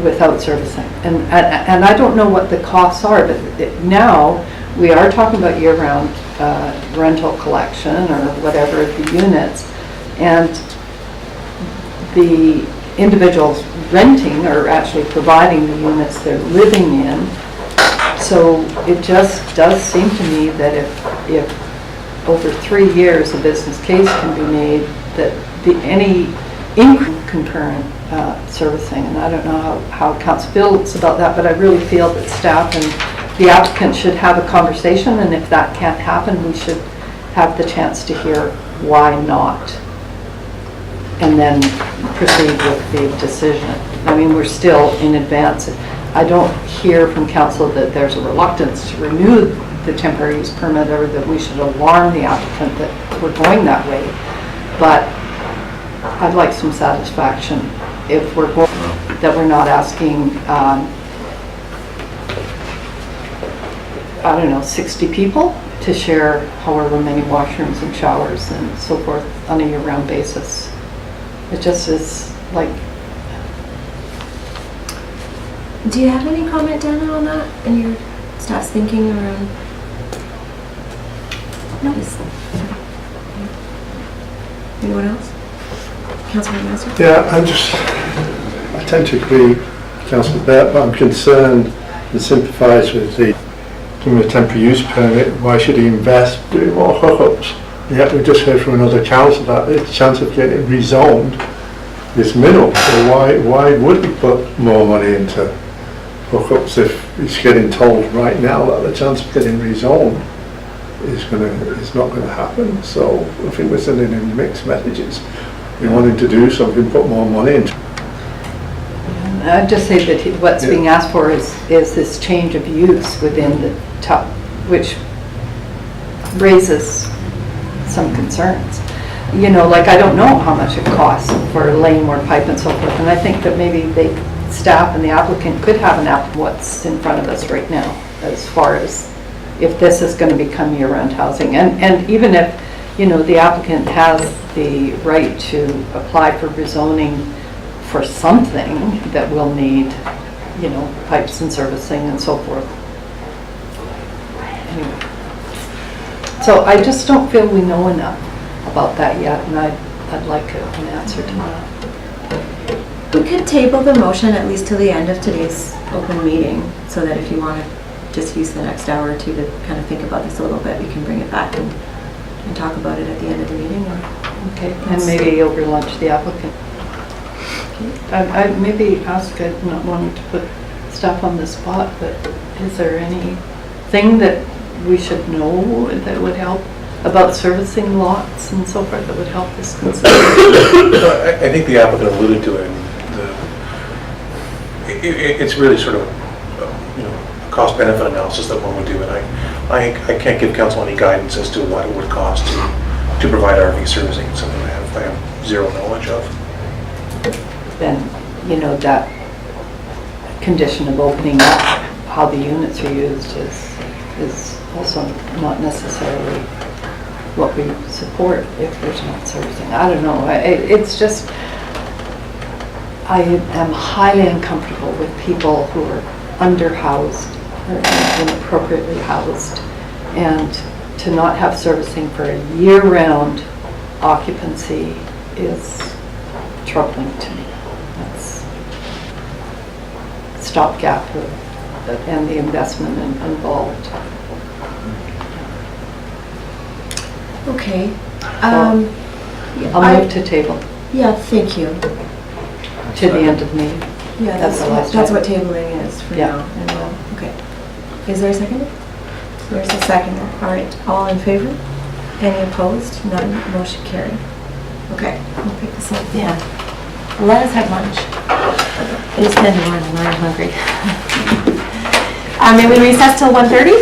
without servicing. And I don't know what the costs are, but now we are talking about year-round rental collection or whatever of the units, and the individuals renting are actually providing the units they're living in. So it just does seem to me that if over 3 years a business case can be made, that any concurrent servicing, and I don't know how council feels about that, but I really feel that staff and the applicant should have a conversation, and if that can't happen, we should have the chance to hear why not, and then proceed with the decision. I mean, we're still in advance. I don't hear from council that there's a reluctance to renew the temporary use permit, or that we should alarm the applicant that we're going that way, but I'd like some satisfaction if we're going, that we're not asking, I don't know, 60 people to share however many washrooms and showers and so forth on a year-round basis. It just is like... Do you have any comment, Dana, on that and your staff's thinking around? No. Anyone else? Councilor Master? Yeah, I tend to agree with Councillor Burt, but I'm concerned and sympathise with giving a temporary use permit. Why should he invest doing more hookups? Yet we just heard from another council that the chance of getting rezoned is minimal. So why would he put more money into hookups if he's getting told right now that the chance of getting rezoned is not going to happen? So I think we're sending in mixed messages. We wanted to do something, put more money into. I'd just say that what's being asked for is this change of use within the top, which raises some concerns. You know, like, I don't know how much it costs for laying more pipe and so forth, and I think that maybe staff and the applicant could have what's in front of us right now, as far as if this is going to become year-round housing, and even if, you know, the applicant has the right to apply for rezoning for something that will need, you know, pipes and servicing and so forth. Anyway. So I just don't feel we know enough about that yet, and I'd like an answer to that. We could table the motion at least till the end of today's open meeting, so that if you want to just use the next hour or two to kind of think about this a little bit, we can bring it back and talk about it at the end of the meeting. Okay, and maybe over lunch the applicant. I maybe ask, I'm not wanting to put stuff on the spot, but is there anything that we should know that would help about servicing lots and so forth that would help this consideration? I think the applicant alluded to it. It's really sort of, you know, cost-benefit analysis that one would do, and I can't give council any guidance as to what it would cost to provide RV servicing. It's something I have zero knowledge of. Then, you know, that condition of opening up how the units are used is also not necessarily what we support if there's not servicing. I don't know, it's just, I am highly uncomfortable with people who are underhoused or inappropriately housed, and to not have servicing for a year-round occupancy is troubling to me. That's stopgap and the investment involved. Okay. I'll move to table Yeah, thank you. to the end of May. Yeah, That's the last that's time. what tabling is for Yeah. now. And okay. Is there a second? There's a second. All right. All in favor? Any opposed? None. Motion carried. Okay. We'll pick this up. Yeah. Let us have lunch. It is 10:01 and I'm hungry. May we recess till 1:30?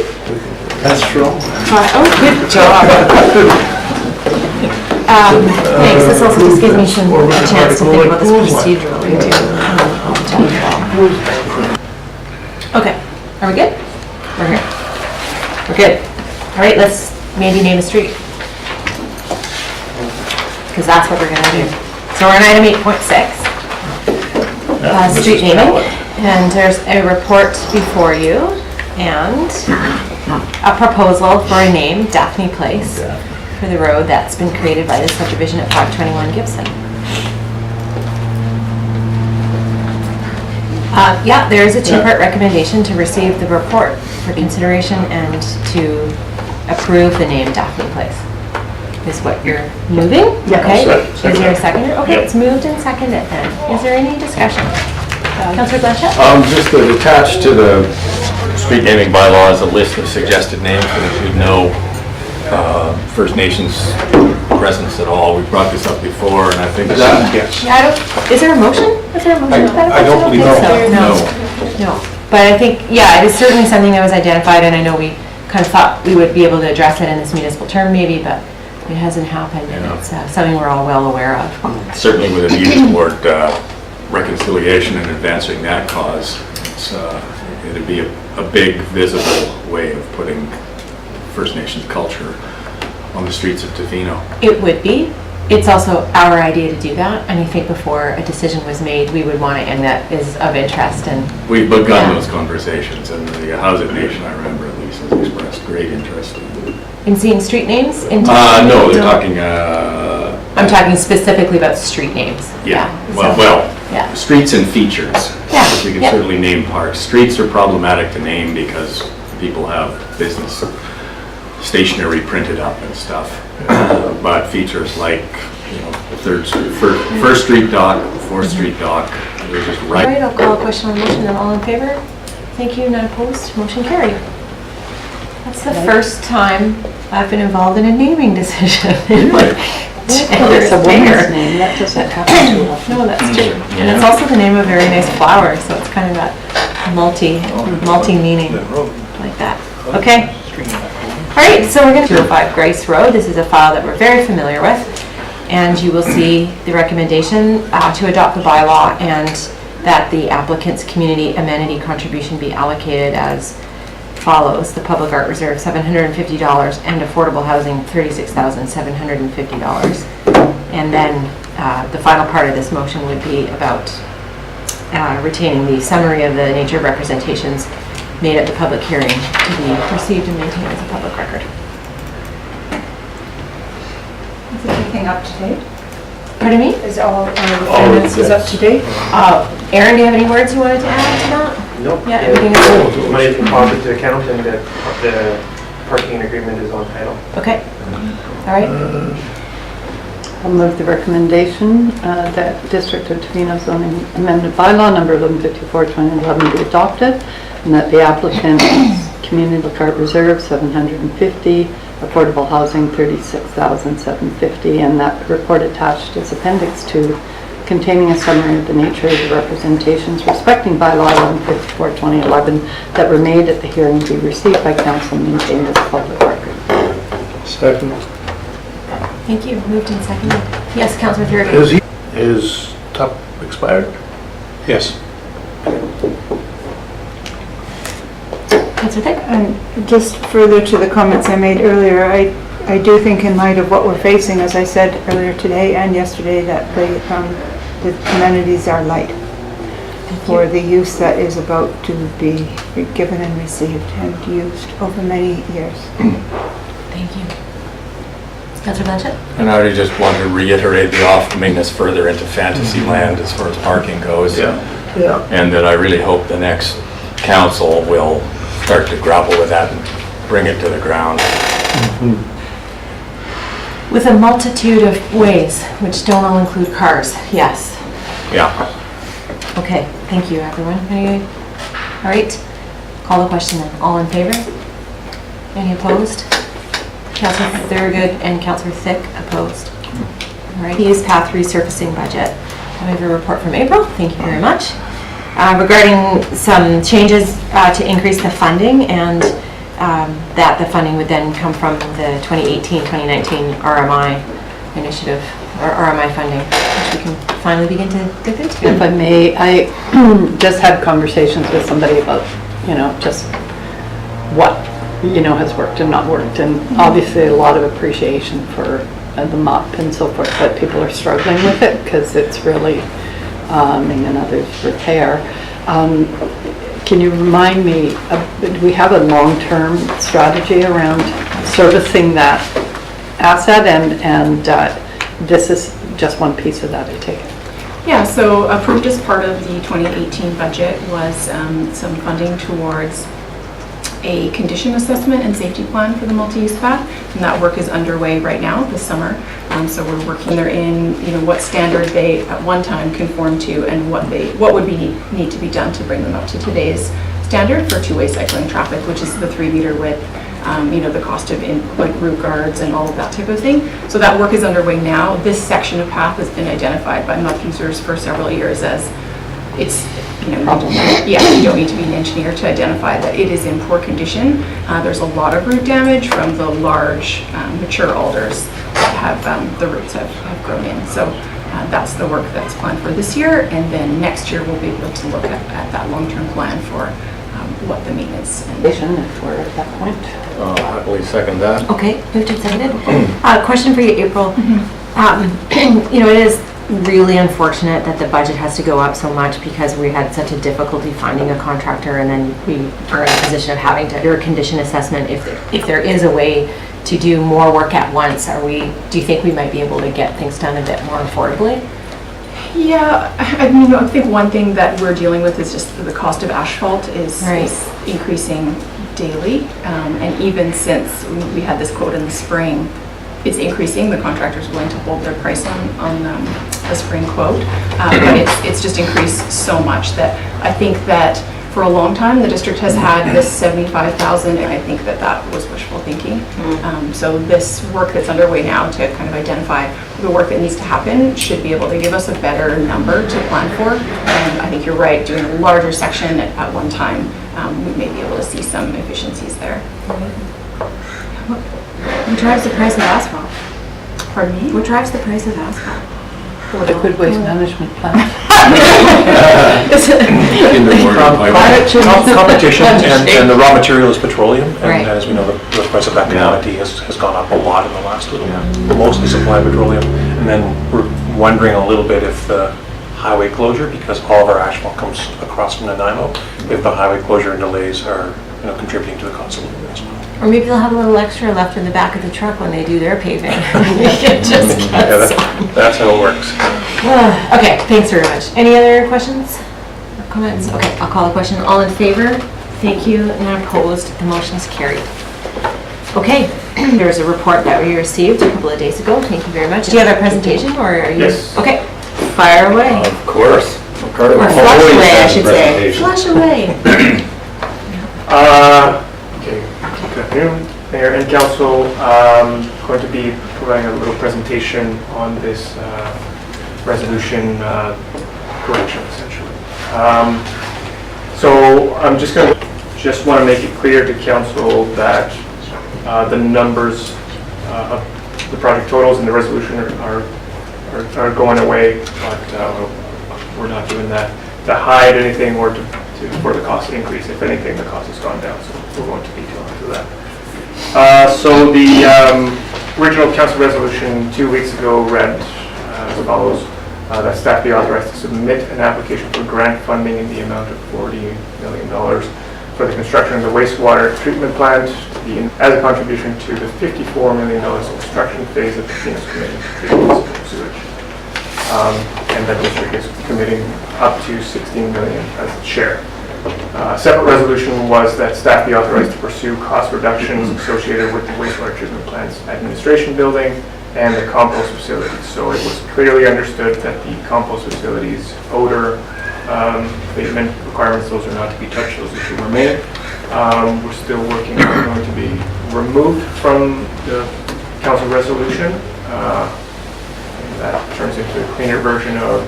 That's true. Oh, good job. Thanks. This also just gives me a chance to think about this procedurally too. Okay. Are we good? We're here. We're good. All right, let's maybe name a street. Because that's what we're going to do. So we're on item 8.6. Street naming. And there's a report before you and a proposal for a name, Daphne Place, for the road that's been created by the subdivision at 521 Gibson. Yeah, there is a two-part recommendation to receive the report for consideration and to approve the name Daphne Place. Is what you're moving? Yeah. Okay. Is there a seconder? Okay, it's moved and seconded then. Is there any discussion? Councillor Blanchett? Just that attached to the street naming bylaw is a list of suggested names so that we know First Nations presence at all. We brought this up before, and I think that... Yes. Yeah, I don't, is there a motion? Is there a motion? I don't believe so. No. But I think, yeah, it is certainly something that was identified, and I know we kind of thought we would be able to address it in this municipal term maybe, but it hasn't happened, and it's something we're all well aware of. Certainly with a view toward reconciliation and advancing that cause. It'd be a big, visible way of putting First Nations culture on the streets of Tofino. It would be. It's also our idea to do that, and I think before a decision was made, we would want it, and that is of interest. And We've begun those conversations, and the Housing Nation, I remember at least, has expressed great interest in seeing street names? No, they're talking... I'm talking specifically about street names. Yeah, So- well, streets and features. Yeah, We can yeah. certainly name parks. Streets are problematic to name because people have business stationery printed up and stuff. But features like, First Street Dock, 4th Street Dock, they're just All right. right, I'll call a question on the motion, and all in favor? Thank you, none opposed, motion carried. That's the first time I've been involved in a naming decision. It's a woman's name, that doesn't happen too often. No, that's true. And it's also the name of a very nice flower, so it's kind of that multi-meaning like that. Okay. All right, so we're going to 205 Grace Road. This is a file that we're very familiar with. And you will see the recommendation to adopt the bylaw and that the applicant's community amenity contribution be allocated as follows: the public art reserve $750 and affordable housing $36,750. And then the final part of this motion would be about retaining the summary of the nature representations made at the public hearing to be received and maintained as a public record. Is everything up to date? Pardon me? Is all finances up to date? Aaron, do you have any words you wanted to add to that? Nope. Yeah, everything is good. Money is deposited to account and the parking agreement is on title. Okay. All right. I'll move the recommendation that District of Tofino zoning amendment bylaw number 1154/2011 be adopted, and that the applicant's community cart reserve $750, affordable housing $36,750, and that report attached is Appendix 2, containing a summary of the nature of the representations respecting bylaw 1154/2011 that were made at the hearing be received by council and maintained as a public record. Second. Thank you. Moved and seconded. Yes, Councillor Thurgood. Is TUP expired? Yes. Councillor Thick? And just further to the comments I made earlier, I do think in light of what we're facing, as I said earlier today and yesterday, that the amenities are light for the use that is about to be given and received and used over many years. Thank you. Councillor Blanchett? And I would just want to reiterate the offering this further into fantasy land as far as parking goes. Yeah. And that I really hope the next council will start to grapple with that and bring it to the ground. With a multitude of ways, which don't all include cars, yes. Yeah. Okay, thank you, everyone. All right, call the question then. All in favor? Any opposed? Councillor Thurgood and Councillor Thick opposed. All right, East Path resurfacing budget. We have a report from April. Thank you very much. Regarding some changes to increase the funding, and that the funding would then come from the 2018-2019 RMI initiative, or RMI funding, which we can finally begin to dip into. If I may, I just had conversations with somebody about, just what, has worked and not worked, and obviously a lot of appreciation for the MOP and so forth, but people are struggling with it because it's really and others repair. Can you remind me, do we have a long-term strategy around servicing that asset, and this is just one piece of that, I take it? Yeah, so approved as part of the 2018 budget was some funding towards a condition assessment and safety plan for the multi-use path, and that work is underway right now this summer. So we're working there in what standard they at one time conform to, and what would need to be done to bring them up to today's standard for two-way cycling traffic, which is the 3-meter width, the cost of route guards and all of that type of thing. So that work is underway now. This section of path has been identified by MUP users for several years as it's problematic. Yeah, you don't need to be an engineer to identify that it is in poor condition. There's a lot of root damage from the large mature alders that have the roots have grown in. So that's the work that's planned for this year, and then next year we'll be able to look at that long-term plan for what the maintenance and if we're at that point. Happily second that. Okay, moved and seconded. Question for you, April. It is really unfortunate that the budget has to go up so much because we had such a difficulty finding a contractor, and then we are in a position of having to do a condition assessment. If there is a way to do more work at once, do you think we might be able to get things done a bit more affordably? Yeah, I think one thing that we're dealing with is just the cost of asphalt is increasing daily, and even since we had this quote in the spring, it's increasing. The contractor's willing to hold their price on the spring quote, but it's just increased so much that I think that for a long time the district has had this 75,000, and I think that was wishful thinking. So this work that's underway now to kind of identify the work that needs to happen should be able to give us a better number to plan for. And I think you're right, doing a larger section at one time, we may be able to see some efficiencies there. What drives the price of asphalt? Pardon me? What drives the price of asphalt? Liquid waste management plan. Competition, and the raw material is petroleum, and Right. as we know, the price of that commodity has gone up a lot in the last little while. Mostly supply petroleum, and then we're wondering a little bit if the highway closure, because all of our asphalt comes across from Nanaimo, if the highway closure and delays are contributing to the cost of living as well. Or maybe they'll have a little extra left in the back of the truck when they do their paving. Just That's how it works. Okay, thanks very much. Any other questions or comments? Okay, I'll call the question. All in favor? Thank you. And opposed? The motion is carried. Okay, there's a report that we received a couple of days ago. Thank you very much. Do you have a presentation, or are you? Yes. Okay, fire away. Of course. Or flush away, I should say. Flush away. Okay, good afternoon, Mayor and Council. Going to be providing a little presentation on this resolution correction, essentially. So I'm just want to make it clear to Council that the numbers of the project totals in the resolution are going away, but we're not doing that to hide anything or to for the cost increase. If anything, the cost has gone down, so we'll go into detail into that. So the original council resolution 2 weeks ago read as follows, that staff be authorized to submit an application for grant funding in the amount of $40 million for the construction of the wastewater treatment plant as a contribution to the $54 million construction phase of the Phoenix Committee to treat municipal sewage. And that district is committing up to $16 million as its share. A separate resolution was that staff be authorized to pursue cost reductions associated with the wastewater treatment plant's administration building and the compost facilities. So it was clearly understood that the compost facilities, odor, abatement requirements, those are not to be touched, those should remain. We're still working on going to be removed from the council resolution. And that turns into a cleaner version of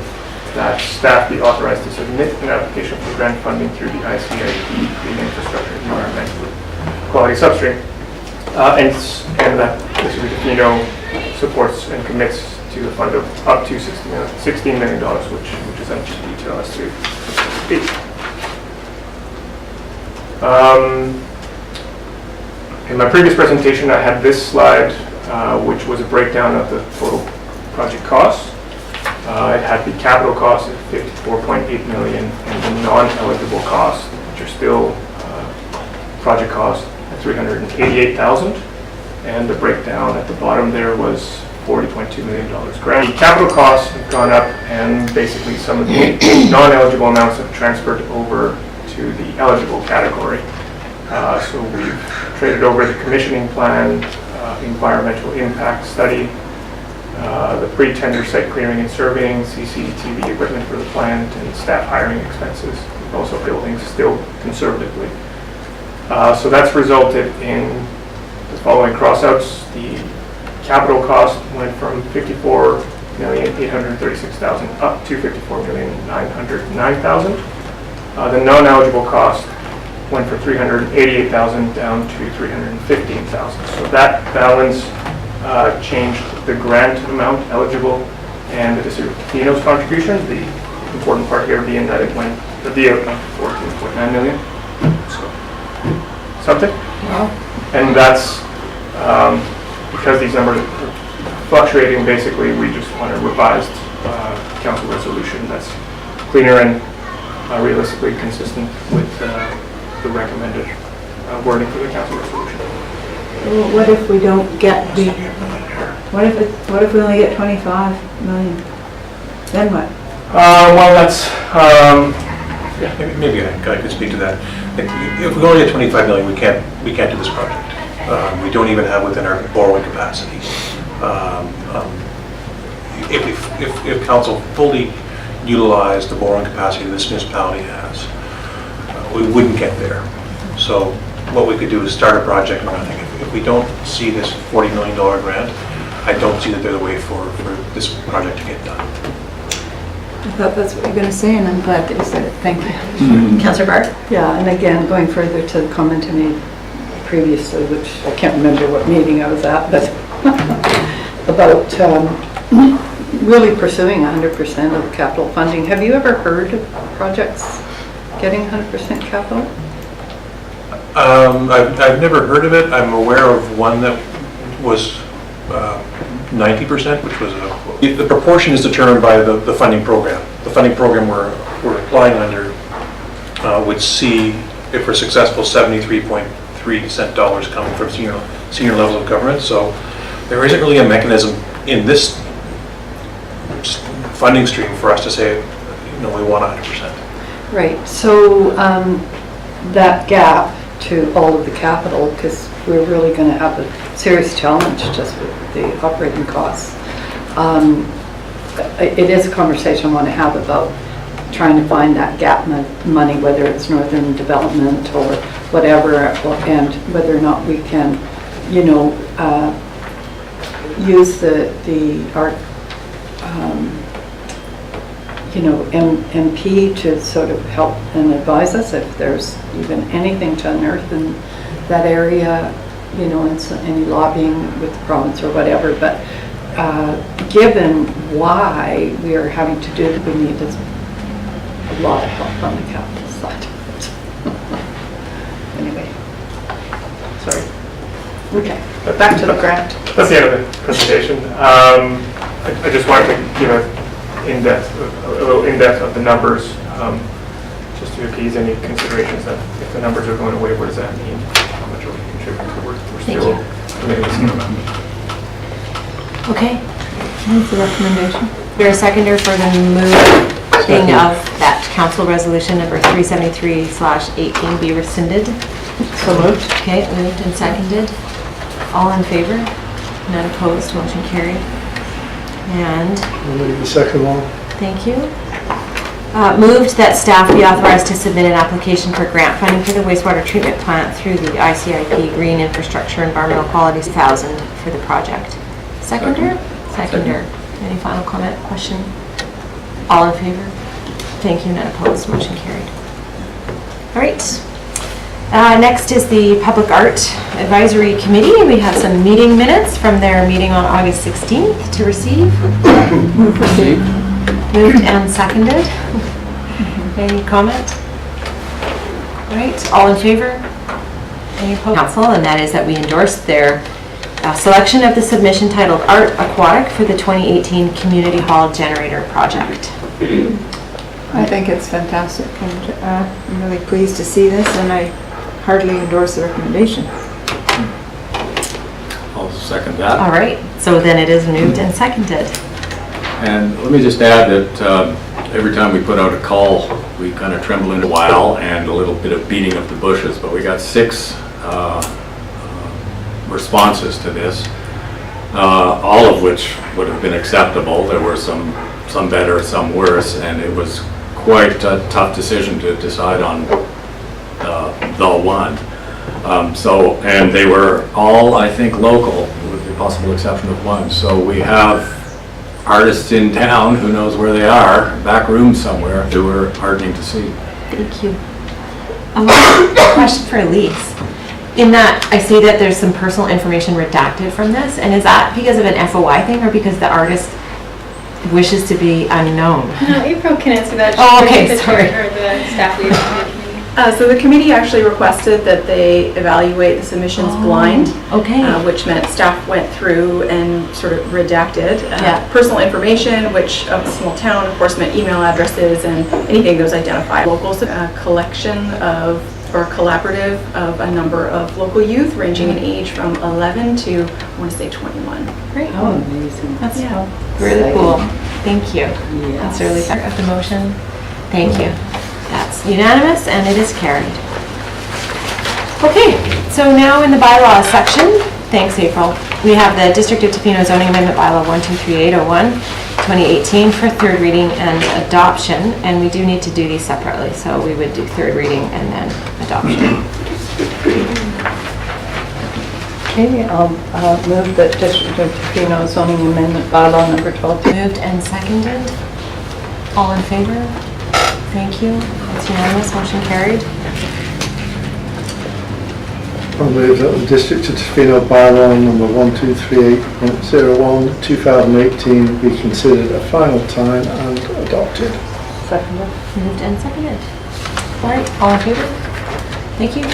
that staff be authorized to submit an application for grant funding through the ICIP Clean Infrastructure Environmental Quality Substream. And that the City of Tofino supports and commits to the fund of up to $16 million, which is into detail as to speak. In my previous presentation, I had this slide, which was a breakdown of the total project costs. It had the capital costs at $54.8 million and the non-eligible costs, which are still project costs at $388,000. And the breakdown at the bottom there was $40.2 million grant. The capital costs have gone up, and basically some of the non-eligible amounts have transferred over to the eligible category. So we've traded over the commissioning plan, environmental impact study, the pre-tender site clearing and surveying, CCTV equipment for the plant, and staff hiring expenses. Also buildings still conservatively. So that's resulted in the following crossouts. The capital cost went from $54,836,000 up to $54,909,000. The non-eligible cost went from $388,000 down to $315,000. So that balance changed the grant amount eligible and the City of Tofino's contribution. The important part here being that it went to the $14.9 million. So something. Wow. And that's because these numbers are fluctuating. Basically, we just want a revised council resolution that's cleaner and realistically consistent with the recommended wording for the council resolution. Well, what if we don't get the, what if we only get 25 million? Then what? Well, that's, yeah, maybe I could speak to that. If we only get 25 million, we can't do this project. We don't even have within our borrowing capacity. If council fully utilized the borrowing capacity this municipality has, we wouldn't get there. So what we could do is start a project. And I think if we don't see this $40 million grant, I don't see that there's a way for this project to get done. I thought that's what you were going to say, and I'm glad that you said it. Thank you. Councillor Bart? Yeah, and again, going further to the comment I made previously, which I can't remember what meeting I was at, but about really pursuing 100% of capital funding. Have you ever heard of projects getting 100% capital? I've never heard of it. I'm aware of one that was 90%, which was the proportion is determined by the funding program. The funding program we're applying under would see, if we're successful, 73.3 cent dollars coming from senior levels of government. So there isn't really a mechanism in this funding stream for us to say, we want 100%. Right. So that gap to all of the capital, because we're really going to have a serious challenge just with the operating costs. It is a conversation I want to have about trying to find that gap money, whether it's Northern Development or whatever, and whether or not we can, use our MP to sort of help and advise us if there's even anything to unearth in that area, and any lobbying with the province or whatever. But given why we are having to do it, we need a lot of help on the capital side. sorry. Okay, but back to the grant. That's the end of the presentation. I just wanted to give a little in-depth of the numbers, just to appease any considerations that if the numbers are going away, what does that mean? How much are we contributing? We're still committing the same amount. Okay. What's the recommendation? You're a seconder for the moving of that council resolution number 373/18 be rescinded. So moved. Okay, moved and seconded. All in favor? None opposed, motion carried. And, I'll leave the second one. thank you. Moved that staff be authorized to submit an application for grant funding for the wastewater treatment plant through the ICIP Green Infrastructure Environmental Quality 1000 for the project. Seconder? Seconder. Any final comment, question? All in favor? Thank you, none opposed, motion carried. All right. Next is the Public Art Advisory Committee. We have some meeting minutes from their meeting on August 16th to receive. Moved and seconded. Any comment? All right, all in favor? Any opposed? Council, and that is that we endorsed their selection of the submission titled Art Aquatic for the 2018 Community Hall Generator Project. I think it's fantastic, and I'm really pleased to see this, and I heartily endorse the recommendation. I'll second that. All right, so then it is moved and seconded. And let me just add that every time we put out a call, we kind of tremble in a while and a little bit of beating of the bushes, but we got 6 responses to this, all of which would have been acceptable. There were some better, some worse, and it was quite a tough decision to decide on the one. And they were all, I think, local, with the possible exception of one. So we have artists in town, who knows where they are, back rooms somewhere, who were heartening to see. Thank you. Question for Elise. In that, I see that there's some personal information redacted from this, and is that because of an FOI thing or because the artist wishes to be unknown? No, April can answer that. Oh, okay, sorry. Or the staff leader of the committee. So the committee actually requested that they evaluate the submissions blind. Okay. Which meant staff went through and sort of redacted personal information, which of a small town, of course, meant email addresses and anything that was identified. Locals, a collection of, or collaborative of a number of local youth ranging in age from 11 to, I want to say 21. Great. Oh, amazing. That's really cool. Thank you. That's really part of the motion. Thank you. That's unanimous and it is carried. Okay, so now in the bylaws section, thanks April, we have the District of Tofino Zoning Amendment Bylaw 123801 2018 for third reading and adoption, and we do need to do these separately, so we would do third reading and then adoption. Okay, I'll move that District of Tofino Zoning Amendment Bylaw number 12. Moved and seconded. All in favor? Thank you. It's unanimous. Motion carried. I'll move that the District of Tofino bylaw number 1238.01 2018 be considered a final time and adopted. Seconded. Moved and seconded. All right, all in favor? Thank you.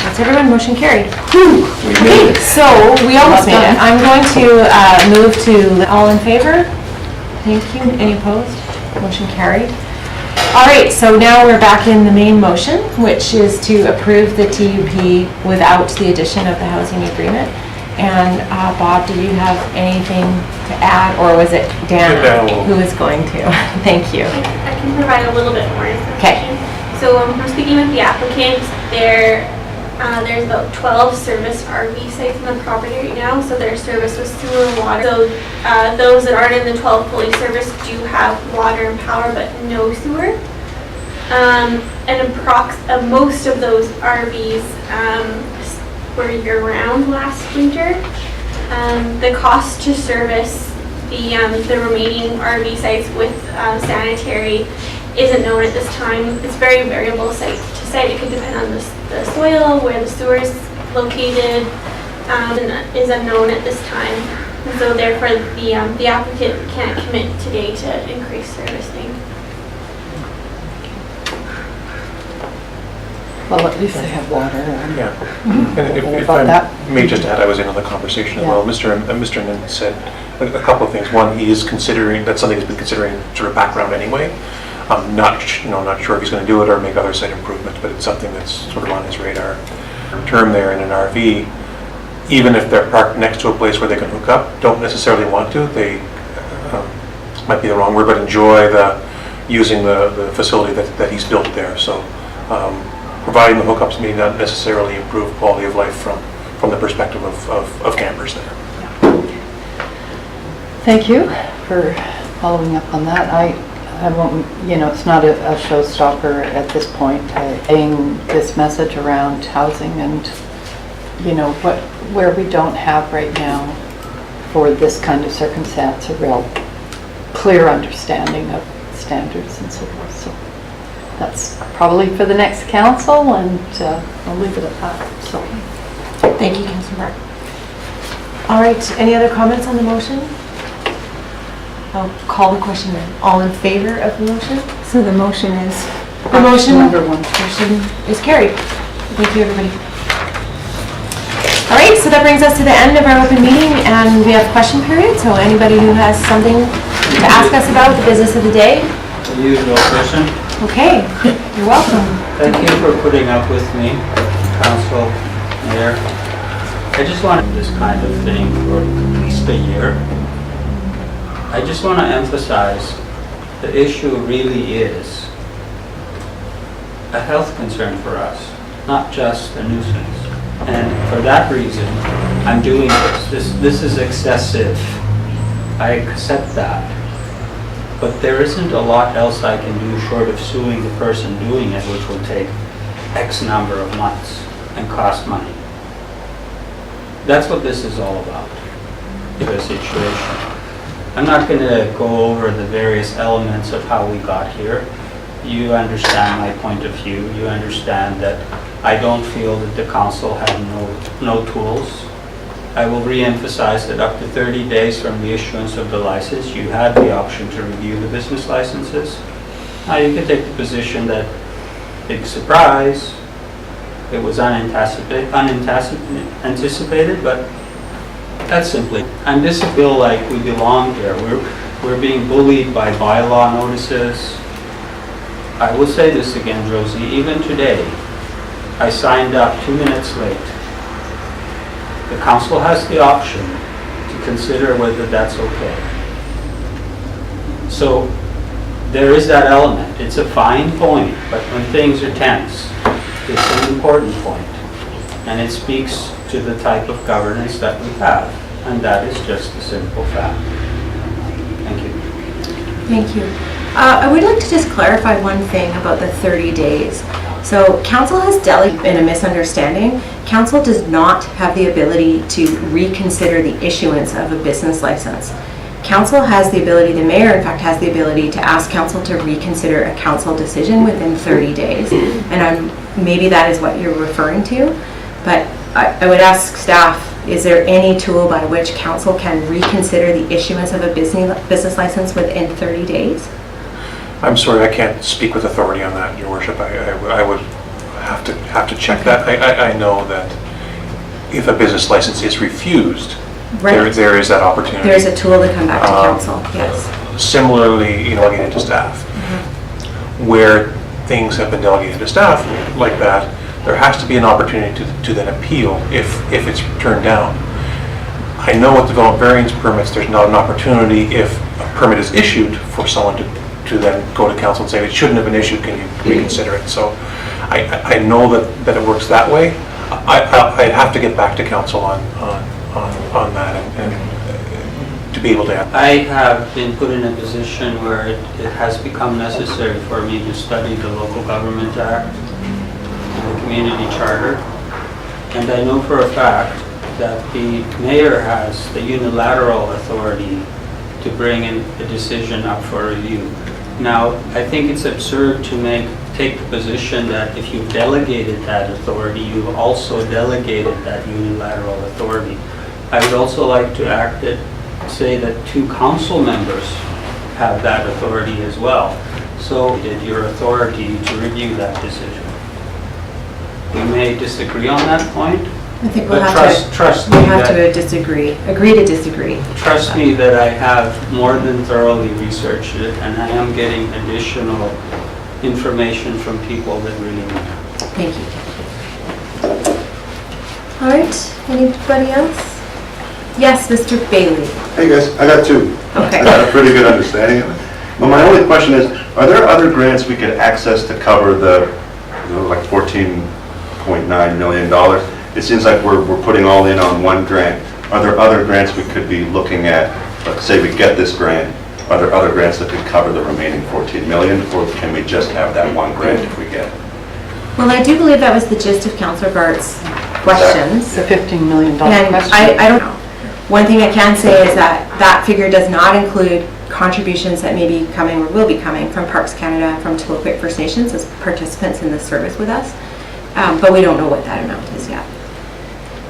That's everyone. Motion carried. Okay, so we almost made it. I'm going to move to all in favor. Thank you. Any opposed? Motion carried. All right, so now we're back in the main motion, which is to approve the TUP without the addition of the housing agreement. And Bob, do you have anything to add, or was it Dana who was going to? Thank you. I can provide a little bit more information. Okay. So we're speaking with the applicant. There's about 12 service RV sites on the property right now, so they're serviced with sewer and water. So those that aren't in the 12 fully serviced do have water and power, but no sewer. And most of those RVs were year-round last winter. The cost to service the remaining RV sites with sanitary isn't known at this time. It's very variable site to site. It could depend on the soil, where the sewer is located, and is unknown at this time. And so therefore the applicant can't commit today to increase servicing. Well, at least they have water. And Yeah. Mhm. And if About I that. may just add, I was in on the conversation as Yeah. well. Mr. Nin said a couple of things. One, he is considering, that's something he's been considering sort of background anyway. I'm not sure if he's going to do it or make other site improvements, but it's something that's sort of on his radar. Term there in an RV, even if they're parked next to a place where they can hook up, don't necessarily want to. They might be the wrong word, but enjoy using the facility that he's built there. So providing the hookups may not necessarily improve quality of life from the perspective of campers there. Thank you for following up on that. I won't, it's not a showstopper at this point. Saying this message around housing and, where we don't have right now for this kind of circumstance, a real clear understanding of standards and so forth. So that's probably for the next council, and I'll leave it at that. So Thank you, Councillor Mark. All right, any other comments on the motion? I'll call the question then. All in favor of the motion? So the motion is? The motion number one. Motion is carried. Thank you, everybody. All right, so that brings us to the end of our open meeting, and we have question period. So anybody who has something to ask us about the business of the day? The usual question. Okay, you're welcome. Thank you for putting up with me, Council, Mayor. I just wanted this kind of thing for at least a year. I just want to emphasize the issue really is a health concern for us, not just a nuisance. And for that reason, I'm doing this. This is excessive. I accept that. But there isn't a lot else I can do short of suing the person doing it, which will take X number of months and cost money. That's what this is all about, the situation. I'm not going to go over the various elements of how we got here. You understand my point of view. You understand that I don't feel that the council had no tools. I will re-emphasize that up to 30 days from the issuance of the license, you had the option to review the business licenses. Now you can take the position that, big surprise, it was unanticipated, but that's simply, and this feel like we belong here. We're being bullied by bylaw notices. I will say this again, Josie, even today, I signed up 2 minutes late. The council has the option to consider whether that's okay. So there is that element. It's a fine point, but when things are tense, it's an important point. And it speaks to the type of governance that we have. And that is just a simple fact. Thank you. Thank you. I would like to just clarify one thing about the 30 days. So council has delegated in a misunderstanding. Council does not have the ability to reconsider the issuance of a business license. Council has the ability, the mayor in fact has the ability to ask council to reconsider a council decision within 30 days. And maybe that is what you're referring to, but I would ask staff, is there any tool by which council can reconsider the issuance of a business license within 30 days? I'm sorry, I can't speak with authority on that, Your Worship. I would have to check that. I know that if a business license is refused, right, there is that opportunity. There is a tool to come back to council, yes. Similarly, delegated to staff. Where things have been delegated to staff like that, there has to be an opportunity to then appeal if it's turned down. I know with development variance permits, there's not an opportunity if a permit is issued for someone to then go to council and say, it shouldn't have been issued, can you reconsider it? So I know that it works that way. I'd have to get back to council on that and to be able to have. I have been put in a position where it has become necessary for me to study the Local Government Act and the Community Charter. And I know for a fact that the mayor has the unilateral authority to bring in a decision up for review. Now, I think it's absurd to take the position that if you've delegated that authority, you've also delegated that unilateral authority. I would also like to say that 2 council members have that authority as well. So did your authority to review that decision. We may disagree on that point, I think we'll but have trust to, me we'll have that, to agree to disagree. trust me that I have more than thoroughly researched it, and I am getting additional information from people that really know. Thank you. All right, anybody else? Yes, Mr. Bailey. Hey guys, I got two. Okay. I got a pretty good understanding of it. But my only question is, are there other grants we could access to cover the, like $14.9 million? It seems like we're putting all in on one grant. Are there other grants we could be looking at? Let's say we get this grant, are there other grants that could cover the remaining 14 million? Or can we just have that one grant if we get it? Well, I do believe that was the gist of Councillor Bart's questions. The $15 million And question. I don't know. One thing I can say is that that figure does not include contributions that may be coming or will be coming from Parks Canada, from Taloquit First Nations as participants in this service with us. But we don't know what that amount is yet.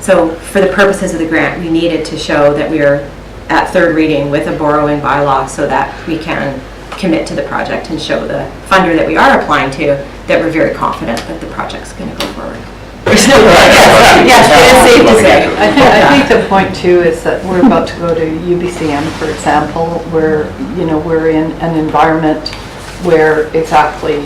So for the purposes of the grant, we needed to show that we are at third reading with a borrowing bylaw so that we can commit to the project and show the funder that we are applying to that we're very confident that the project's going to go forward. Yes, it is safe to say. I think the point too is that we're about to go to UBCM, for example, where, you know, we're in an environment where exactly